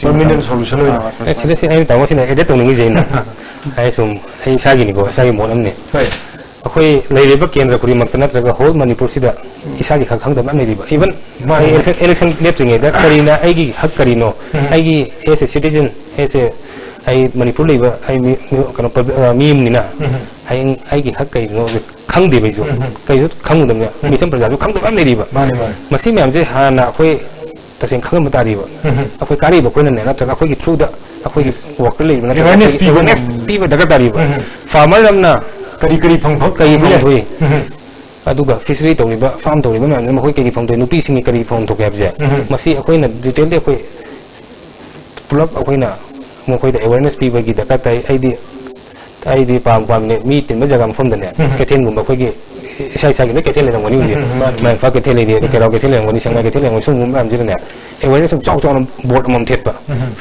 permanent solution ꯑꯣꯏꯅ ꯁꯤꯗ ꯁꯤ ꯑꯩꯅ ꯇꯥꯃꯣꯁꯤꯅ ꯑꯦꯗꯦꯠ ꯇꯧꯅꯤꯡꯉꯤꯁꯦ ꯑꯩ ꯁꯨꯝ ꯑꯩ ꯏꯁꯥꯒꯤꯅꯤꯀꯣ ꯏꯁꯥꯒꯤ ꯃꯣꯠ ꯑꯃꯅꯤ ꯑꯩꯈꯣꯏ ꯂꯩꯔꯤꯕ ꯀꯦꯟꯗ꯭ꯔ ꯈꯨꯗꯤꯡꯃꯛꯇ ꯅꯠꯇ꯭ꯔꯒ ꯍꯣꯜ ꯃꯅꯤꯄꯨꯔꯁꯤꯗ ꯏꯁꯥꯒꯤ ꯍꯛ ꯈꯪꯗꯕ ꯌꯥꯝ ꯂꯩꯔꯤꯕ ꯏꯚꯟ ꯏꯂꯦꯛꯁꯟ ꯂꯦꯞꯇ꯭ꯔꯤꯉꯩꯗ ꯀꯔꯤꯅ ꯑꯩꯒꯤ ꯍꯛ ꯀꯔꯤꯅꯣ ꯑꯩꯒꯤ ꯑꯦꯁ ꯑꯦ ꯁꯤꯇꯤꯖꯟ ꯑꯦꯁ ꯑꯦ ꯑꯩ ꯃꯅꯤꯄꯨꯔ ꯂꯩꯕ ꯑꯩ ꯀꯩꯅꯣ ꯃꯤ ꯑꯃꯅꯤꯅ ꯍꯌꯦꯡ ꯑꯩꯒꯤ ꯍꯛ ꯀꯔꯤꯅꯣ ꯈꯪꯗꯦꯕ ꯑꯩꯁꯨ ꯀꯩꯁꯨ ꯈꯪꯒꯗꯕꯅꯤ ꯃꯤꯆꯝ ꯄ꯭ꯔꯖꯥꯁꯨ ꯈꯪꯗꯕ ꯌꯥꯝ ꯂꯩꯔꯤꯕ ꯃꯁꯤ ꯃꯌꯥꯝꯁꯦ ꯍꯥꯟꯅ ꯑꯩꯈꯣꯏ ꯇꯁꯦꯡꯅ ꯈꯪꯍꯟꯕ ꯇꯥꯔꯤꯕ ꯑꯩꯈꯣꯏ ꯀꯥꯔꯤꯕ ꯑꯩꯈꯣꯏꯅꯅꯦ ꯅꯠꯇ꯭ꯔꯒ ꯑꯩꯈꯣꯏꯒꯤ ꯊ꯭ꯔꯨꯗ ꯑꯩꯈꯣꯏꯒꯤ ꯋꯥꯔꯛꯇ ꯂꯩꯔꯤꯕ ꯅꯠꯇ꯭ꯔꯒ ꯑꯦꯋꯦꯔꯅꯦꯁ ꯄꯤꯕ ꯗꯔꯀꯥꯔ ꯇꯥꯔꯤꯕ ꯐꯥꯔꯃꯔ ꯑꯃꯅ ꯀꯔꯤ ꯐꯪꯊꯣꯛꯏ ꯑꯗꯨꯒ ꯐꯤꯁꯔꯤ ꯇꯧꯔꯤꯕ ꯐꯥꯔꯝ ꯇꯧꯔꯤꯕ ꯃꯌꯥꯝꯁꯤꯅ ꯃꯈꯣꯏ ꯀꯔꯤ ꯐꯪꯊꯣꯛꯏ ꯅꯨꯄꯤꯁꯤꯡꯒꯤ ꯀꯔꯤ ꯐꯪꯊꯣꯛꯀꯦ ꯍꯥꯏꯕꯁꯦ ꯃꯁꯤ ꯑꯩꯈꯣꯏꯅ ꯗꯤꯇꯦꯜꯗꯤ ꯑꯩꯈꯣꯏ ꯄꯨꯂꯞ ꯑꯩꯈꯣꯏꯅ ꯃꯈꯣꯏꯗ ꯑꯦꯋꯦꯔꯅꯦꯁ ꯄꯤꯕꯒꯤ ꯗꯔꯀꯥꯔ ꯇꯥꯏ ꯑꯩꯗꯤ ꯄꯥꯝꯃꯤꯅꯦ ꯃꯤ ꯇꯤꯟꯕ ꯖꯒꯥ ꯃꯐꯝꯗꯅꯦ ꯀꯩꯊꯦꯜꯒꯨꯝꯕ ꯑꯩꯈꯣꯏꯒꯤ sai sai cái thế này là ngoni gì mà phải cái thế này thì cái đó cái thế này ngoni sang cái thế này ngoni sung làm gì này em nói sung chọn chọn board mầm thiệt ba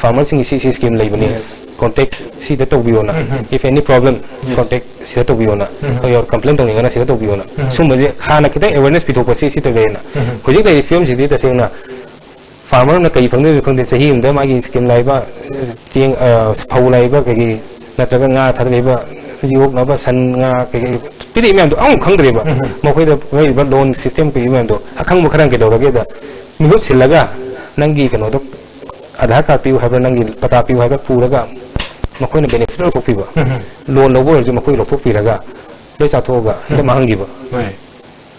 farmer sinh si scheme lấy bên contact si để tàu biona if any problem contact si để tàu biona or complaint tàu này na si để tàu biona sung bây giờ khana kita awareness pitho pasi si tàu na hồi trước đây film gì thì xem na farmer na cái phần này phần thế hi mà cái scheme lấy ba chieng phâu lấy ba cái na cái nga thật lấy ba Yuk napa san nga pili imam tu ang khang driba mo khoi da ngai ba loan system pe imam tu akhang mo kharang ke do ga da mihut silaga nangi kano do aadhar card piu ha ba nangi pata piu ha ba pura ga mo khoi na benefit ko pi ba loan lo bo ju mo khoi lo pi ra ga le cha tho ga da ma hang gi ba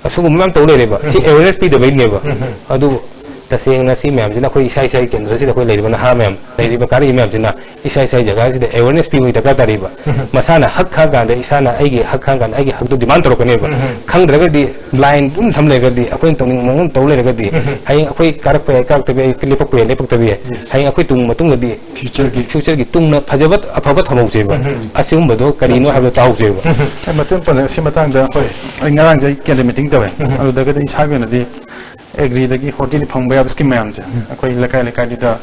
asu mo mam to le ba si awareness pi da bai ne ba adu tasing na si ma'am jina khoi sai sai kendra si da khoi leiba na ha ma'am leiba kari ma'am jina isai sai jaga si da awareness pi da ka tariba masana hak kha ga da isana aigi hak kha ga aigi hak du demand ro kane ba khang dra ga di line dum tham le ga di akoi tong mong to le ga di hai akoi karak pe ka te be clip ko le pak te be hai akoi tung matung ga di future gi tung na phajabat aphabat hamau se ba asum ba do kari no ha ba tau se ba matung pa si matang da hoi ai ngarang jai kele meeting ta ba adu da ga di sa ga na di agree da gi hotel phang ba scheme ma'am ja akoi lekai di da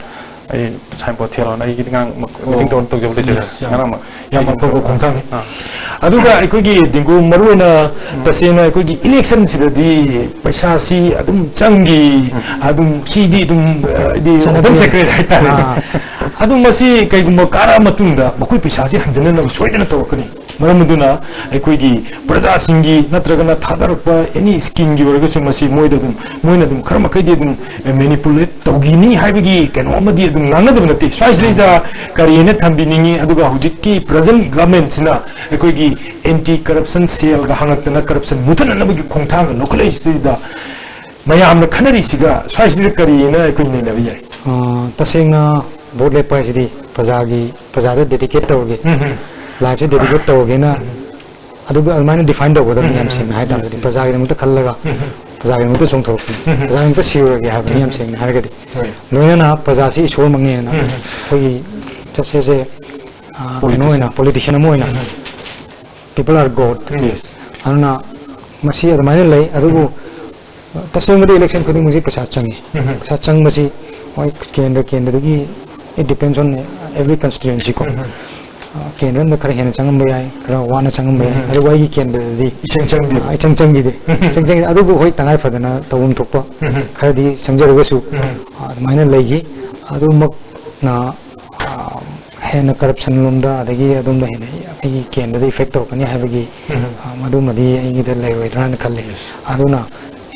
ai sai po thelo na gi ngang meeting ton to jom de ja ngarang ma yam pa ko khong thang aduga ai gi dingu maru na tasena ai gi election si da di paisa si adum changi adum si di dum di open secret hai ta adum masi kai gum kara matunda bakoi paisa si hanjana na soidana to kani maramuduna ai gi praja singi natragana thadarpa any scheme gi warga masi moida dum moina dum karma kai di dum manipulate togini haibigi kano amadi dum nangna dum nati swaisri da kariyene thambiningi aduga hujikki present government sina ai gi anti corruption cell ga hangatna corruption muthana nabigi khongthang ga lokalai da mayamna khanari siga swaisri kariyena ai ne na bi tasengna vote le pa sidi prajagi dedicate tawge life se dedicate tawge na aduga almana define do bodam yam sing hai ta prajagi mu ta khallaga prajagi mu ta song thok prajagi mu ta siura ge ha yam sing ha ga di loina na prajasi ishwar mangne na koi jase se no na politician mo na people are god yes anna masi almana lai adugu tasengma de election kodi muji pesa chang masi oi kendra gi it depends on every constituency ko kendra na khare hena changam bayai kara wana changam bayai ari wai gi kendra di chang gi de adu bu hoi tangai fadana tawum thokpa khare di changjar ga su maina lai gi adu mak na hena corruption lomda adagi adum da hena ai kendra di effect to kani habagi madu madi ai gi de lai wai ran khalle aduna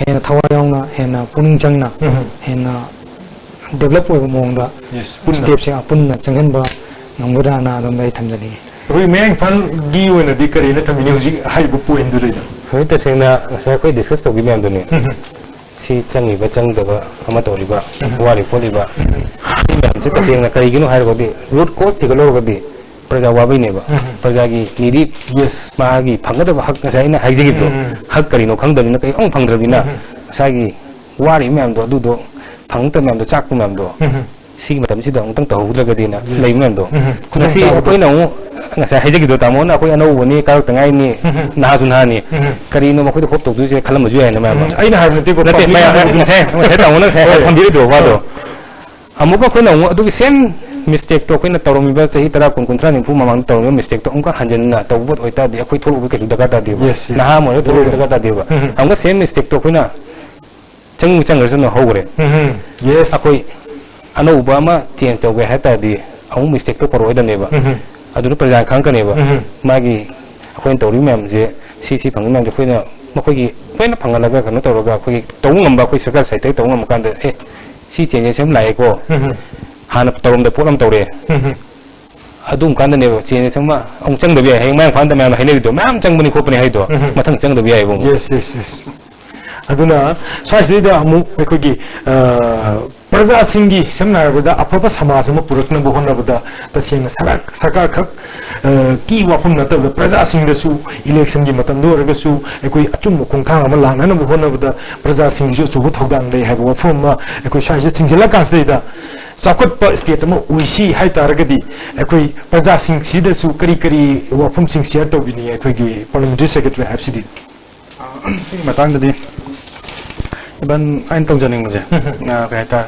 hena thawayong na hena puning changna hena develop oi mongda step se apun na changhen ba ngamura na dom dai thamjani roi meng fan gi wena di kari na thamini huji hai bu point du le hoi ta sena sa koi discuss to gi mem do ne si changi ba chang da ba ama to li ba wali ko li ba si mem se ta sena kari gi no hai go di root cause ti go lo go di praja wa bai ne ba praja gi niri yes ma gi phang da ba hak sa ina hai ji gi to hak kari no khang da ni na kai ong phang da bi na sa gi wari mem do du do phang ta mem do chak mem do si matam si dong tang tau la ga dina lei mem do na si koi na nga sa haje gi do ta mo na koi ano ni ka ta ngai ni na jun ha ni kari no ma koi khop to du je khalam ju ai na ma ai na ha ne te ko na te ma na se ta mo na se tham bi do wa do amuka koi na adu gi same mistake to koi na tawmi ba chahi tara kun kun thran fu mamang tawmi mistake to ongka hanjan na tawbot oita di koi tholu ke ju daga ta di na ha mo tholu daga ta di ba amga same mistake to koi na chang ga so na ho gre yes akoi ano ba ma change to ga hata di ang mistake to koroi da ne ba adu no praja khang ka ne ba magi akoi to ri mem je si phang mem je koi na ma koi gi koi na phang la ga no to ga koi to ngam ba koi sarkar sai te to ngam kan da si change sem lai ko hana tawm da puram tawre adum kan da ne ba change sem ma ong chang da bi hai ma khan da ma hai ne do ma chang bani ko pani hai do mathang chang da bi hai bong yes aduna swasi da amu ko gi praja singi samna da apapa samaj ma purakna bo honna da tasena sarkar khak ki wafum na ta praja sing da su election gi matam do ra su ekoi achum khong thang ma lang na bo honna da praja sing ju chu thodang dei ha bo wafum ma ekoi sai je chingjala kan sei da sakot pa state ma uisi hai tar ga di ekoi praja sing si da su kari wafum sing share to bi ni ekoi gi parliamentary secretary hapsidi ꯁꯤꯒꯤ ꯃꯇꯥꯡꯗꯗꯤ 이번 아인 동전인 거지. 그러니까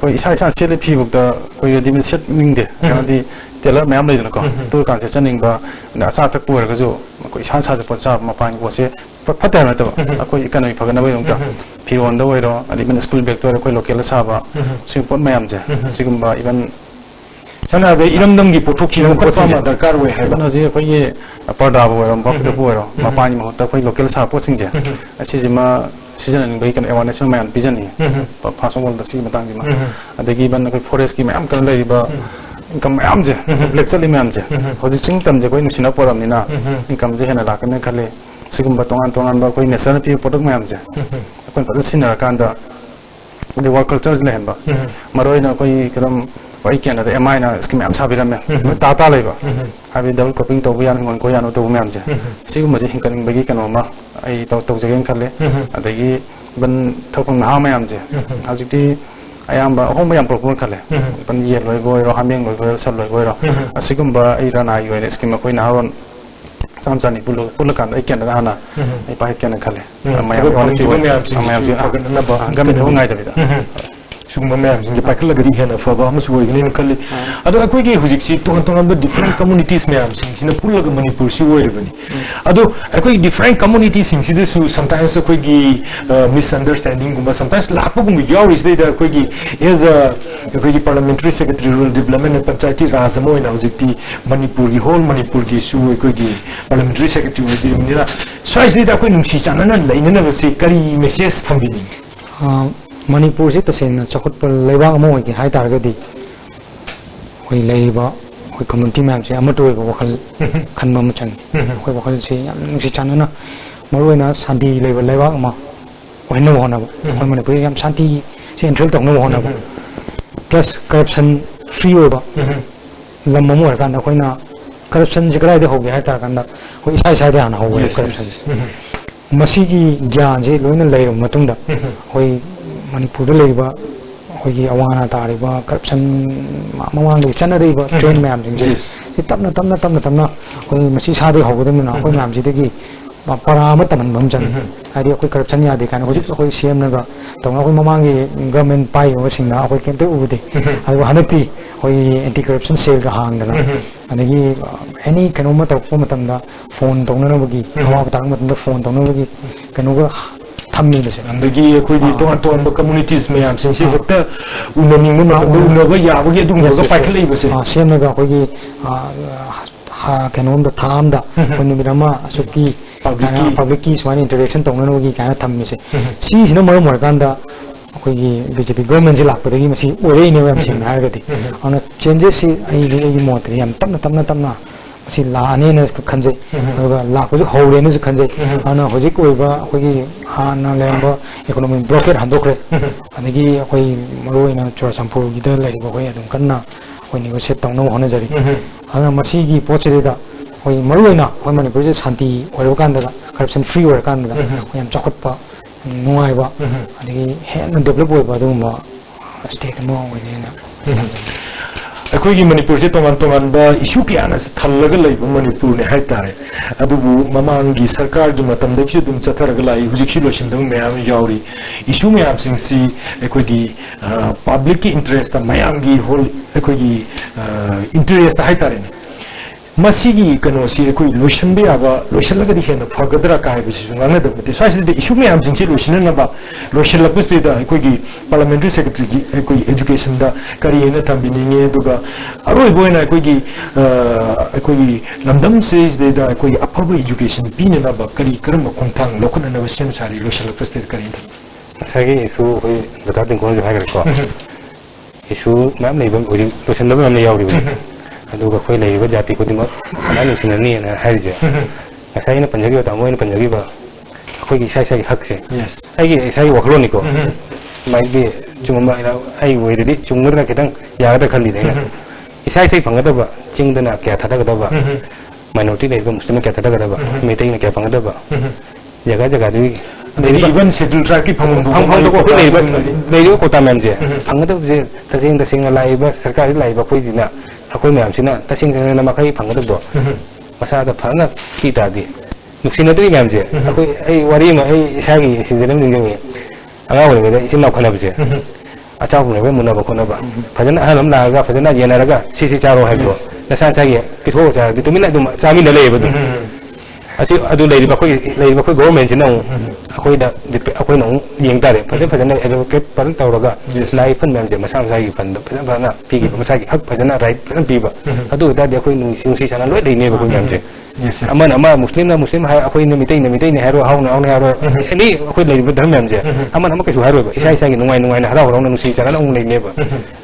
그 이사 셀리 피부터 그 디면 셋밍데. 그런데 텔러 매암 레이드는 거. 또 간세 전인가 나사 탁 보여 가지고 그 이사 사자 보자 마파니 곳에 파타나 또. 그 이카노이 파가나 왜 용다. 피원도 왜로 아니면 스쿨 백도 그 로컬 사바. 지금 본 매암제. 지금 봐 이번 저는 이런 등기 보톡치는 것만 달까로 해. 이번에 거기 पर्दा भयो बक्तो भयो मापानी महत्व कोही local सा पोसिङ जे सिजिमा season बै कन awareness मा यान बिजन नि फासो बोल दसी मतang जिमा अदगी बन कोई फॉरेस्ट की मैम कर लैबा इनकम मैम जे लेक्चर li मैम जे होजि सिंग तम जे कोई नुसिना परम नि ना इनकम जे हेना लाकने खले सिगुम बतोंगान तोंगान बा कोई नेशनल पी प्रोडक्ट मैम जे कोन पद सिनर कांदा the work culture le hemba maroi na koi kram oi kena da emai na skim am sabiram me tata leba abi double coping to yan ngon ko yan to mem je sigum je hinkan bagi kan ma ai to jagen khalle adagi ban thokong ha mayam je hajikti ayam ba hom yam propon khalle ban ye loi goi ro hameng loi goi sal loi goi ro asigum ba ai rana yoi ne skim koi na haron samsani pulo kan ai kena hana ai pa kena khalle mayam on ti mayam ji na ba gam to ngai da bida sugma mayam singe pakla gadi hena fa ba mas wo igni khalle ado akoi ge hujik si to ba different communities mayam sing sina pulla ga manipur si wo bani ado akoi different communities sing si su sometimes akoi ge misunderstanding gumba sometimes lapo gum yaw is there akoi ge as a akoi ge parliamentary secretary rural development and panchayati raj mo ina hujik ti manipur gi whole manipur gi su akoi ge parliamentary secretary di nira so is there akoi nungsi chanana laina na si kari message thambini Manipur si tasin chakot pa laibang mo ki hai targadi koi laiba koi community map si amato ko wakal khanba ma chang koi wakal si yam si chanana maroi santi laiba laibang ma koi no hona koi Manipur yam santi central tong no hona plus corruption free oba lam mo kan da koi na corruption ji krai de ho ge hai tar kan da koi sai de ana ho corruption masi ki gyan ji loina lai ro matung da koi Manipur leba hoyi awana tariba corruption mamang de chanariba train ma'am jing si tamna hoyi masi sade hogudam na hoyi ma'am ji de gi para ma taman bam chan adi hoyi corruption ya de kan hoyi hoyi cm na ga tawna hoyi mamang gi government pai ho sing na hoyi kente u de adi hanati hoyi anti corruption cell ga hang na adagi any kanoma tok fo matam da phone tawna na bagi hawa batang matam da phone tawna bagi kanoga andagi akoi di ton communities me am sin si hekta unani mun na ba ya ba ge dung ga paikhlei ba se sem na ga koi gi ha kanom da tham da kun mi rama suki public ki swani interaction tong na gi kana tham mi se si sina mar mar kan da koi gi BJP government ji lak pa gi masi ore ne am sin na ga di ana changes si ai motri am tamna si la ane na khanjai la ko ho re ne khanjai ana hoji ko ba khoi ha na lemba economic blockade handokre ani gi khoi maroi na chwa sampur gi da lai ba khoi adum kanna khoi ni set tong no hona jari ana masi gi poche da khoi maroi na khoi mani project shanti oro kan da corruption free oro kan da khoi am chakot pa nuai ba ani gi he na develop ba dum ba state mo ni na akoi gi manipur se tongan ba issue kya na thallaga lai manipur ne hai tare adubu mamang gi sarkar gi matam de chu dum chathar ga lai hujik shi loshin dum mayam yauri issue me am sing si akoi gi public ki interest ta mayam gi whole akoi gi interest hai tare ne masigi kano si akoi loshin be aba loshin laga di hena phagadra kai bi su ngana da mate sai de issue me am sing si loshin na ba loshin la pus da akoi gi parliamentary secretary gi akoi education da kari ena thambini nge duga aroi boina akoi gi lamdam says de da akoi apaba education pin na ba kari karam khongthang lokona na western sari loshin la pus kari sagi isu hoi data din ko ja ko isu mam nei bam ori loshin la bam nei yauri aduga khoi lei ba jati ko dima ana sinani na harje asai na panjagi ta mo na panjagi ba khoi gi sai hak se yes sai waklo ni ko mai bi chuma ila ai wei ri chungur na kedang ya da khali de sai phanga da ba ching da na kya thada ga da ba minority le ba muslim kya thada ga da ba metai na kya phanga da ba jaga di even schedule track ki phang ko le ko ta mem je phanga da je ta sing lai ba sarkar lai ba khoi ji na akoi me am sina ta sing na ma khai phang da do masa da phana ti ta di नुक्सिनदरी मैम जे अखोई ए वारी मा ए इसागी सिजरम निंगे आगा होने में इसिन नखना बजे अच्छा होने में मुना बखोना बा फजना हलम लागा फजना येनरगा सिसि चारो हाइबो नसा चागे किथो चा कि तुमिना दुम चामी न लेबो दुम अचि अदु लेरिबा खोई गवर्नमेंट सिना अखोई दा अखोई नो येंग तारे फजना एडवोकेट परन तौरगा लाई फन मैम जे मसा मसागी फन फजना पीगी मसागी हक फजना राइट फन पीबा अदु दा अखोई नुसी साना लोय देने बको मैम जे अमन अमा मुस्लिम है अखोई नमितै ने हारो हाउना हाउना हारो एनी अखोई लेरिबा धर्म मैम जे अमन अमा कैसु हारो इसा इसा की नुंगाई ना हराव हराव नुसी साना नु लेनेबा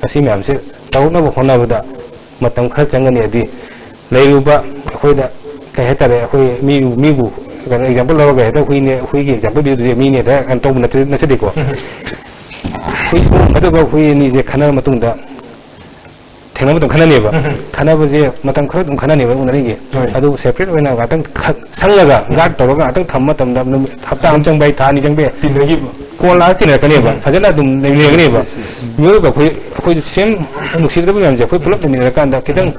असि मैम से तौना बखोना बदा मतम खर चंगनी अदि लेरुबा अखोई दा कह तारे अखोई मीबू कन एग्जांपल लगा गए तो हुई की एग्जांपल भी मी ने दा कन तो न से देखो हुई मतलब हुई नि जे खना मतुंग दा थेना मतुंग खना नेबा खना बजे मतम खर तुम खना नेबा उनरिगे अदु सेपरेट वेना गातंग संगगा गाड तोरगा गातंग थम मतम दा हप्ता हम चंग बाई था नि चंग बे तिनगी कोन ला तिन कनेबा फजना तुम नेगनेबा यो का कोई सेम नुसिद बे मैम जे कोई पुलप नि कान दा कितंग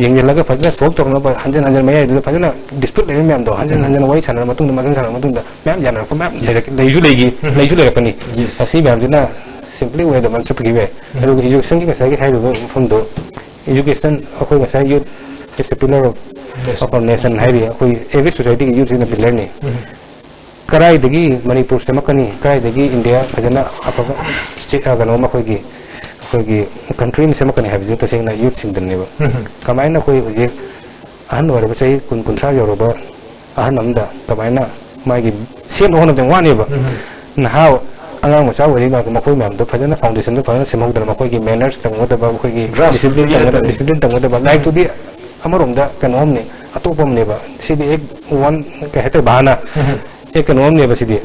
येंगेलागा फजना सोल्व तोरना बा हंजन हंजन मया इदु फजना डिस्प्यूट लेमे मैम दो हंजन वाई छाना मतुंग मजन छाना मतुंग मैम जाना को मैम लेजु लेगपनी असि मैम जना simply way the man to give education ki kasai ki hai from do education akoi kasai youth is the pillar of our nation hai ri akoi every society ki youth is the pillar ni karai degi manipur se makani karai degi india fajana apaga state ga no ma koi ki country ni se makani ha bi to sing na youth sing den ne ba kamai na koi je an ore ba sai kun sa yo ro ba an namda kamai na mai ki sem ho na jang wa ne ba na how angang masa wari ma ma koi mam do fajana foundation do fajana semok da ma koi ki manners tang da ba koi ki discipline tang da ba like to di amarom da kanom ne atopam ne ba sidi ek one ka hete bahana ek kanom ne ba sidi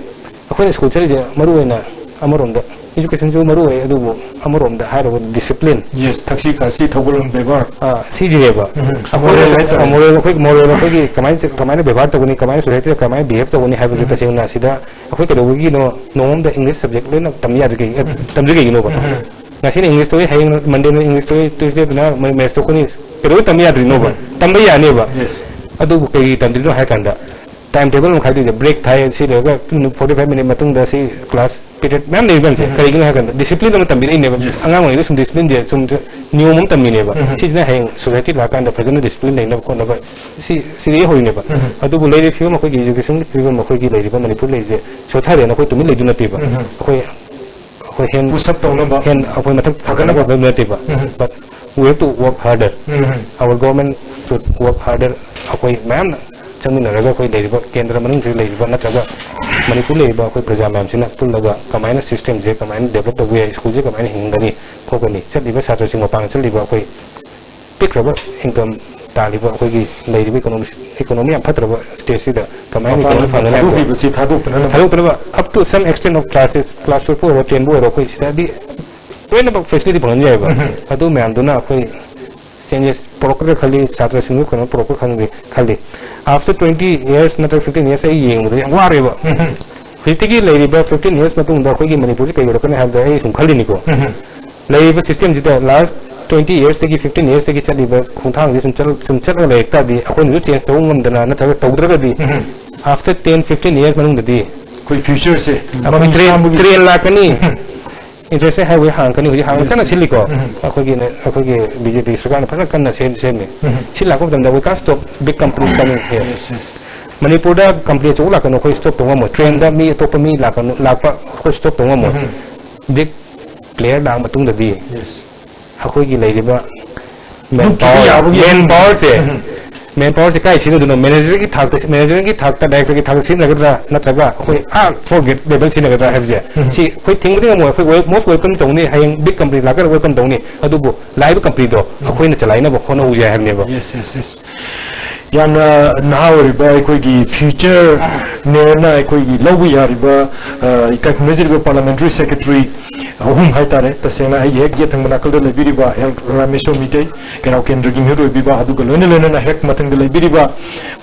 akoi school chali je maru na amarom da education jo maru ai adu amarom da haro discipline yes taxi ka si thogolon bebar si je ba akoi moral ki kamai bebar to ni kamai society kamai behave to ni haibu ta sena sida akoi ka do gi no nom da english subject le na tamya de tamje gi no ba ngasi ni english to hai monday no english to tuesday na maths to ni pero tamya de no ba tambai ya ne ba yes adu kai tamdil no hai kanda time table no khai de break thai si le ga 45 minute matung da si class period ma'am नहीं बन कहीं कहीं है कंधा discipline में तंबी नहीं है अंगाम वाले सुन डिसिप्लिन जे सुन नियम में तंबी नहीं है चीज़ ना है सोसाइटी लाकर अंदर प्रेजेंट डिसिप्लिन नहीं है कौन ना सी ये होई नहीं है अतो बोले रे फिर मकोई एजुकेशन फिर मकोई की ले रही है मणिपुर ले जे चौथा रे ना कोई तुम्हें ले दूँ नहीं है कोई हैंड पुशअप तो ना बा हैंड कोई मतलब थकना बहुत नहीं है but we have to work harder our government should work harder कोई मैम चंगी नरगा कोई ले रही है केंद्र मंत्री से ले रही है ना चला मणिपुर ले बा कोई प्रजा मैम सिना पुलगा कमायना सिस्टम जे कमायना डेवलप तो हुए स्कूल जे कमायना हिंगनी फोगनी चलिबा छात्र सिंह मपांग चलिबा कोई पिक्रबा इनकम तालिबा कोई की लेरिबा इकोनॉमी am फत्रबा स्टेट सिदा कमायना इकोनॉमी फांगना को भी बसी थादो up to some extent of classes class 4 or 10 boy कोई स्टडी कोई ना फैसिलिटी बन जाएगा अदु मैम दुना कोई changes proper खाली छात्र सिंह को proper खाली after 20 years ना 15 years आई ये मुझे वारे बा फिर की ले रही बा 15 years में तुम दाखोगी मणिपुर से कई लोगों ने हाल दाए सुन खाली निको ले रही बा system जितना last 20 years तक 15 years तक चली बा खुंथांग जी सुन चल रहा एक ता दी अपन जो change तो उन दना ना था तो उधर का दी after 10-15 years में उन दी कोई future से अब ट्रेन ला कनी इंटरेस्ट है वे हां कनी हुई हां कना सिलिको अखोगी बीजेपी सरकार ने फना कना से में सिला को दम दा we can stop big companies coming here Manipur दा कंपनी चो लाकनो कोई स्टॉप तो मो ट्रेन दा मी तो मी लाकनो लापा कोई स्टॉप तो मो बिग प्लेयर दा मतुंग दा दी अखोगी लेरिबा मैन पावर से मैन पावर से काय सिनो दुनो मैनेजर की थाक ता डायरेक्टर की थाक सिन लगरा नत्रगा कोई फॉरगेट लेवल सिन लगरा है जे सी कोई थिंग दे मो कोई मोस्ट वेलकम तौनी हायंग बिग कंपनी लाकर वेलकम तौनी अदुबो लाइव कंपनी दो अखोई न चलाइना बो खोनो उ जाय हमने बो यस यस यस यान नावरिबा अखोगी फ्यूचर नेना अखोगी लौबु यारिबा इकाक मेजरबा पार्लियामेंट्री सेक्रेटरी अहुम हाइतारे तसेना आई हेक ये थंग बनाकल दे लेबिरिबा रामेशो मिटे केराव केंद्र की म्यूरो बिबा अदुग लोने लोने ना हेक मतंग दे लेबिरिबा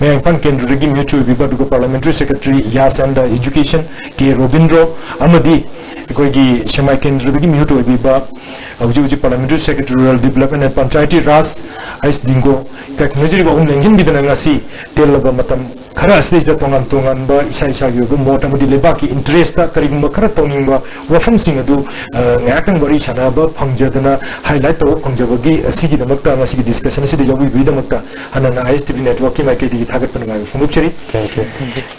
मैं पंग केंद्र की म्यूचो बिबा दुग पार्लियामेंट्री सेक्रेटरी यास एंड एजुकेशन के रोबिंद्रो अमदी कोई शमाई केंद्र की म्यूटो बिबा उजी parliamentary secretarial development and Panchayati Raj आइस दिंगो केक मेजरबा उन लेंजन बिदना ꯂꯣꯏꯅꯅ ꯉꯁꯤ ꯇꯦꯜꯂꯕ ꯃꯇꯝ khara asli da tongan tongan ba isa isa yu mota mudi leba ki interest ta karigumba khara tongingba wafam sing adu ngakang bari sana ba phangjadana highlight to phangjabagi asigi damakta asigi discussion asidi yawi bi damakta hanana ISTV network ki maike di thagat pangai phumupcheri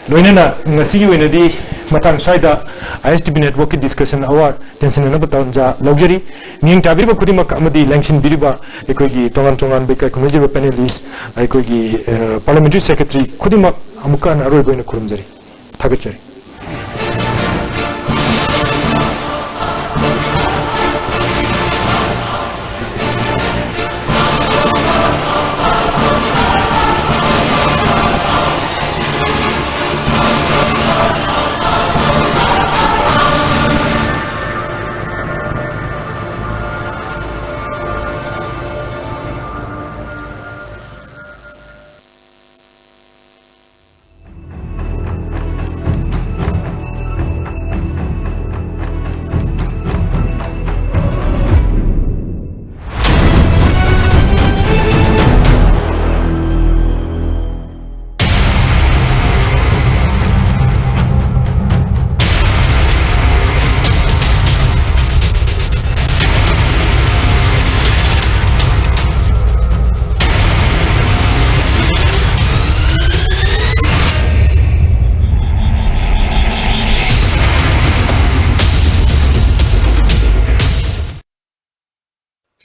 loinana ngasi wena di matang saida ISTV network ki discussion award tension na batawan ja luxury ning tabir ba khudi mak amadi election biriba ekoi gi tongan tongan be kai committee panelist ekoi gi parliamentary secretary khudi mak amukan aroi boina kurumjari thagachari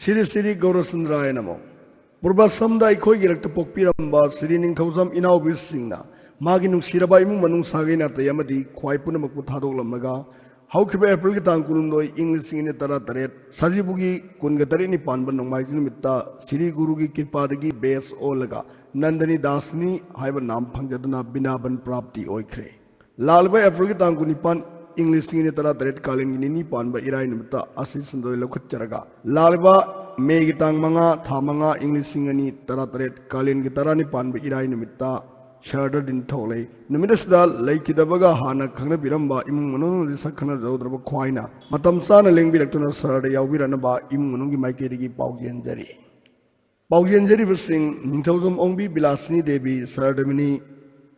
Siri Siri Gaurasandraya Namo. Purba Samda Ikoi Girakta Pokpiramba Siri Ning Thosam Inau Bisingna. Maginung Siraba Imu Manung Sagina Tayamadi, Kwaipuna Makutado Lamaga. How Kiba April Gitan Kurundoi, English in the Tarataret, Sajibugi, Kungatarini Panbanong Majinimita, Siri Gurugi Kipadagi, Base Olaga, Nandani Dasni, Hibanam Panjaduna, Binaban Prapti Oikre. Lalba April Gitan Kunipan. English in the Tarataret calling in Nipan by Irainimita, Assistant Lokucharaga. Lalba, Megitang Manga, Tamanga, English singani Tarataret, Kalin Gitarani Pan by Irainimita, Sharded in Tole. Numidas Lake Kidabaga, Hana, Kana Biramba, Imuno, the Sakana Zodra Quina. Matamsana Ling Bilectona Sarada Yawiranaba, Imunungi Maikedi, Paugian Jerry. Paugian Jerry was sing, Nintosum Ombi, Bilasni Devi, Sardamini.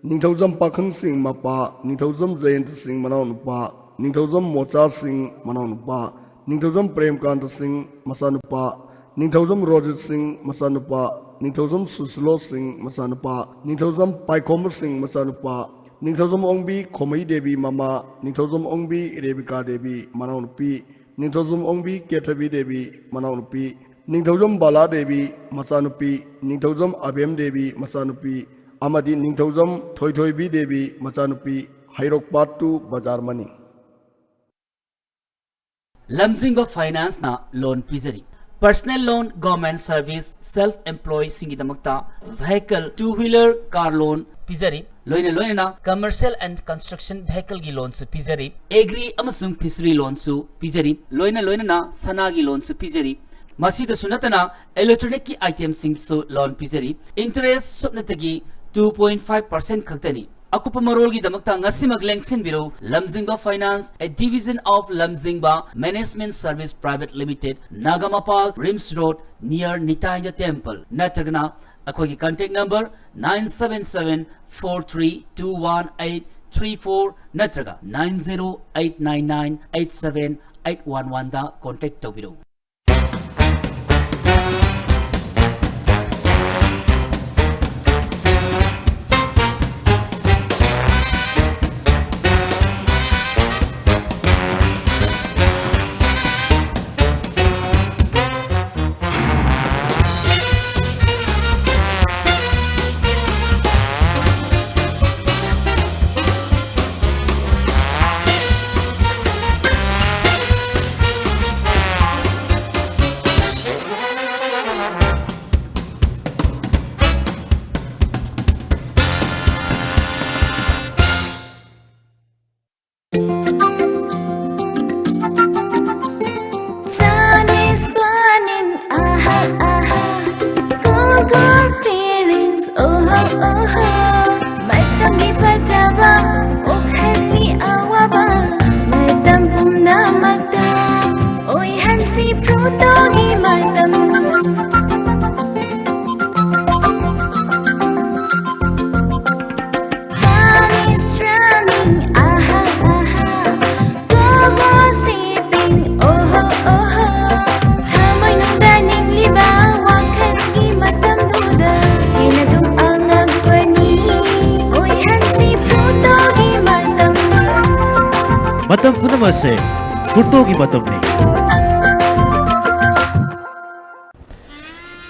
Ningthozam Pakhang Singh Mapa, Ningthozam Jayant Singh Mananupa, Ningthozam Mocha Singh Mananupa, Ningthozam Premkant Singh Masanupa, Ningthozam Roger Singh Masanupa, Ningthozam Suslo Singh Masanupa, Ningthozam Paikom Singh Masanupa, Ningthozam Ongbi Komai Devi Mama, Ningthozam Ongbi Rebecca Devi Mananupi, Ningthozam Ongbi Ketabi Devi Mananupi, Ningthozam Bala Devi Masanupi, Ningthozam Abem Devi Masanupi, Amadi Ningthozam Thoithoibi Devi Machanupi Hairok Patu Bazar Mani Lamzingo Finance na loan pizari Personal loan, government service, self-employed singidamakta, vehicle, two-wheeler, car loan pizari loina na commercial and construction vehicle gi loan su pizari agri amasung fishery loan su pizari loina na sana gi loan su pizari Masida sunatana electronic ki item sing su loan pizari interest subnatagi 2.5% khaktani akupa marolgi damakta ngasimag lengsin biro Lamzingba Finance, a division of Lamzingba Management Service Private Limited, Nagamapal, Rims Road, near Nitaya Temple. Natragana, akogi contact number 977-4321834, Natraga 9089987-811 da contact to biro. matam punamase kurto ki matam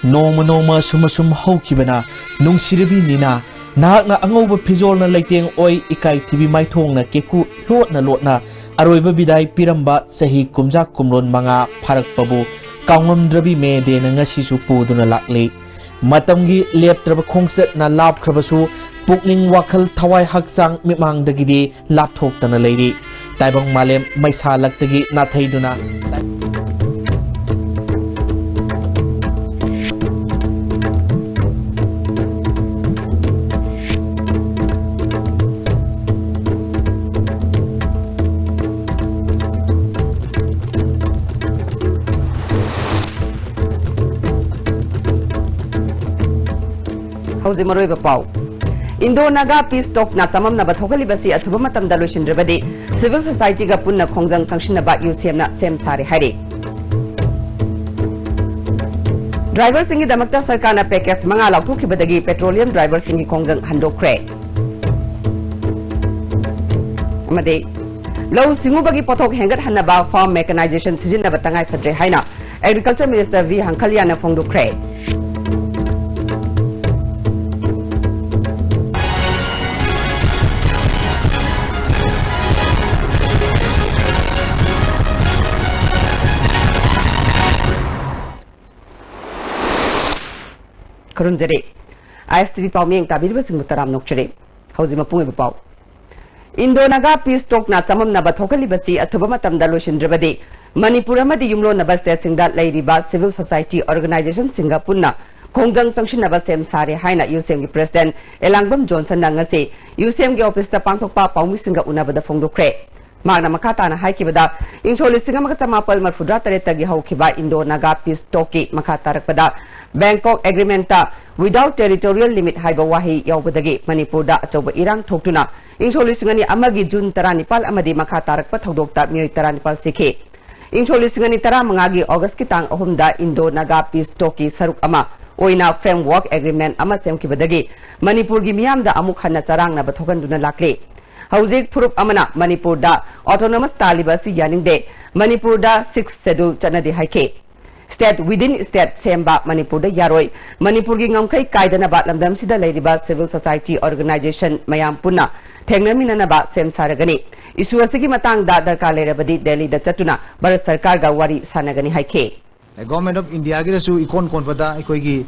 ni noma sum haukibana nungsiribi nina nahakna angauba phizolna leiteng oi ikai thibi maithongna keku lotna aroiba bidai piramba sahi kumja kumlon manga pharakpabu kaungam me de na ngasi su puduna lakle matamgi leptraba khongset na lapkhrabasu pukning wakhal thawai haksang mimang dagidi lapthok tana leiri taibang malem maisa laktagi na thaiduna Hauzi maroi bapau Indo Naga Peace Talk na chamam na bathokali basi athuba matam da loishindrabadi civil society ga punna khongjang sangshin ba UCM na sem sare hari driver singi damakta sarkar na package manga lauthu khibadagi petroleum driver singi khongjang handokre amade low singu bagi pothok hengat hanaba farm mechanization sijin na batangai fadre haina agriculture minister V Hankalia na phongdokre Karunjare ISTV Pauming Tabirba Singutaram Nokchare Hauzima Punga Pau Indo Naga Peace Talk na chamam na bathokali basi athuba matam da loishindrabadi Manipur amadi yumlo na baste singda leiriba civil society organization Singapurna khongjang sangshin na basem sare haina UCM gi president Elangbam Johnson na ngase UCM gi office ta pangthokpa paumi singa unabada phongdokre Magna Makata na haikibada ingcholi singa makachamapal marfudra taretagi haukiba Indo Naga Peace Talk ki makatarakpada Bangkok Agreement ta without territorial limit haiba wahi yaubadagi Manipur da achoba irang thoktuna ingcholi singani amagi June 19 amadi makatarakpa thodokta mioi 19 sikhe ingcholi singani 15 gi August ki tang ahumda Indo Naga Peace Talk ki saruk ama oina framework agreement ama semkibadagi Manipur gi miyam da amuk hanna charang na bathokanduna lakle Hauzik Purup Amana Manipur da autonomous talibasi yaningde Manipur da 6th schedule chanadi haike State within state semba Manipur da yaroi Manipur gi ngamkai kaidana ba lamdam sida leiriba civil society organization mayam punna thengnamina na ba sem saragani isu asigi matang da darkar lerabadi Delhi da chatuna Bharat Sarkar ga wari sanagani haike Government of India gi su ikon konpada ikoi gi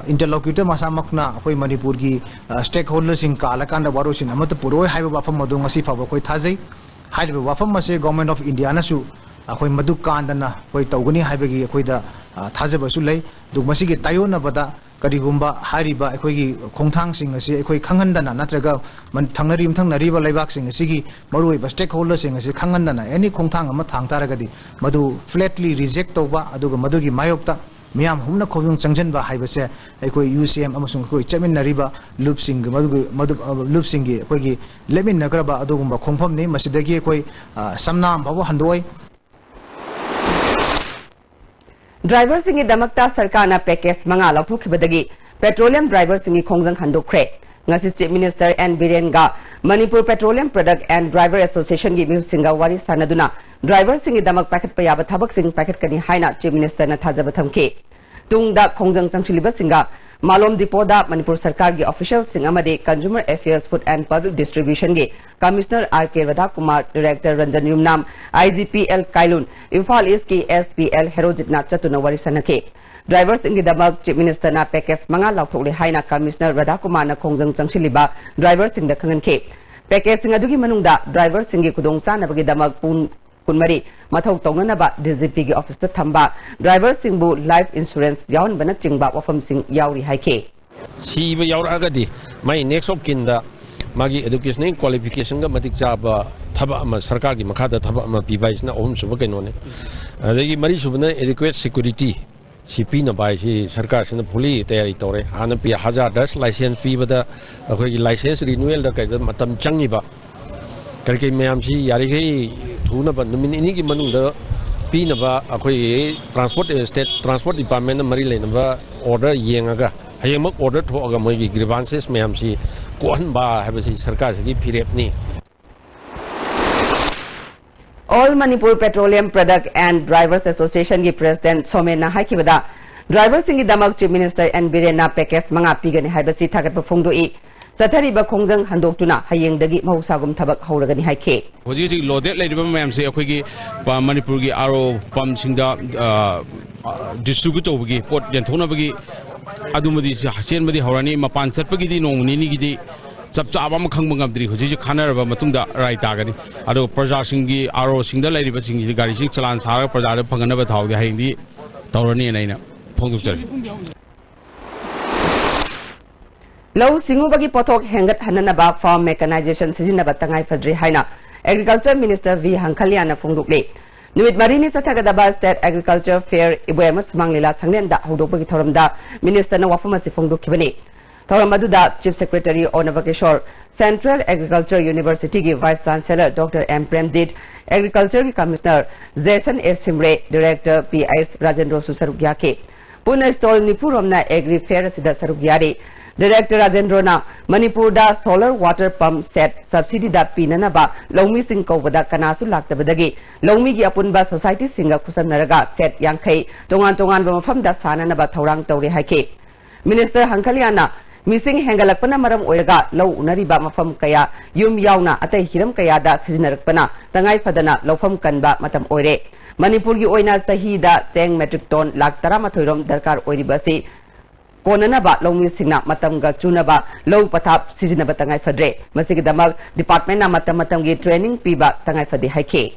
interlocutor masamakna akoi Manipur gi stakeholders in kala kanda warosin amat puroi haiba wafam madung asi fa koi thajai haiba wafam mase Government of India na su akoi madu kandana koi tawgani haiba gi akoi da thajaba su lei dugmasi gi tayona bada karigumba hariba akoi gi khongthang sing asi akoi khanghandana natraga man thangnari ba laibak sing asi gi maroi ba stakeholders sing asi khanghandana any khongthang ama thangtaragadi madu flatly reject toba aduga madu gi mayokta miyam humna khobung changjan ba haibase akoi UCM amasung koi chamin nariba loop sing madu loop sing gi akoi gi lemin nagraba adugumba khongpham ni masidagi akoi samnam babu handoi Driver singi damakta sarkar na package manga lauthokibadagi petroleum driver singi khongjang handokre ngasi chief minister N Biren ga Manipur Petroleum Product and Driver Association gi miu singa wari sanaduna driver singi damak packet payaba thabak sing packet kani haina chief minister na thajaba thamke tungda khongjang changchiliba singa Malom Dipoda Manipur Sarkar gi official singamade Consumer Affairs Food and Public Distribution gi Commissioner R.K. Radha Kumar Director Ranjan Yumnam IGPL Kailun Imphal East ki SPL Herojit na chatuna wari sanake drivers ingi damak chief minister na package manga lauthokle haina Commissioner Radha Kumar na khongjang changchiliba drivers sing da khanganke package sing adugi manungda drivers singi kudong sa na bagi damak kunmari mathau tongna ba DGP gi office ta thamba driver singbu life insurance yawn bana chingba wafam sing yauri haike siba yaura di mai next of kinda magi education qualification ga matik jaba thaba ama sarkar gi makha da thaba ama pibais na om suba kaino ne adagi mari subna adequate security CP na bai si sarkar sina fully tayari tore ana pi hazardous license pi bada akoi license renewal da kai matam changi ba karke mayam si yari gai thuna ba numin ini gi manung da pi na ba akoi transport state transport department na mari le na ba order yengaga haymak order tho aga moi gi grievances mayam si ko han ba ha ba si sarkar si pirep ni All Manipur Petroleum Product and Drivers Association ki President Somena haikibada Drivers singi damak Chief Minister N Birena Pekes manga pigani haibasi thagat phongdoi Sathari ba khongjang handoktuna hayengdagi mahusagum thabak hauragani haike Hoji loaded lady ma'am say akhoi Manipur gi aro pump singda distribute obagi port yenthona bagi adumadi chen madi horani mapan chatpagi di nongni ni gi chap chaba ma khang bangam dri hoji khana ba matungda rai tagani ado praja singi aro singda lady ba singi gari sing chalan sar praja da phangana ba thawdi haindi tawrani naina phongduk chari Lau singu bagi potok hengat hanana ba farm mechanization sijina ba tangai fadri haina Agriculture Minister V Hangkhaliana phongduk le Numit marini sathagadaba State Agriculture Fair ibuema sumanglila sanglen da hodok bagi thoramda Minister na wafamasi phongduk kibani Thoramadu Chief Secretary Onavakeshwar, Central Agriculture University ki Vice Chancellor Dr. M. Premjit, Agriculture ki Commissioner Jason S. Simre, Director P.S. Rajendra Susarugya ke. Puna stall Nipuromna Agri Fair sida Sarugyari, Director Rajendra na Manipur da solar water pump set subsidy da pinana ba Longmi Singh ko wada kanasu lakta badagi Longmi ki apun ba society singa kusan naraga set yang kai tongan ba mafam da sana na ba thorang tawri haike. Minister Hangkhaliana Missing Hengalakpana Maram Oiraga, Low Unariba Mafam Kaya, Yum Yauna, Ate Hiram Kayada, Sizinarpana, Tangai Fadana, Lofam Kanba, Matam Oire, Manipuri Oina Sahida, Sang Metric Ton, Lak Taramatoirom, Darkar Oiribasi, Konanaba, Long Missina, Matam Gachunaba, Low Patap, Sizinaba Tangai Fadre, Masigdamag, Department Matamatangi Training Piba, Tangai Fadi Haike.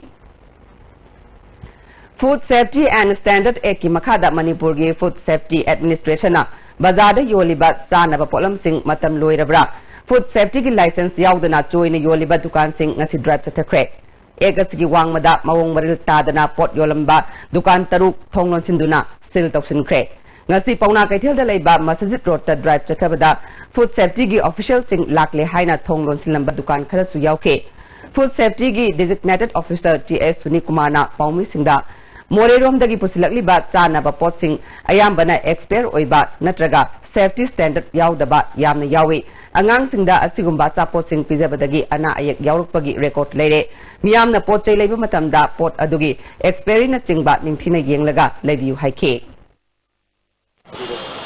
Food Safety and Standard Eki Makada Manipuri Food Safety Administration. Bazada Yoliba Sanaba Polam Sing Matam Loirabra. Food Safety License Yaudana Join Yoliba Dukan Sing Nasi Drive to Takre. Egasiki Wang Mada Mawong Maril Tadana Port Yolamba Dukan Taruk Tongnon Sinduna Sil Toxin Cre. Nasi Pauna Kaitil de Leba Masajit Road to Drive to Tabada. Food Safety Official Sing Lakle Haina Tongnon Silamba Dukan Karasu Yauke. Food Safety Designated Officer T.S. Sunikumana Paumi Singda. Morerom dagi pusilakli ba chana ba potsing ayambana expert oiba natraga safety standard yaudaba yamna yawi angang singda asigumba cha potsing pijabadagi ana ayek yaurukpagi record leire miyamna potchei leiba matamda pot adugi expert na chingba ningthina yenglaga leibiu haike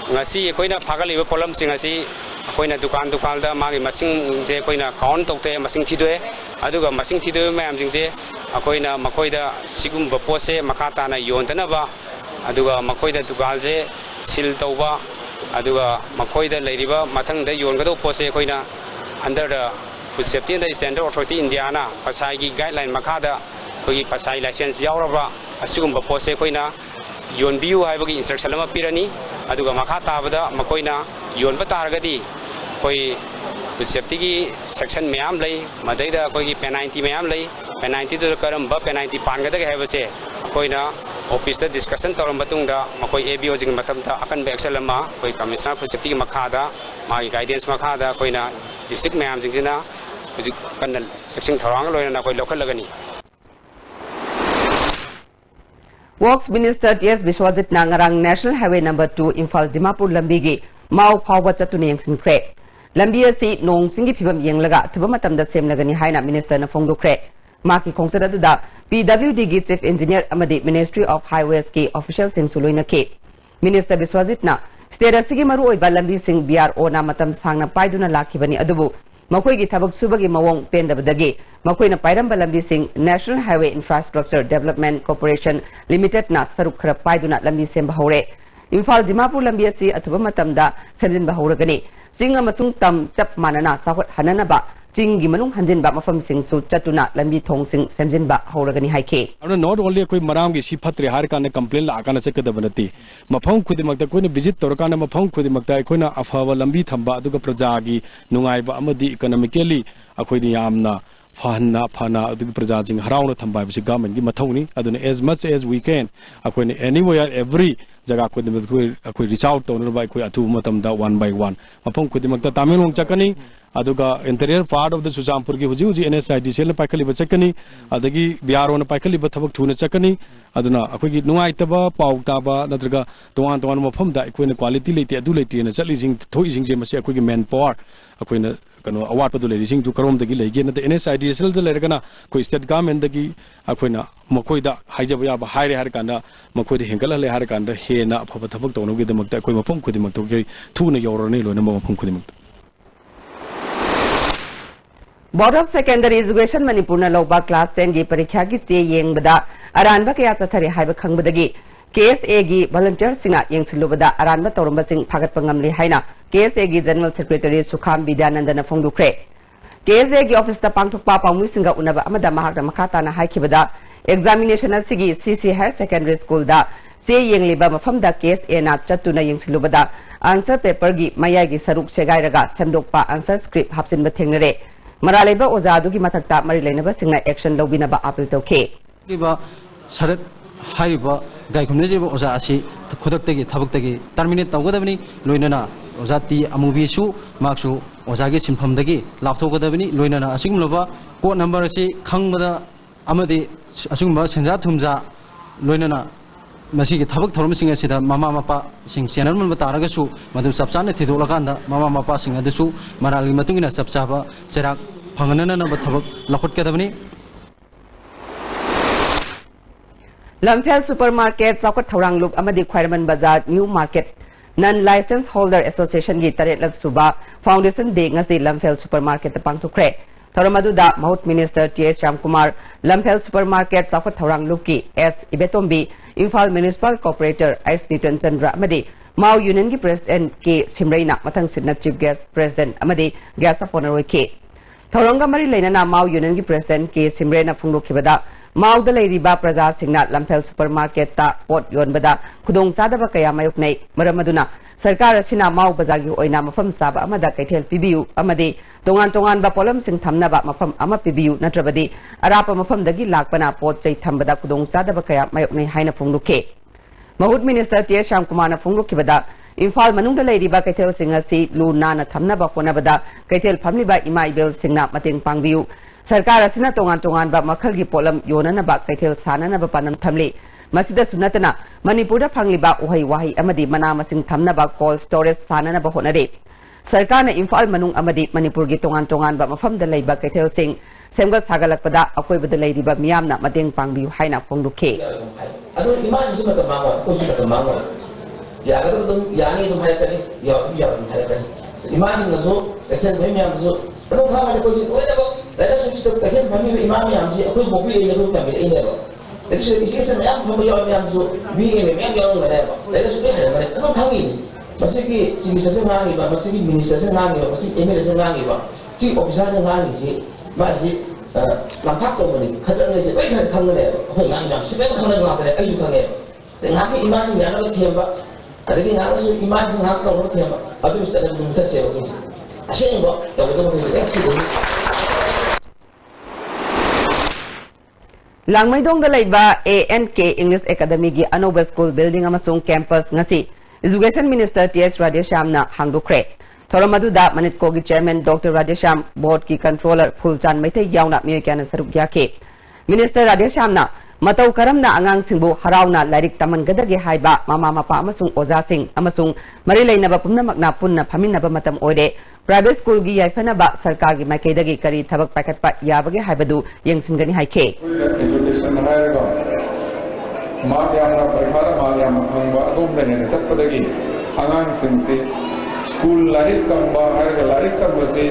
ngasi koina phagaliba problem sing asi koina dukan da magi masing je koina count tokte masing thidwe aduga masing thidwe mayam jingje akoina makoida sigumba pose makata na yontana ba aduga makoida dugalje sil tawba aduga makoida leiriba mathangda yongado pose koina under the food safety and standard authority indiana pasai gi guideline makada kogi pasai license yauraba asigumba pose koina yonbiu haibagi instruction ama pirani aduga makata bada makoina yonba taragadi koi food safety gi section mayam lay madaida koi gi penalty mayam lay penalty to karamba penalty pangada ga habase koina office da discussion toram batungda makoi ABO jing matamda akan be action lama koi commissioner food safety gi makhada magi guidance makhada koina district mayam jingina hujik kan section thorang loina koi local lagani Works Minister T.S. Biswajit Nangarang National Highway Number 2 Imphal Dimapur Lambigi Mau Phawa Chatuni Yengsin Kre Lambi asi nong singi phibam yenglaga thaba matamda semlagani haina minister na phongdukre maki khongsada duda PWD gi chief engineer amadi Ministry of Highways ki official sing suloina ke Minister Biswajit na state asigi maru oi balambi sing BRO na matam sangna paiduna lakhibani adubu makoi gi thabak subagi mawong pendabadagi makoi na pairam balambi sing National Highway Infrastructure Development Corporation Limited na saruk khara paiduna lambi semba hore Imphal Dimapur lambi asi athuba matamda semjin bahuragani Singa masung tam chap manana sahot hanana ba chingi manung hanjin ba mafam sing su chatuna lambi thong sing semjin ba horagani haike not only koi maram gi sipatre har kana complain la kana chekada banati mafam khudimakta koina visit torkana mafam khudimakta koina afawa lambi thamba aduga praja gi nungai ba amadi economically akoi ni yamna fana aduga praja jing harauna thamba bi government gi mathawni aduna as much as we can akoi anywhere every jaga ko dem ko reach out to no by ko atu matam da one by one mapong ko dem ta tamilong chakani aduga interior part of the Sujampur gi huji NSID sel paikali bachakani adagi BRO na paikali bathabak thuna chakani aduna akoi gi nungai taba pau taba natraga towan mafam da ko quality lete adu lete na chali jing thoi jing je mase akoi gi manpower akoi na कनो अवाट पदु लेरिसिंग दु chrome दगी लेगे न NSIDSL the लेरगना कोई state government दगी अखोइना मकोइदा हाइजब याबा हाइरे हार कांदा मकोइदे हेंगल ले हार कांदा हेना अफब थबक तौनोगे दमक्ता कोई मफम खुदिमक तो थुना यौरने लोना मफम खुदिमक board of secondary education Manipur लौबा क्लास 10 की परीक्षा की चे येंगबदा अरानबा कया चथरे हाइब खंगबदगी KSA की वॉलंटियर सिंगा येंगसिलुबदा अरानबा तौरंबा सिंग फागतपा ngamli हाइना KSA की जनरल सेक्रेटरी सुखाम विद्यानंदन फोंदुखरे KSA की ऑफिस ता पांगथोकपा पाउमु सिंगा उनबा अमदा महाकना मखाता ना हाइखिबदा एग्जामिनेशन असिगी CC हायर सेकेंडरी स्कूल दा से येंगलिबा मफमदा KSA ना चतुना येंगसिलुबदा आंसर पेपर की मयाई की सरुप सेगाइरगा सेमदोकपा आंसर स्क्रिप्ट हापसिनबा थेंगनरे मरालेबा ओजादु की मथक्ता मरि लेनबा सिंगना एक्शन लौबिनबा अपील तौखे सरत हाइबा गायखुमनेजिबा ओजा असि खुदक्तगी थबक्तगी टर्मिनेट तौगदबनी लोइनना ओजा टी अमुबीसु मार्क्सु ओजागी सिंफमदगी लापथोगदबनी लोइनना असिगुमलबा कोड नंबर असि खंगबदा अमदि असिगुमबा सेंजा थुमजा लोइनना मसीगी थबक थौरमसिंग असिदा मामा मापा सिंग सेनरमन बतारगसु मदु सबचाने थिदोलकांदा मामा मापा सिंग अदसु मरालगी मतुंगिना सबचाबा चेराक फंगनना थबक लखोटकदबनी लमफेल सुपरमार्केट चौकट थौरांग लुप अमदी ख्वाइरमन बाजार न्यू मार्केट नन लाइसेंस होल्डर एसोसिएशन की तरेट सुबा foundation day ngasi Lamphel supermarket पांगथुखरे थौरमदुदा माउथ minister TS Ramkumar Lamphel supermarket चौकट थौरांग लुप की S Ibetombi Imphal municipal corporator S Nitan Chandra अमदी माउ यूनियन की प्रेसिडेंट के सिमरैना मथंग सिन्ना चीफ गेस्ट प्रेसिडेंट अमदी गेस्ट ऑफ ऑनर के थौरंगा मरी लेना माउ यूनियन की प्रेसिडेंट के सिमरैना फुंगदोखिबदा माउद लेरिबा प्रजा सिंगना लमफेल सुपरमार्केट ता पोट योनबदा खुदोंग सादबा कया मायुकनै मरमदुना सरकार असिना माउ बाजार की ओइना मफम साबा अमदा कैथेल पिबियु अमदे तोंगान तोंगान बा पोलम सिंग थमनबा मफम अमा पिबियु नत्रबदि अराप मफम दगी लाकपना पोट चै थमबदा खुदोंग सादबा कया मायुकनै हाइना फुंगदुखे माउथ मिनिस्टर TS रामकुमारना फुंगदुखिबदा इम्फाल मनुंग लेरिबा कैथेल सिंग असि लु नाना थमनबा कोनबदा कैथेल फमलिबा इमा इबेल सिंगना मतेंग पांगबियु सरकार असिना तोंगान तोंगान बा मखल की पोलम योननबा कैथेल साननबा पानम थमले मसिदा सुनतना मणिपुरदा फंगलिबा उहै वाहै अमदी मना मसिंग थमनबा कोल्ड स्टोरेज साननबा होनरे सरकार ने इम्फाल मनुंग अमदी मणिपुर की तोंगान तोंगान बा मफमदा लेबा कैथेल सिंग सेमगत सागलकपदा अकोइबदा लेरिबा मियामना मतेंग पांगबियु हाइना फोंगदुखे अदो इमाजिन मत मांगो कोजि मत मांगो यागदो दम यानी दम हायकनी या दम हायकनी इमाजिन नजो कैथेल मे मियामजो अदो खामाने कोजि ओइदबो Lalu suci tu kajian kami imam yang si aku mobil ini aku kami ini apa. Tapi sisi saya yang membayar yang su BM yang yang mana apa. Lalu suci ni mana? Itu kami. Masih ki si minister ngangi ba, masih ki minister ngangi ba, masih ML ngangi ba. Si officer ngangi si, masih langkah tu mana? Kerja ni si, baik kan mana apa. Aku yang si baik kan mana apa? Ayu kan apa. Dengan ki imam yang ada tiap ba. Ada ki yang ada imam yang ada tiap ba. Abu mesti ada belum tersiap tu. Asyik ba, yang betul betul asyik. Langmaidong laiba ANK English Academy की अनोबा school building अमसुंग campus ngasi education minister TS राधेश्यामना हांगदोखरे थोरमदुदा मनिटको की chairman doctor Radheshyam board की controller Phulchan मैथे यावना मियक्याना सरुक याके मिनिस्टर राधेश्यामना मतौ करमना आंगांग सिंबु हरावना लाइरिक तमनगदगे हाइबा मामा मापा अमसुंग ओजा सिंग अमसुंग मरि लेनबा पुनमकना पुन्ना फमिनबा मतम ओइरे प्राइवेट स्कूल की याइफनबा सरकार की माइकेदगी करी थबक पाखतपा याबगे हाइबदु यंगसिनगनी हाइखे एजुकेशन हायरगा माग्यामना परिहार माग्याम खंबा अदोमने हेने सत्पदगी आंगांग सिंगसी स्कूल लाइरिक तंबा हायरगा लाइरिक तंबसी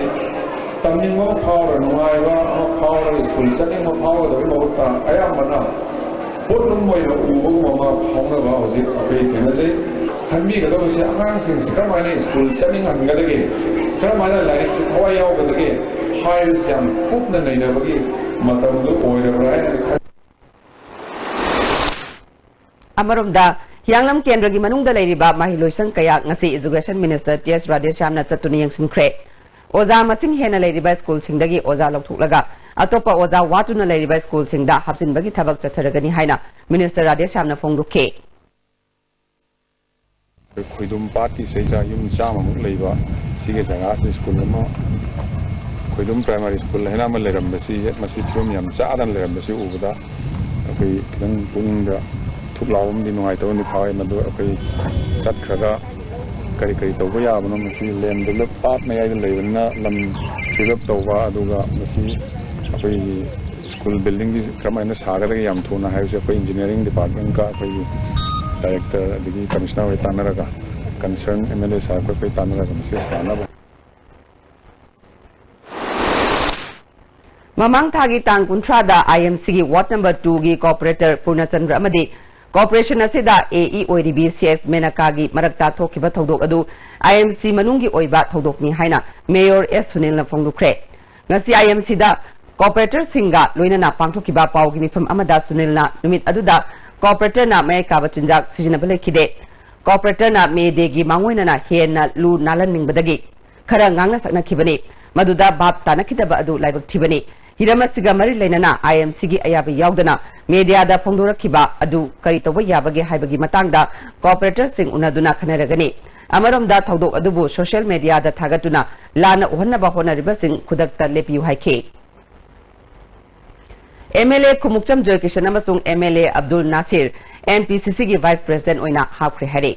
तमिंगो फावर नुआइबा फावर स्कूल चनिंगो फावर दबि बहुता अयामना पोटुम मोइबा उबुगमा फावनबा होजि अबे थेनजे खनबी गदबसे आंगांग सिंगसी करमाने स्कूल चनिंग हंगदगे करमाने लाइरिक से थवा यावगदगे हाइल सियाम कुपना नैनबगी मतमदु ओइरबरा अमरोमदा यांगलम केंद्र की मनुंगदा लेरिबा महिलोइसन कया ngasi एजुकेशन मिनिस्टर TS राधेश्यामना चतुनि यंगसिनख्रे ओजा मसिंग हेना लेरिबा स्कूल सिंगदगी ओजा लौथुकलगा अतोपा ओजा वाचुना लेरिबा स्कूल सिंगदा हापसिनबगी थबक चथरगनी हाइना मिनिस्टर राधेश्यामना फोंगदुखे खुदुम पार्टी सेजा युम चाममुक लेबा सिगे जगह से स्कूल में खुदुम प्राइमरी स्कूल हेना म लेरमबसी मसी फिल्म याम चादन लेरमबसी उबदा अखै खिदंग पुंगदा थुकलावम दि नुंगाइ तवन दि फावै मदु अखै सतखगा करी करी तौबा याबनो मसी लेम डेवलप पार्ट में याइद लेबना lump develop tawwa aduga masi akoi school building gi kamaina sagada yam thuna hai se akoi engineering department ka akoi director adigi commissioner wai tanaraga concern MLA sa akoi tanaraga message kana Mamang thagi tang kuntrada IMC gi ward number 2 gi cooperator Purnachandra amadi corporation asida AE ODB CS Menaka gi marakta thokiba thodok adu IMC manungi oiba thodok ni haina Mayor S Sunil na phongdukre ngasi IMC da cooperator singa loinana pangthokiba pawgi mifam amada Sunil na numit aduda cooperator na America bachinjak sijinabale khide cooperator na Mede gi mangoina na hen na lu nalan ningbadagi khara ngangna sakna khibani maduda bab tanakidaba adu laibak thibani Hiramasiga mari lainana IMC gi ayabi yaudana media da phongdorakhiba adu kari toba yabage haibagi matangda cooperator sing unaduna khanaragani amaramda thodok adubu social media da thagatuna lana uhannaba honariba sing khudakta lepiu haike MLA Kumukcham Joykishan amasung MLA Abdul Nasir NPCC gi vice president oina hapkhre hare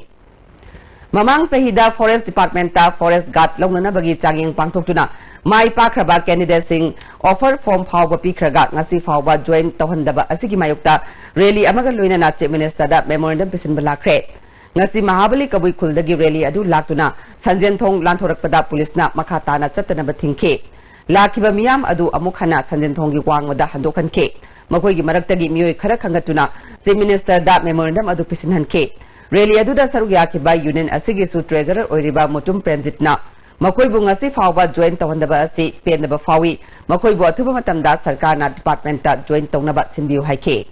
Mamang sahida forest department ta forest guard longnana bagi changing pangthoktuna mai pakraba candidate sing offer form phawba pikhraga ngasi phawba join tohandaba asigi mayukta rally amaga loinana chief minister da memorandum pisinba lakre ngasi mahabali kabui khuldagi rally adu laktuna sanjen thong lanthorakpada police na makhata na chattanaba thingke lakhiba miyam adu amukhana sanjen thong gi wangwada handokhanke makoi gi maraktagi miyoi khara khangatuna chief minister da memorandum adu pisinhanke rally adu da saru yakiba union asigi su treasurer oiriba mutum premjitna makoi bu ngasi phawba join tawandaba asi pendaba phawi makoi bu athuba matamda sarkar na department ta join tawnaba sinbiu haike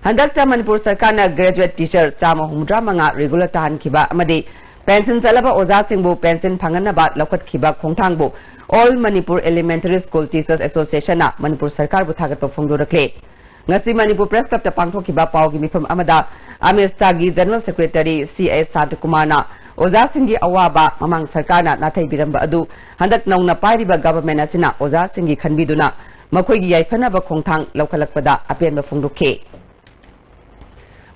handakta manipur sarkar na graduate teacher chama humdra manga regular tan khiba amadi pension salaba oza singbu pension phanganaba lokhat khiba khongthang bu all manipur elementary school teachers association na manipur sarkar bu thagat phongdo rakle ngasi manipur press club ta pangthokhiba pawgi mifam amada amesta gi general secretary CS Santakumar na Oza Singhi awaba mamang sarkana nathai biramba adu handak naungna pairiba government asina Oza Singhi khanbiduna makhoi gi yaifanaba khongthang laukhalakpada apenba phongdokhe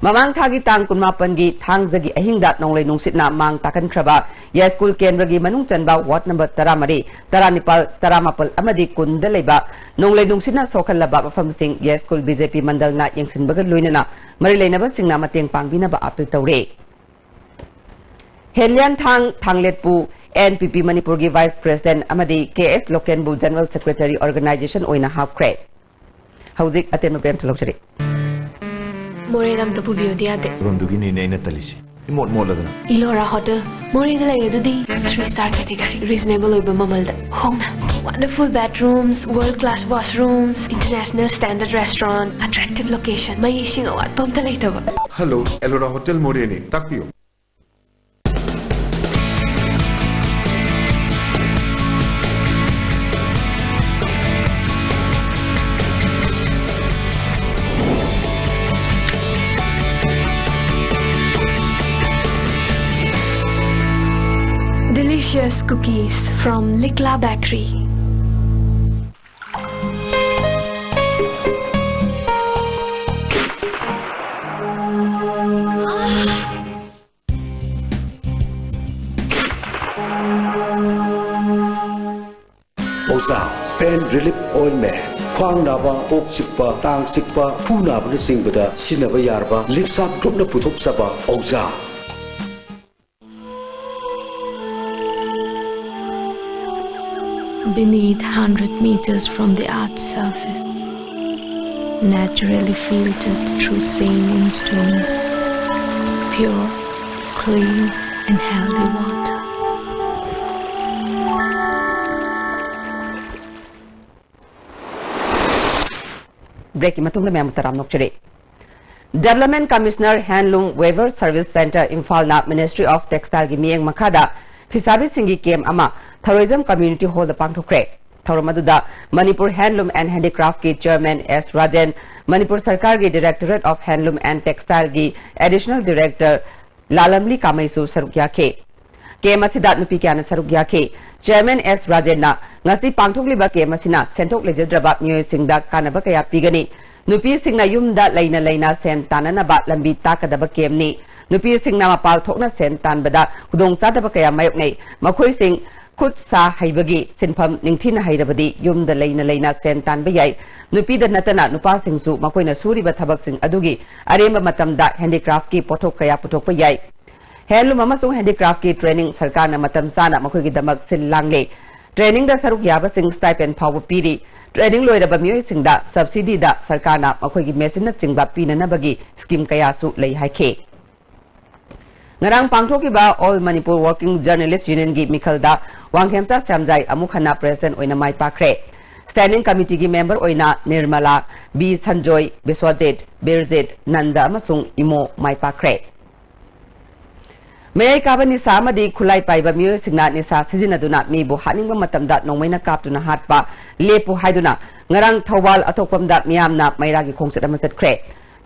mamang thagi tang kunmapan gi thangjagi ahingda nonglei nungsitna mang takan khraba ya school kendra gi manung chanba ward number 13 taranipal taramapal amadi kunda leiba nonglei nungsitna sokhallaba mafam sing ya school BJP mandal na yengsinbaga loinana mari leinaba singna mateng pangbinaba apil tawre Helian Thang Thangletpu NPP Manipur gi Vice President amadi KS Lokenbu General Secretary Organization oina hapkre hauzik atem prem chalokjari Moredam da pubiyo diade Romdugi ni neina talisi imot moladana Ilora Hotel Moreda layedudi 3-star category reasonable oiba mamalda hongna wonderful bedrooms world class washrooms international standard restaurant attractive location mai ising awat pamta laitaba Hello Elora Hotel Moreni takpiyo Delicious cookies from Likla Bakery. Oza Pain Relief Ointment Khwang naba ok sikpa tang sikpa phu naba na singbada sinaba yarba lipsa group na puthok saba Oza Beneath 100 meters from the Earth's surface, naturally filtered through saline stones, pure, clean and healthy water. Breaking matungna mem taram nokchire Development Commissioner Handloom Waiver Service Center Imphal na Ministry of Textile gi mieng makhada Fisabi Singhi Kem ama Tourism Community Hall the Pangthokre Thauramadu Manipur Handloom and Handicraft ki Chairman S Rajan Manipur Sarkar gi Directorate of Handloom and Textile gi Additional Director Lalamli Kamaisu Sarukya ke Kem asida nupi kyana sarukya ke Chairman S Rajan na ngasi pangthokliba kem asina sentok lejedraba myoy singda kanaba kaya pigani nupi singna yumda laina sen tanana ba lambi takadaba kem ni nupi singna mapal thokna sen tan bada hudong sadaba kaya mayok nei makhoi sing खुद सा हैबगी सिनफम निंगथिन हैरबदी युमदा लेना सेन तानबा याई नुपीदा नतना नुपासिंगसु मकोइना सूरिबा थबकसिंग अदुगी अरेंबा मतमदा handicraft की पोथोक कया पुथोकपा याई handloom अमसुंग handicraft की training सरकार ना मतम साना मकोइगी दमक सिल लांगले ट्रेनिंग दा सरुक याबसिंग स्टाइपेंड फाव पीरी ट्रेनिंग लोइरबा मियोइसिंगदा सब्सिडी दा सरकार ना मकोइगी मेसिन ना चिंगबा पीननबगी स्कीम कयासु लई हाइखे ngarang pangthokiba all manipur working journalist union gi mikhalda wangkhemsa samjai amukhana president oina mai pakre standing committee gi member oina nirmala b sanjoy biswajit birjit nanda amasung imo mai pakre Mayai kaba nisa amadi khulai paiba miyo singna nisa sizinaduna mi bu haningba matamda nongmaina kaptuna hatpa lepu haiduna ngarang thawal atokpamda miyamna mairagi khongset amasat kre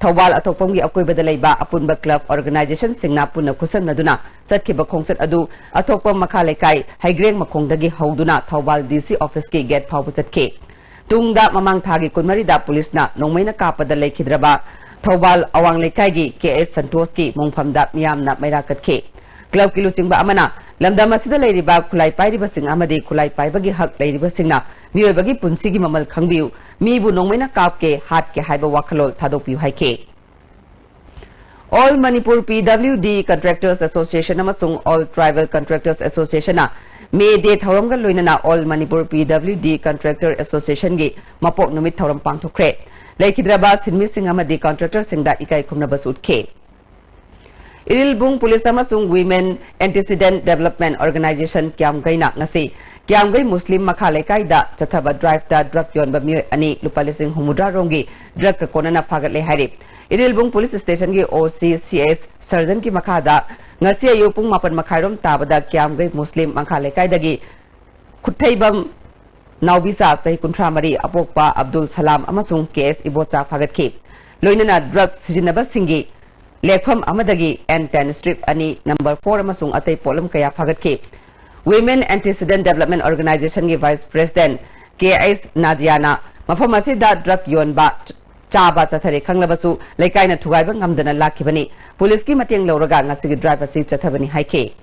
Thawal atokpamgi akoibada leiba apunba club organization singna punna kusamnaduna chatkiba khongset adu atokpam makha lekai haigreng makhongdagi hauduna Thawal DC office ki gate phawbu chatke tungda mamang thagi kunmari da police na nongmaina kapada lekhidraba Thawal awang lekai gi KS Santos ki mongphamda miyamna maira katke club ki luchingba amana lamda masida leiriba khulai pairiba sing amadi khulai paibagi hak leiriba singna miyoibagi punsigi mamal khangbiu Mibu nongmaina kapke hat ke haiba wakalol thadokpiu haike All Manipur PWD Contractors Association amasung All Tribal Contractors Association na May Day thawramga loinana All Manipur PWD Contractor Association gi mapok numit thawram pangthokre Laikhidraba sinmi sing amadi contractor singda ikai khumnaba sutke Irilbung Police amasung Women Antecedent Development Organization kyam gaina ngasi Kiamgai Muslim Makhalekai da Chathaba Drive da drug yon bamyo ani lupalising humudra rongi drug ka konana phagat le hari Irilbung Police Station gi OCCS Surgeon ki makhada ngasi ayupung mapan makhairom tabada Kiamgai Muslim Makhalekai dagi khuthaibam Nawbisa sahi kuntramari apokpa Abdul Salam amasung case ibocha phagat ki loinana drug sijinaba singi lekham amadagi N10 strip ani number 4 amasung atai polam kaya phagat ki Women Antecedent Development Organization ki Vice President KS Najiana mafam asida drug yonba chaba chathare khanglabasu leikaina thugaiba ngamdana lakhibani police ki mateng lawraga ngasigi driver si chathabani haike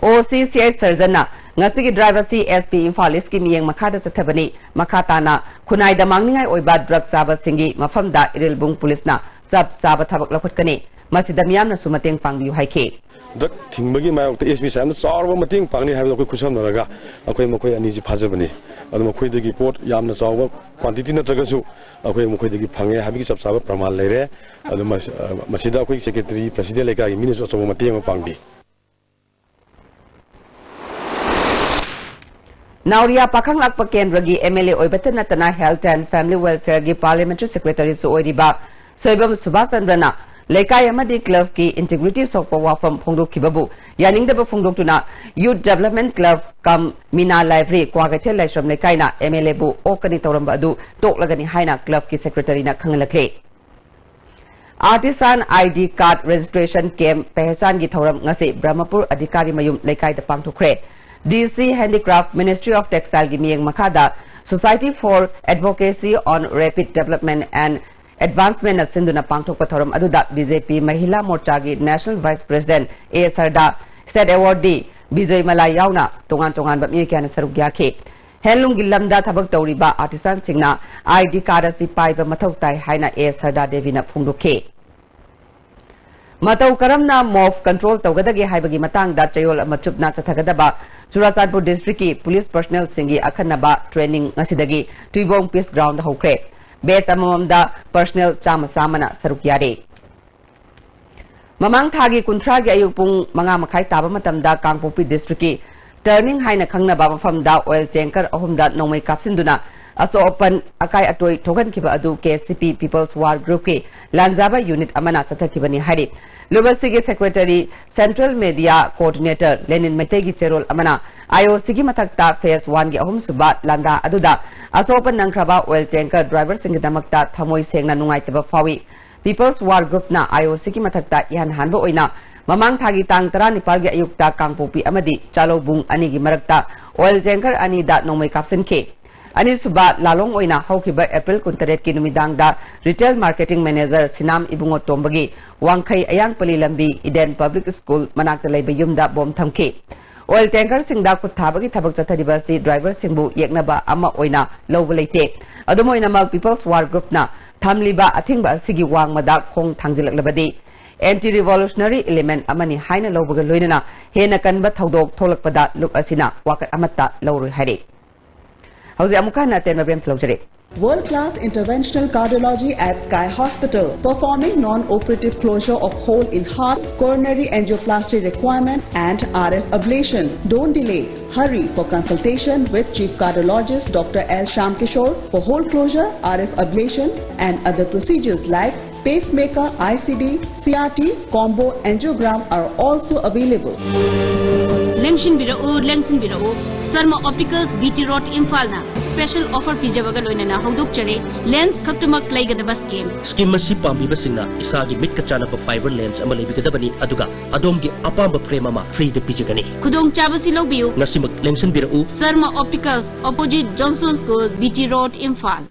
OCCI Surgeon na ngasigi driver si SP Imphal ki miyeng makhada chathabani makhatana khunai da mangningai oiba drug saba singi mafamda Irilbung Police na sab saba thabak lakhutkani masida miyamna sumateng pangbiu haike Drak thingmagi mayok te SB sam sarwa mating pangni haibda koi khusam naraga akoi makoi ani ji phajabani adu makoi dagi pot yamna chawba quantity na tragasu akoi makoi dagi phange habi chap saba pramal leire adu masida akoi secretary president leka minister chawba mating pangdi Nauria pakhang lakpa kendragi MLA oibatana tana health and family welfare gi parliamentary secretary su oiriba soibam subhasandrana Lekai amadi club ki integrity sokpa wafam phongdok kibabu yaning daba phongdok tuna youth development club kam mina library kwagache laishram lekai na MLA bu okani tawramba adu toklagani haina club ki secretary na khangalakle Artisan ID card registration camp pehchan gi thawram ngase Brahmapur adhikari mayum lekai da pangthokre DC Handicraft Ministry of Textile gi miyeng makhada Society for Advocacy on Rapid Development and Advancement of Sindhuna Pangthok Pathoram Aduda BJP Mahila Morcha gi National Vice President A Sarda State Awardee Bijay Malai Yauna tongan ba mi kyana saruk gyakhe Helung gi lamda thabak tawriba artisan singna ID card asi paiba mathau tai haina A Sarda Devi na phungdokhe Matau karamna MOF control tawgadagi haibagi matangda chayol amachupna chathagadaba Churachandpur district ki police personnel singi akhanaba training ngasidagi Tuibong Peace Ground hokre Batch amamamda personnel chama samana saruk yare Mamang thagi kuntra gi ayupung manga makhai taba matamda Kangpopi district ki turning haina khangnaba mafamda oil tanker ahumda nongmai kapsinduna aso open akai atoi thogan kiba adu KCP People's War Group ki Lanjaba unit amana chathakibani hari Lubasigi Secretary Central Media Coordinator Lenin Metegi Cherol amana IOC gi mathakta phase 1 gi ahum suba landa aduda asopan nangkraba oil tanker driver singi damakta thamoi sengna nungaitaba fawi People's War Group na IOC gi mathakta ihan hanba oina mamang thagi tang 19 gi ayukta Kangpopi amadi Chalobung ani gi marakta oil tanker ani da nongmai kapsinke ani suba lalong oina haukiba April 28 ki numidangda retail marketing manager Sinam Ibungo Tombagi wangkhai ayang pali lambi Eden Public School manakta leiba yumda bom thamke oil tanker singda khut thabagi thabak chathariba si driver singbu yeknaba ama oina lowba leite adumoina mak people's war group na thamliba athingba asigi wangmada khong thangjilaklabadi anti revolutionary element amani haina lowbaga loinana hena kanba thodok tholakpada luk asina wakat amatta lowroi hari hauji amukana tenma bem thlojare World-class interventional cardiology at Sky Hospital, performing non-operative closure of hole in heart, coronary angioplasty requirement and RF ablation. Don't delay. Hurry for consultation with Chief Cardiologist Dr. L. Shamkishore for hole closure, RF ablation and other procedures like pacemaker, ICD, CRT, combo angiogram are also available. Lengshin Birao, Sarma Opticals BT Rod Infalna. Special offer pijabaga loinana hongdok chare lens khaktamak laigadaba scheme scheme masi pambi basingna isagi mit ka chana pa fiber lens amale bigadabani aduga adomgi apamba frame ama free de pijagani khudong chabasi lobiu nasimak lengsan birau Sarma Opticals opposite Johnson School BT Road Imphal.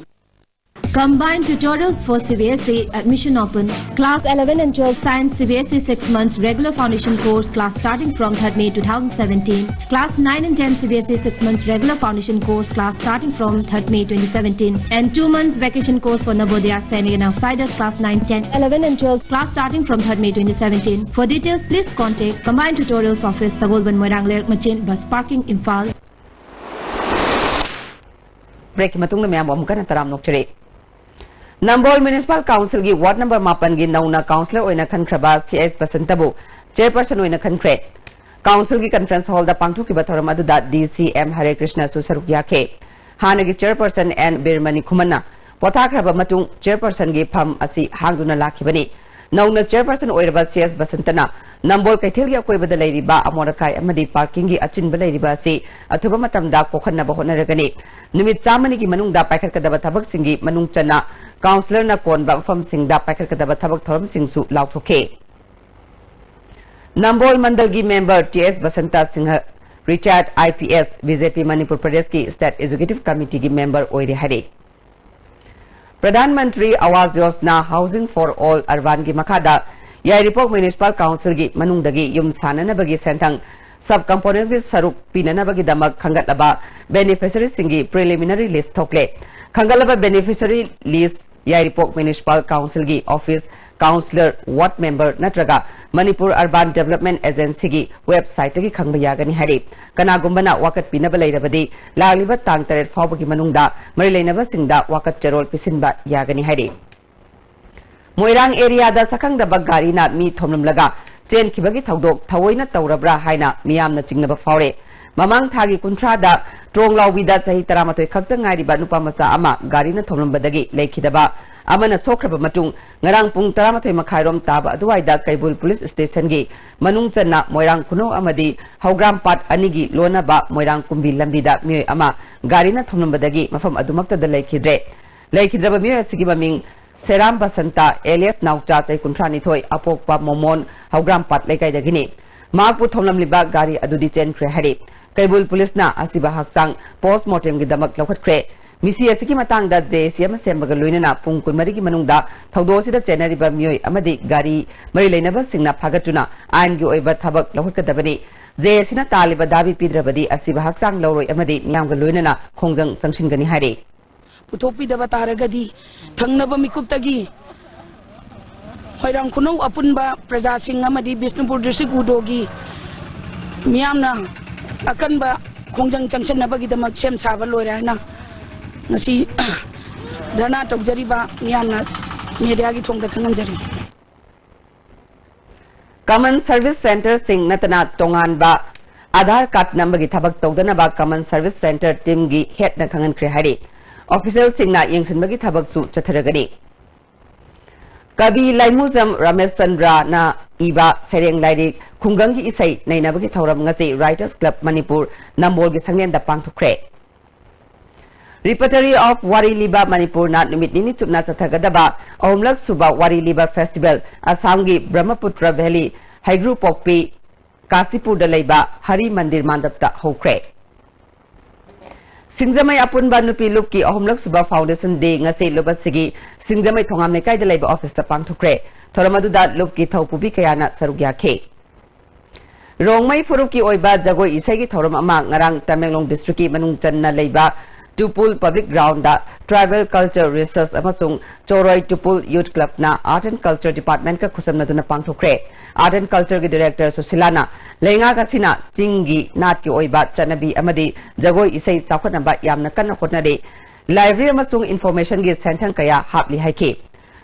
Combined tutorials for CBSE admission open. Class 11 and 12 Science CBSE 6 months regular foundation course class starting from 3rd May 2017. Class 9 and 10 CBSE 6 months regular foundation course class starting from 3rd May 2017. And 2 months vacation course for Navodaya Sainik and Outsiders class 9, 10, 11 and 12 class starting from 3rd May 2017. For details, please contact Combined Tutorials Office, Sagolban Moirangler, Machin, Bus Parking, Imphal. Break matungna mayam amukana taram nokchare Nambol Municipal Council gi Ward number 8 gi nauna councillor oina khankraba CS Basantabu chairperson oina khankhre council gi conference hall da pangthukiba thoram aduda DCM Hare Krishna susaruk yakhe hanagi chairperson and Birmani Khumana pothakraba matung chairperson gi pham asi hangduna lakhibani nauna chairperson oiraba CS Basantana Nambol Kaithil gi akoibada leiriba amorakai amadi parking gi achinba leiriba asi athuba matamda kokhanna bahonaragani numit chamani gi manungda paikhatkadaba thabak singi manung chana Councillor na konba mafam singda paikhatkadaba thabak thoram singsu lauthoke Nambol Mandal gi member TS Basanta Singha retired IPS BJP Manipur Pradesh ki State Executive Committee gi member oire hare Pradhan Mantri Awas Yojana Housing for All Urban gi makhada Yairipok Municipal Council gi manungdagi yum sananabagi sentang sub component gi saruk pinanabagi damak khangatlaba beneficiary singi preliminary list thokle khangalaba beneficiary list Yairipok Municipal Council gi office councillor ward member natraga Manipur Urban Development Agency gi website gi khangba yagani hari kanagumbana wakat pinaba leirabadi lagliba tang 3 fawbagi manungda mari leinaba singda wakat charol pisinba yagani hari Moirang area da sakang da bagari na mi thomlamlaga chen khibagi thodok thawoina taurabra haina miyamna chingnaba fawre mamang thagi kunthra da tronglawi da sahi 13 khakta ngari ba nupa masa ama gari na thomlambadagi leikhidaba amana sokraba matung ngarang pung 13 makhairom taba aduwai da Kaibul Police Station gi manung channa Moirang kuno amadi Haugram Pat anigi lona ba Moirang kumbi lambi da mi ama gari na thomlambadagi mafam adumakta da leikhidreba mi asigi maming Seram Basanta alias Naucha Chai Kuntrani Thoi Apokpa Momon Haugram Pat Lekai Dagini Mapu Thomlam Liba Gari Adudi Chen Kre Hari Kaibul Police na Asiba Haksang Postmortem Gidamak Lokat Kre Misi Asiki Matang da JCM Sembaga Luinana Pung Kunmarigi Manungda Thaudosi da Chenariba Mioi Amadi Gari Marilainaba Singna Pagatuna Ain Gi Oiba Thabak Lokat Dabani JCM Taliba Davi Pidrabadi Asiba Haksang Loroi Amadi Nyamga Luinana Khongjang Sangshin Gani Hari Putopidaba taragadi thangnaba mikuptagi hoirang khunau apunba praja sing amadi Bishnupur district udogi miyamna akanba khongjang changchanabagi damak sem saba loirana ngasi dharna tawjariba miyamna media gi thongda khangamjari Common Service Center sing natana tongan ba Aadhaar card number gi thabak tawdana ba Common Service Center team gi head na khangan kre hari Official singna yengsinbagi thabak su chatharagani Kabi Laimuzam Ramesh Chandra na iba sereng lairi khungangi isai nainabagi thauram ngasi Writers Club Manipur Nambol gi sanglen da pangthukre Repertory of Wari Liba Manipur na numit nini chupna chathagadaba ahumlak suba Wari Liba Festival Assam gi Brahmaputra Valley Haigru Pokpi Kasipur da leiba Hari Mandir Mandapta hokre Singjamai Apunba Nupi Lupki ahumlak suba Foundation Day ngasi lubasigi Singjamai Thongam Lekai da leiba office ta pangthukre thoramadu da Lupki thaupubi kayana sarugya khe Rongmai Furup ki oiba jagoi isai ki thorom ama ngarang Tamenglong district ki manung channa leiba Tupul Public Ground da Tribal Culture Research amasung Choroi Tupul Youth Club na Art and Culture Department ka khusamna duna pangthokre. Art and Culture ki Director Susilana Lenga kasina Chingi Nat ki oiba chanabi amadi jagoi isai chawkhatnaba yamna kanna hotnade library amasung information gi senthang kaya hapli haike.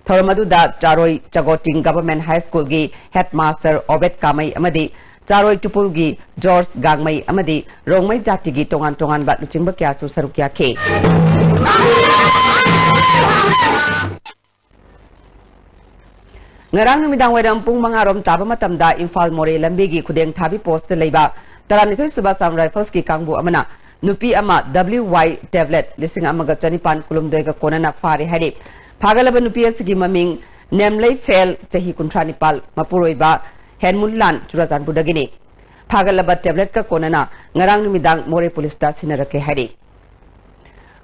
Thoramadu da Charoi Chagoting Government High School gi Headmaster Obet Kamai amadi Charoi Tupul gi George Gangmai amadi Rongmai Jati gi tongan tongan bat luchingba kya su sarukya ke. Ngarang numidang wedam pung mangarom taba matamda Imphal More lambi gi khudeng thabi post leiba taranithoi suba sam rifles ki kangbu amana nupi ama WY tablet lising amaga chanipan kulumdoi ka konana fare hari Pagalaba nupi asigi maming Nemlei Fail chahi kuntranipal mapuroiba Henmunlan Churazan Budagini. Pagalaba tablet ka konana ngarang numidang More Police da sinarake hari.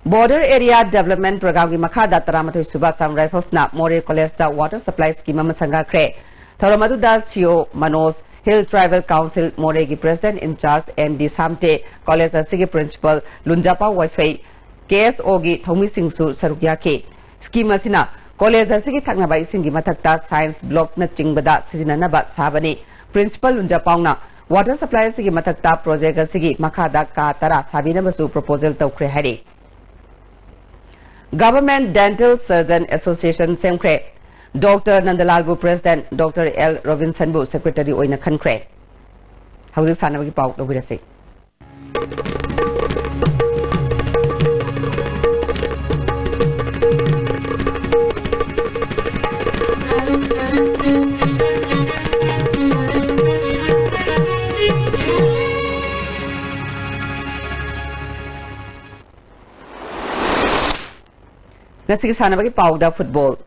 Border Area Development Program ki makhada taramatoi suba sam rifles na More College da water supply scheme masanga kre. Thoramadu da CEO Manos Hill Tribal Council More ki President in charge and Samte College asigi Principal Lunjapa Wi-Fi KSO gi Thomi Singsu sarukya ke. Scheme asina College asigi thaknaba isingi mathakta science block na chingbada sijinanaba sabani Principal Lunjapang na water supply asigi mathakta project asigi makhada ka tara sabina basu proposal tawkre hari. Government Dental Surgeon Association Semkre Dr. Nandalalbu President Dr. L. Robinson Bu Secretary oina khankre. Hauzik sanabagi pau lobirase. Ngasigi sanabagi pau da football.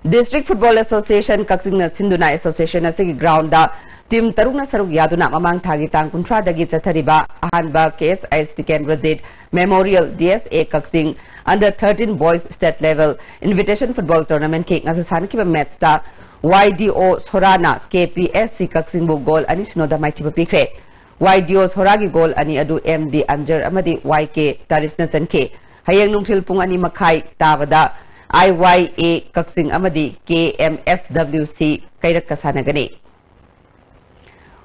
District Football Association Kaksingna Sinduna Association asigi ground da team taruna saruk yaduna mamang thagi tang kuntra dagi chathariba ahanba KSIS Tiken Rajit Memorial DSA Kaksing under 13 boys state level invitation football tournament ke ngasi sanki match da YDO Sorana KPSC Kaksing bu goal ani sinoda maiti pikre YDO Soragi goal ani adu MD Anjar amadi YK Tarisna Sanke hayang nungthil pung ani makhai tabada IYA Kaksing amadi KMSWC kairak kasanagani.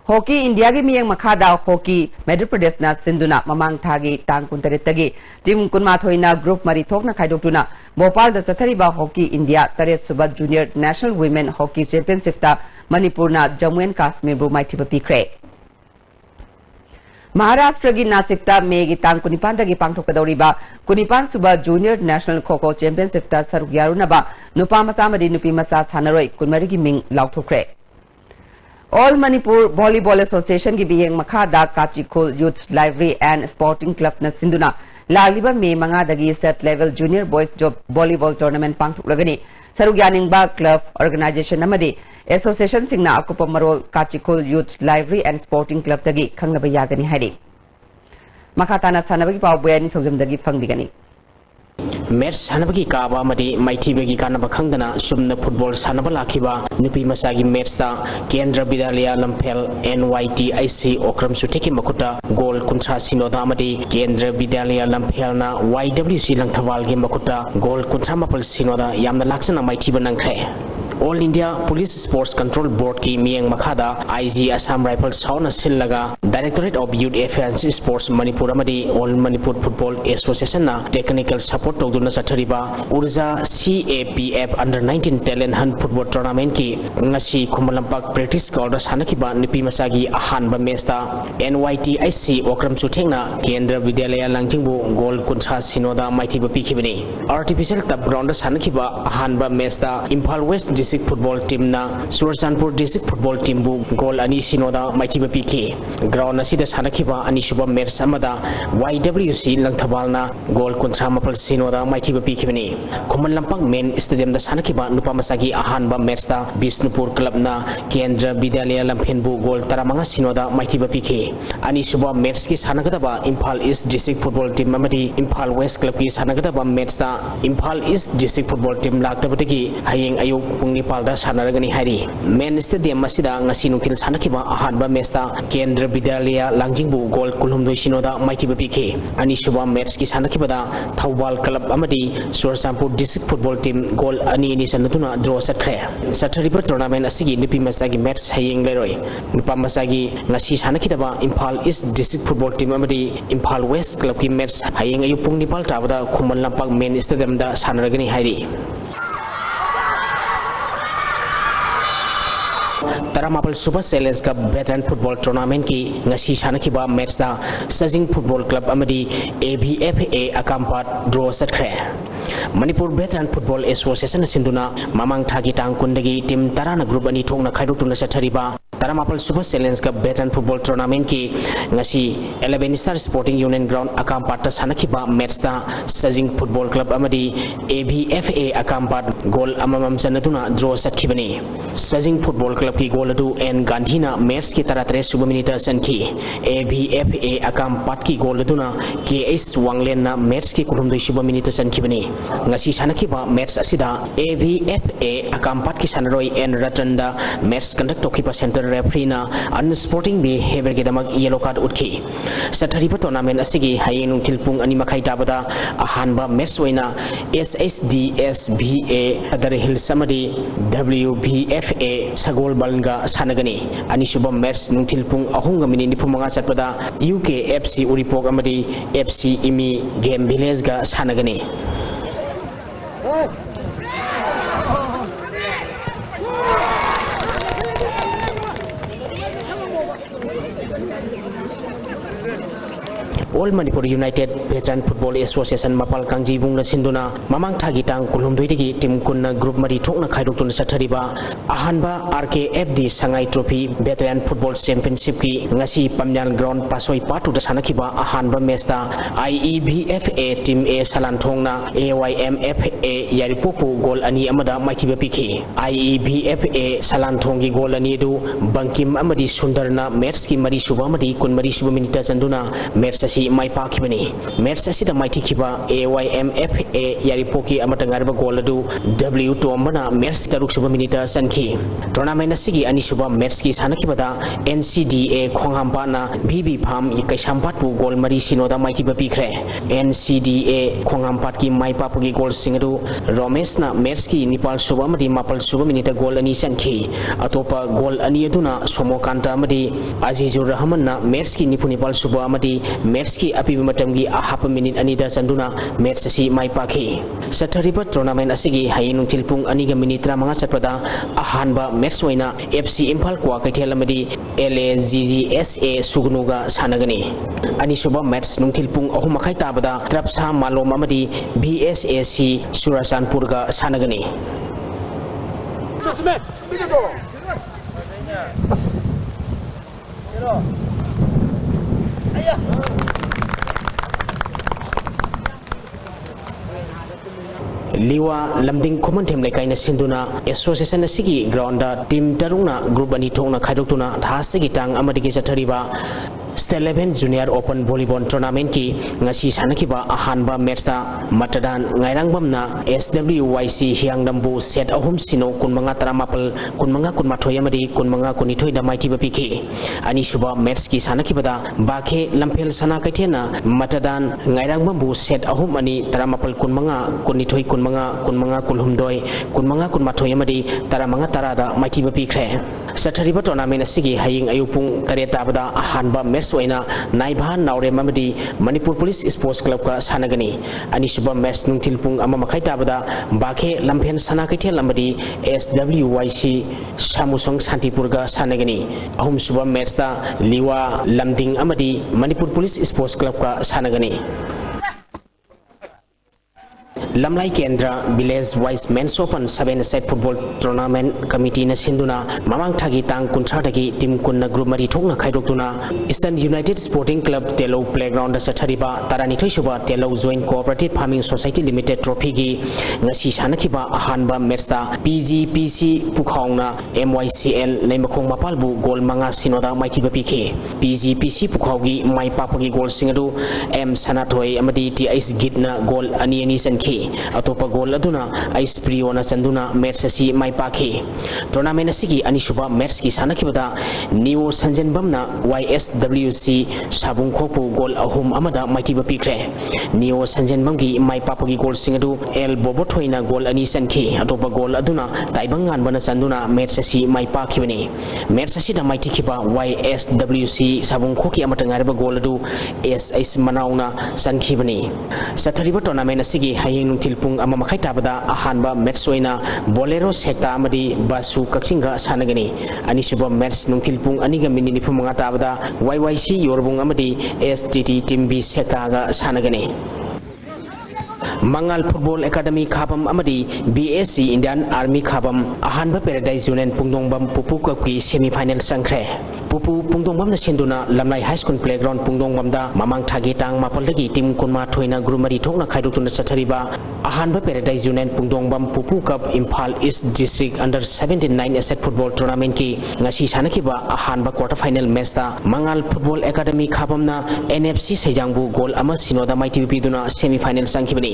Hockey India gi miyang makhada hockey Madhya Pradesh na sinduna mamang thagi tang kuntarit tagi team kunma thoina group mari thokna khaidoktuna Bhopal da sathariba hockey India taret suba junior national women hockey championship ta Manipur na Jammu and Kashmir bu maithiba pikre. Maharashtra gi Nasikta Megi tang kunipan dagi pangthokadoriba kunipan suba junior national kho championship ta saruk yarunaba nupa masa madi nupi masa sanaroi kunmari gi ming lauthokre. All Manipur Volleyball Association gi biyeng makhada Kachikul Youth Library and Sporting Club na sinduna lagliba me manga dagi state level junior boys job volleyball tournament pangthoklagani saruk yaningba club organization amadi Association singna akupa marol Kachikul Youth Library and Sporting Club tagi khangnaba yagani hari. Makhatana sanabagi pawbuya ni thojamdagi phangbigani. Match sanabagi kaba amadi maithibagi kanaba khangdana sumna football sanaba lakhiba nupi masagi match ta Kendra Vidyalaya Lamphel NYTIC Okram Suteki makuta goal kuntra sinoda amadi Kendra Vidyalaya Lamphel na YWC Langthawal gi makuta goal kuntra mapal sinoda yamna laksana maithiba nangkhre. All India Police Sports Control Board ki miyang makhada IG Assam Rifles Sauna Sillaga Directorate of Youth Affairs Sports Manipur amadi All Manipur Football Association na technical support tawduna sathariba Urja CAPF Under 19 Talent Hunt Football Tournament ki ngasi Khumalampak practice ground sanakiba nipi masagi ahanba match ta NYTIC Okram Chuthengna Kendra Vidyalaya Langchingbu goal kuncha sinoda maithiba pikhibani artificial tap ground sanakiba ahanba match ta Imphal West District Football Team na Sursanpur District Football Team bu goal ani sinoda maithiba pikhi ground asida sanakiba ani suba match amada YWC Langthawal na goal kuncha mapal sinoda maithiba pikhibani Khumalampak main stadium da sanakiba nupa masagi ahanba match ta Bisnupur Club na Kendra Vidyalaya Lamphel bu goal taramanga sinoda maithiba pikhi ani suba match ki sanagadaba Imphal East District Football Team amadi Imphal West Club ki sanagadaba match ta Imphal East District Football Team laktabadagi hayeng ayuk pung Nipalda Sanaragani Hari. Men Stadium Masida, Nasi Nutil Sanakiba, Ahanba Mesta, Kendra Bidalia, Langjingbu, Gold Kulumdo Shinoda, Mighty Bipike, Anishuba Merski Sanakibada, Taubal Club Amadi, Sursampur District Football Team, Goal Ani Sanatuna, draw Sakre. Saturday tournament Asigi, Nipi Masagi Mets Haying Leroy, Nipa Masagi, Nasi Sanakidaba, Impal East District Football Team Amadi, Impal West Club Ki Mets Haying Ayupung Nipal Tabada, Kuman Lampak Main Stadium da Sanaragani Hari. Taramapal Super Sellers Cup Veteran Football Tournament ki ngasi sanakiba match da Sajing Football Club amadi ABFA akampat draw satkre. Manipur Veteran Football Association sinduna mamang thagi tang kundagi team tarana group ani thongna khaidotuna sathariba Taramapal Super Sellers Cup Veteran Football Tournament ki ngasi 11 Star Sporting Union Ground akampat sanakiba match da Sajing Football Club amadi ABFA akampat goal amamam sanatuna draw satkibani. Sajing Football Club ki goal adu N Gandhina match ki taratre suba minute sanki ABFA akam pat ki goal adu na KS Wanglen na match ki kulumdoi suba minute sanki bani ngasi sanakiba match asida ABFA akam pat ki sanaroi N Ratanda match conduct tokipa center referee na unsporting behavior ki damak yellow card utki sathariba tournament asigi hayeng tilpung ani makhai dabada ahanba match oina SSDSBA Adar Hill Samadi WBFA Sagol Balanga Sanagani Anisuba Mers Nuntilpung Ahunga Mini Pumanga Chapada UK FC Uripok Amadi FC Imi Game Village Ga Sanagani All Manipur United Veteran Football Association Mapal Kangji Bungna Sinduna Mamang Tagitang Kulumduidigi Tim Kunna Group Mari Tokna Khaidokun Sathariba Ahanba RKFD Sangai Trophy Veteran Football Championship ki ngasi Pamyan Ground Pasoi Patu da Sanakiba Ahanba Mesta IEBFA Team A Salantongna AYMFA Yaripopu Goal Ani Amada Maitiba Piki IEBFA Salantongi Goal Ani du Bankim Amadi Sundarna Merski Mari Subamadi Kun Mari Subamita Sanduna Mersi Mai Pakibani match asida Mighty Kiba AYMFA Yaripoki Amatangarba Goladu W to Ambana match Taruk Suba Minita Sanki Tournament Asigi Anisuba match ki Sanakibada NCDA Khonghampana BB Pam Yikashampatu Gol Mari Sinoda Mighty Bapikre NCDA Khonghampat ki Mai Papugi Gol Singadu Romesna match ki Nepal Suba Madi Mapal Suba Minita Gol Ani Sanki Atopa Gol Ani Aduna Somokanta Madi Azizur Rahmanna match ki Nipunipal Suba Madi match ki api matamgi ahap minute anida sanduna match si mai pakhi sathariba tournament asigi hainung tilpung aniga minute ramanga satpada ahanba match waina FC Imphal kwa kaithel amadi LAGGSA sugnuga sanagani ani suba match nung tilpung ahum makhai tabada trapsa malom amadi BSAC Surasanpur ga sanagani Liwa Lamding Common Team like Kaina Sinduna Association Sigi Ground Team Taruna Group Ani Tongna Khaidokuna Thasigi Tang Amadiki Sathariba Steleven Junior Open Volleyball Tournament ki ngasi sanakiba ahanba matcha matadan ngairang SWYC hiang nambu set ahum sino kunmanga taramapal kunmanga kunmathoi amadi kunmanga kunithoi da maiti bapiki ani suba match ki sanakibada bakhe lampel sana kaithena matadan ngairang bambu set ahum ani taramapal kunmanga kunithoi kunmanga kulhumdoi kunmanga kunmathoi amadi taramanga tarada maiti bapikre sathariba tournament asigi haying ayupung tareta bada ahanba match waina naiban naure mamadi Manipur Police Sports Club ka sanagani ani suba match nungtilpung ama makhai tabada bakhe lampen sana kaithel amadi SWYC Samusong Santipur ga sanagani ahum suba match ta liwa lamding amadi Manipur Police Sports Club ka sanagani Lamlai Kendra Village Wise Men's Open 7-set Football Tournament Committee na sinduna mamang thagi tang kuntra dagi team kunna group mari thokna khaidoktuna Eastern United Sporting Club Telo Playground sa thariba tarani thoisuba Telo Joint Cooperative Farming Society Limited Trophy gi ngasi sanakiba ahanba match ta PGPC Pukhaungna MYCL Naimakong Mapalbu goal manga sinoda maitiba piki PGPC Pukhaugi mai papagi goal singadu M Sanathoi amadi TS Gitna goal ani sanki Atop goal अदुना ice प्रियोना चंदुना match असि माई पाखी tournament असि अनिसुबा match की सानखिबदा neo संजनबमना YSWC साबुंखोपु गोल अहुम अमदा माइटिबा पिख्रे neo संजनबमगी माई पापगी गोल सिंगदु L बोबोथोइना गोल अनि सनखी अतोप गोल अदुना ताइबंगान बना चंदुना match असि माई पाखिबनी match असि दा माइटिखिबा YSWC साबुंखोकी अमतंगारबा गोल अदु SS मनाउना सनखिबनी सथरिबा टूर्नामेंट असि हयेंग नुंथिल पुंग अमा मखाइ ताबदा अहानबा मैच ओइना बोलेरो सेक्टा अमदी बासु कक्सिंगा सानगनी अनिसुबा मैच नुंथिल पुंग अनिगा मिनि निफुमंगा ताबदा YYC योरबुंग अमदी STT टीम बी सेक्टागा सानगनी मंगल फुटबॉल एकेडमी खाबम अमदी BSC इंडियन आर्मी खाबम अहानबा paradise union Pungdongbam Pupu cup की सेमीफाइनल संख्रे पुपु पुंगदोंबम सेंदुना लमलाई हाई स्कूल प्लेग्राउंड पुंगदोंबमदा ममांग थागे टांग मापलदगी टीम कुनमा थोइना ग्रुमरी ठोकना खाइदुक्तुना सथरिबा अहानबा paradise union Pungdongbam Pupu cup Imphal east district under 17 एसेट फुटबॉल टूर्नामेंट की ngasi sanakhiba ahanba quarter final match ta mangal football academy khabamna NFC seijangbu goal ama sinoda maiti biduna semi final sankhibani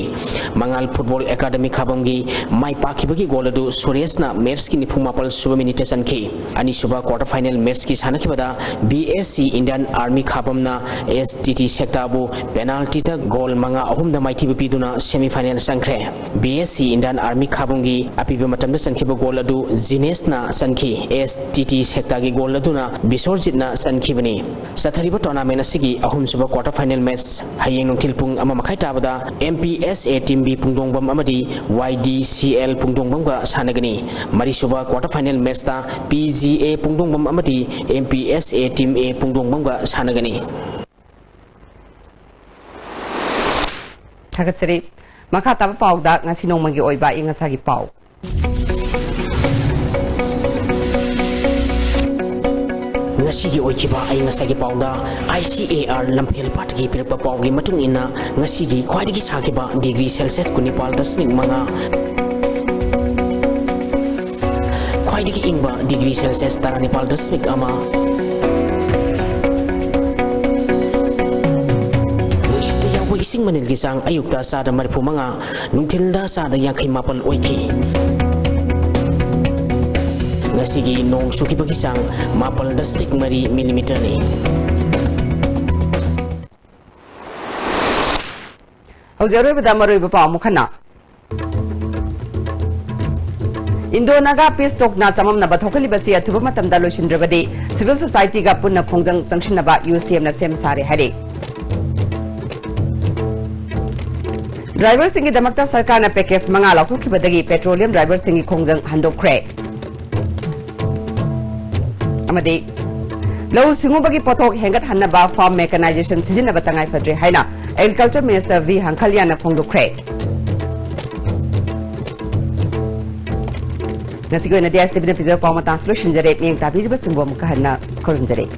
mangal football academy khabamgi mai pakhibagi goal adu sureshna match ki nifumapal suba minute sankhi ani suba quarter final match ki sanakhibada BSC indian army khabamna STT sektabu penalty ta goal manga ahumda maiti biduna semi final sankre BSC indian army khabamgi apiba matamda sankhiba goal adu zinesna sankhi STT सेक्टागी goal अदुना बिसोरजितना सनखिबनी सथरिबा tournament असिगी अहुम सुबा quarter final match हयेंग नुंथिल पुंग अमा मखाइ ताबदा MPSA टीम बी पुंगदोंबम अमदी YDCL पुंगदोंबमगा सानगनी मरी सुबा क्वार्टर फाइनल मैच ता PGA पुंगदोंबम अमदी MPSA टीम A पुंगदोंबमगा सानगनी थागतरी मखा ताबा पाउदा ngasi nongmagi oiba ingasagi pau ngasi oikiba ai ngasi paunda ICAR lamphel patgi pirpa paugi matung ina ngasi gi khwaidigi sakiba degree celsius kunipal dasmik manga khwaidigi ingba degree celsius taranipal dasmik ama nishite yawo ising manil gi sang ayukta sada marfu manga nungthilda sada yakhai mapal oiki ngasigi nong suki bagi sang mapal dasmik mari millimeter ni Haujaroi bada maroi ba pamu khana Indonaga peace talk na chamam na bathokali basi athuba matam da loishindrabadi civil society ga punna khongjang sangshin ba UCM na sem sare hare Driver singi damakta sarkar na package manga laukhi badagi petroleum driver singi khongjang handokre amadi lau singubagi pothok hengat hanaba farm mechanization sijinaba tangai fadre haina agriculture minister V Hankhaliana phongdokre ngasi ko na dia step na pizza pawma tan solution jare meng tabiri ba singbo mukahana korun jare